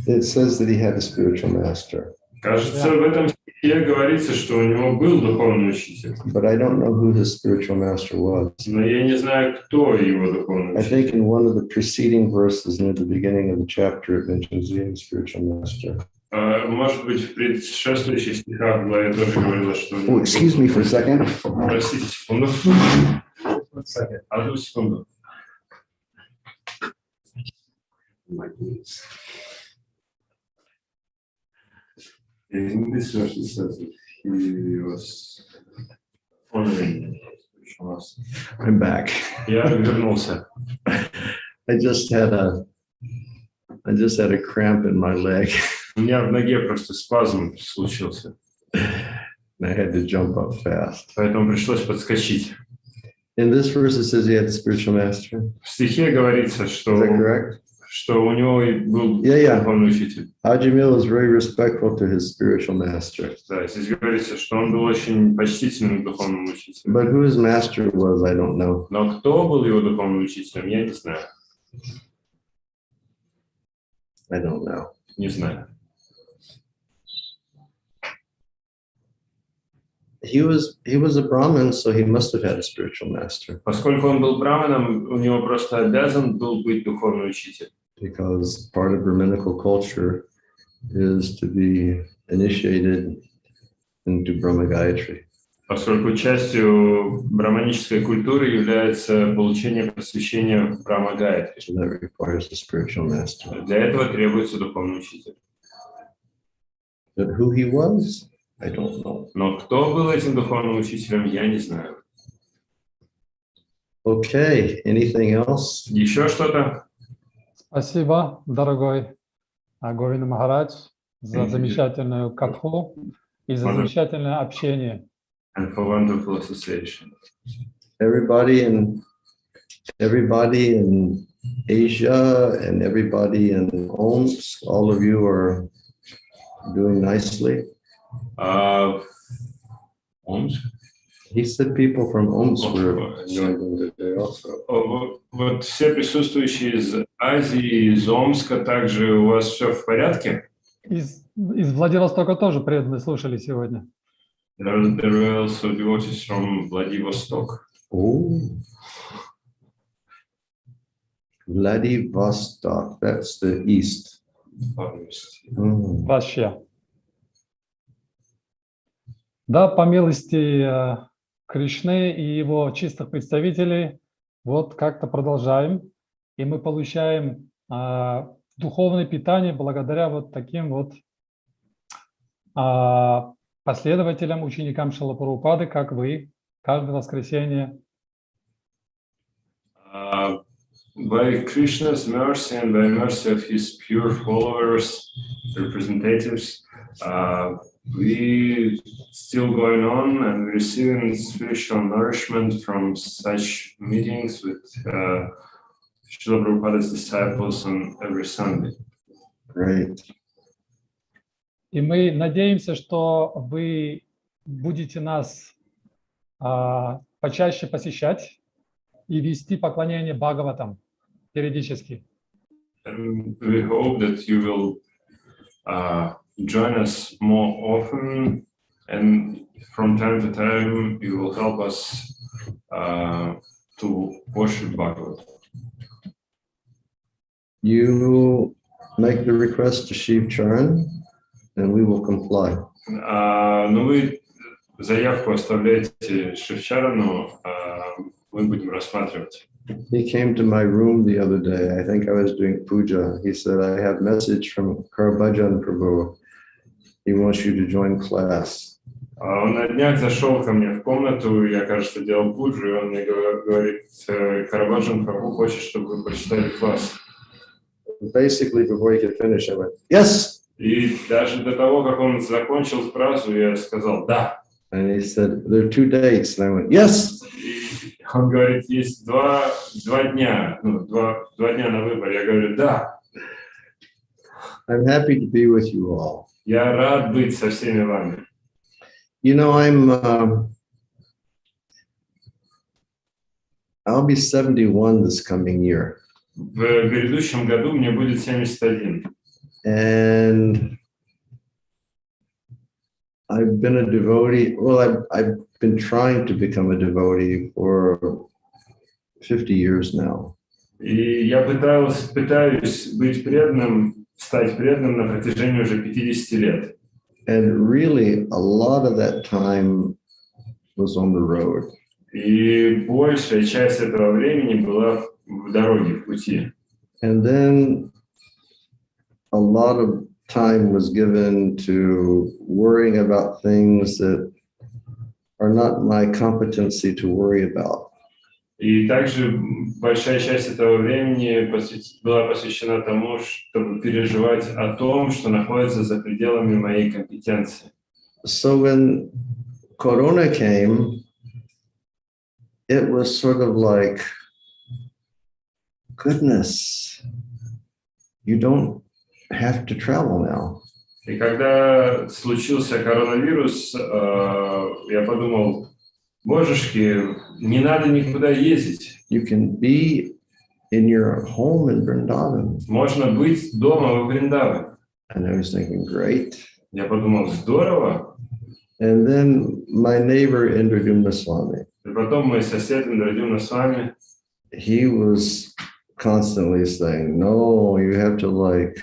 it says that he had a spiritual master. Кажется, в этом стихе говорится, что у него был духовный учитель. But I don't know who his spiritual master was. Но я не знаю, кто его духовный I think учитель. in one of the preceding verses near the beginning of the chapter, it mentions the spiritual master. Может быть, в предшествующих стихах в главе тоже говорилось, что... Oh, excuse me for a second. Простите, секунду. Одну секунду. In this verse it says that he was honoring spiritual master. I'm back. Я вернулся. I just had a cramp in my leg. У меня в ноге просто спазм случился. And I had to jump up fast. Поэтому пришлось подскочить. In this verse, it says he had a spiritual master. В стихе говорится, Is that correct? что у него был Yeah. духовный учитель. Ajamil was very respectful to his spiritual master. Да, здесь говорится, что он был очень почтительным духовным учителем. But who his master was, I don't know. Но кто был его духовным учителем, я не знаю. I don't know. Не знаю. He was a Brahmin, so he must have had a spiritual master. Поскольку он был браманом, у него просто обязан был быть духовный учитель. Because part of Brahminical culture is to be initiated into Brahma Gayatri. Поскольку частью браманической культуры является получение просвещения в Брахма Гайатри. So that requires a spiritual master. Для этого требуется духовный учитель. But who he was, I don't know. Но кто был этим духовным учителем, я не знаю. Okay, anything else? Еще что-то? Спасибо, дорогой Говинда Махарадж, за замечательную катху и за замечательное общение. And for wonderful association. Everybody in Asia and everybody in Omsk, all of you are doing nicely. Omsk? He said people from Omsk were joining today also. Вот все присутствующие из Азии, из Омска, также у вас все в порядке? Из Владивостока тоже преданные слушали сегодня. There were also devotees from Vladivostok. Oh, Vladivostok, that's the east. Вообще. Да, по милости Кришны и его чистых представителей, вот как-то продолжаем, и мы получаем духовное питание благодаря вот таким вот последователям, ученикам Шрилы Прабхупады, как вы, каждое воскресенье. By Krishna's mercy and by mercy of his pure followers, representatives, we still going on and receiving spiritual nourishment from such meetings with Srila Prabhupada's disciples on every Sunday. Right. И мы надеемся, что вы будете нас почаще посещать и вести поклонение Бхагаватам периодически. And we hope that you will join us more often, and from time to time you will help us to worship Bhagavad. You make the request to Shiv Charan, and we will comply. Но вы заявку оставляете Шивчарану, мы будем рассматривать. He came to my room the other day. I think I was doing puja. He said, I have message from Karabhajan Prabhu. He wants you to join class. Он на днях зашел ко мне в комнату, я, кажется, делал пуджу, и он мне говорит, Карабхаджан Прабху хочет, чтобы вы прочитали класс. Basically, before he could finish, I went, yes! И даже до того, как он закончил фразу, я сказал «да». And he said, there are 2 dates. And I went, yes! И он говорит, есть два дня, два дня на выбор. Я говорю «да». I'm happy to be with you all. Я рад быть со всеми вами. You know, I'll be 71 this coming year. В грядущем году мне будет 71. And I've been a devotee. Well, I've been trying to become a devotee for 50 years now. И я пытаюсь быть преданным, стать преданным на протяжении уже 50 лет. And really, a lot of that time was on the road. И большая часть этого времени была в дороге, в пути. And then a lot of time was given to worrying about things that are not my competency to worry about. И также большая часть этого времени была посвящена тому, чтобы переживать о том, что находится за пределами моей компетенции. So when Corona came, it was sort of like, goodness, you don't have to travel now. И когда случился коронавирус, я подумал, божешки, не надо никуда ездить. You can be in your home in Vrindavan. Можно быть дома во Вриндаване. And I was thinking, great. Я подумал, здорово. And then my neighbor, Vrindavan Swami, И потом мой сосед Вриндаван Swami, he was constantly saying, no, you have to like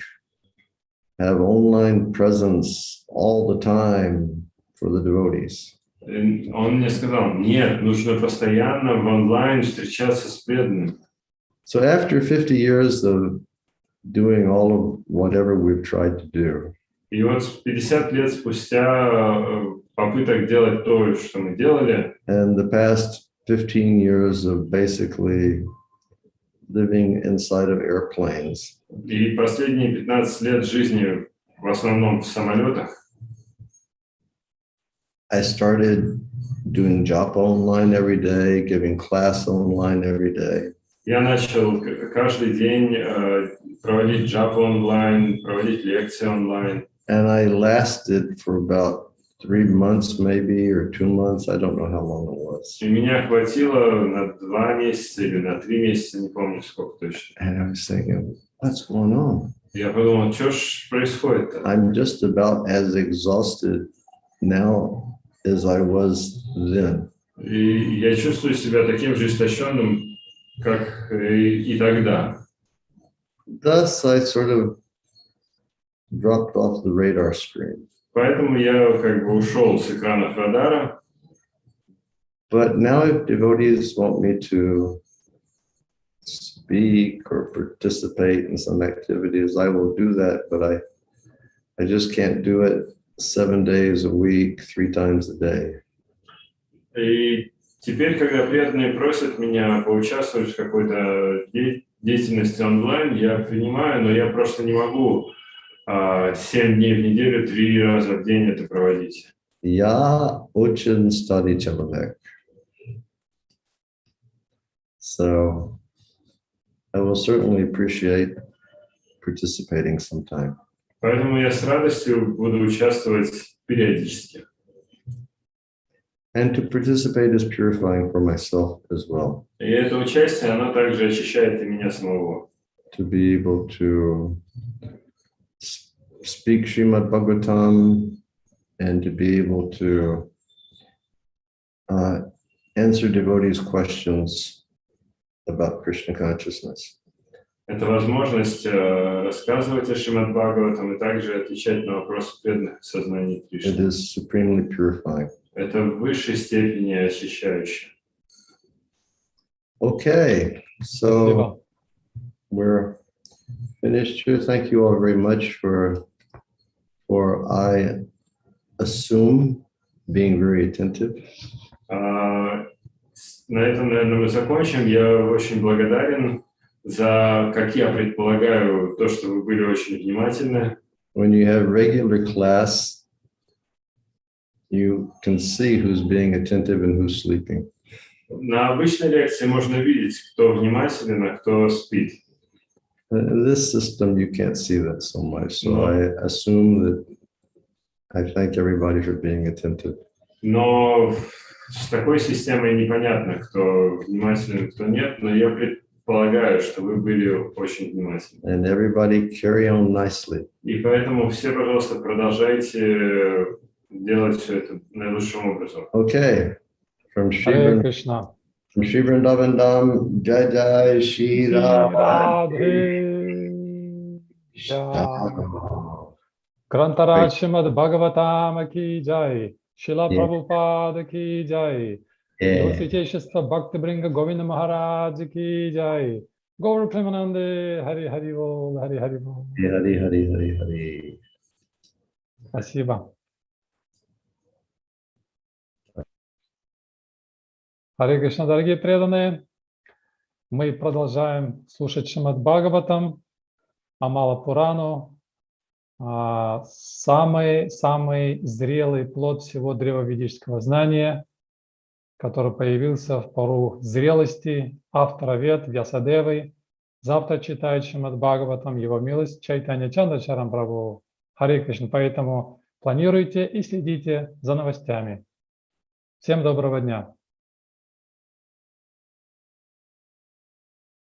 have online presence all the time for the devotees. Он мне сказал, нет, нужно постоянно в онлайн встречаться с преданными. So after 50 years of doing all of whatever we've tried to do, И вот 50 лет спустя попыток делать то, что мы делали, and the past 15 years of basically living inside of airplanes, и последние 15 лет жизни в основном в самолетах, I started doing japa online every day, giving class online every day. я начал каждый день проводить джапу онлайн, проводить лекции онлайн. And I lasted for about 3 months, maybe, or 2 months. I don't know how long it was. И меня хватило на 2 месяца или на 3 месяца, не помню сколько точно. And I was thinking, what's going on? Я подумал, что ж происходит-то? I'm just about as exhausted now as I was then. И я чувствую себя таким же истощенным, как и тогда. Thus, I sort of dropped off the radar screen. Поэтому я как бы ушел с экранов радара. But now if devotees want me to speak or participate in some activities, I will do that, but I just can't do it 7 days a week, 3 times a day. И теперь, когда преданные просят меня поучаствовать в какой-то деятельности онлайн, я принимаю, но я просто не могу 7 дней в неделю, 3 раза в день это проводить. Я очень старый человек. So I will certainly appreciate participating sometime. Поэтому я с радостью буду участвовать периодически. And to participate is purifying for myself as well. И это участие, оно также очищает и меня самого. To be able to speak Srimad Bhagavatam and to be able to answer devotees' questions about Krishna consciousness. Это возможность рассказывать о Шримад Бхагаватам и также отвечать на вопросы преданных в сознании It Кришны. is supremely purifying. Это в высшей степени очищающе. Okay, so we're finished here. Thank you all very much for I assume being very attentive. На этом, наверное, мы закончим. Я очень благодарен за, как я предполагаю, то, что вы были очень внимательны. When you have regular class, you can see who's being attentive and who's sleeping. На обычной лекции можно видеть, кто внимателен, а кто спит. In this system, you can't see that so much. So I assume that I thank everybody for being attentive. Но с такой системой непонятно, кто внимателен, кто нет, но я предполагаю, что вы были очень внимательны. And everybody carry on nicely. И поэтому все, пожалуйста, продолжайте делать все это наилучшим образом. Okay. From Hare Krishna. Shri Vrindavan Dham, Jai Jai Shri Radhe. Grantaraj Srimad Bhagavatam ki jai. Шрила Прабхупада ки джай. Его святейшество Бхакти Гоvinda Махарадж ки джай. Гаур Премананде, Хари Хари Бол, Хари Хари Бол. Хари Хари Хари Хари. Спасибо. Харе Кришна, дорогие преданные, мы продолжаем слушать Шримад Бхагаватам, Амала Пурану, самый зрелый плод всего древа ведического знания, который появился в пору зрелости автора Вед Вьясадевы. Завтра читает Шримад Бхагаватам, его милость Чайтанья Чандачарам Прабху. Харе Кришна, поэтому планируйте и следите за новостями. Всем доброго дня.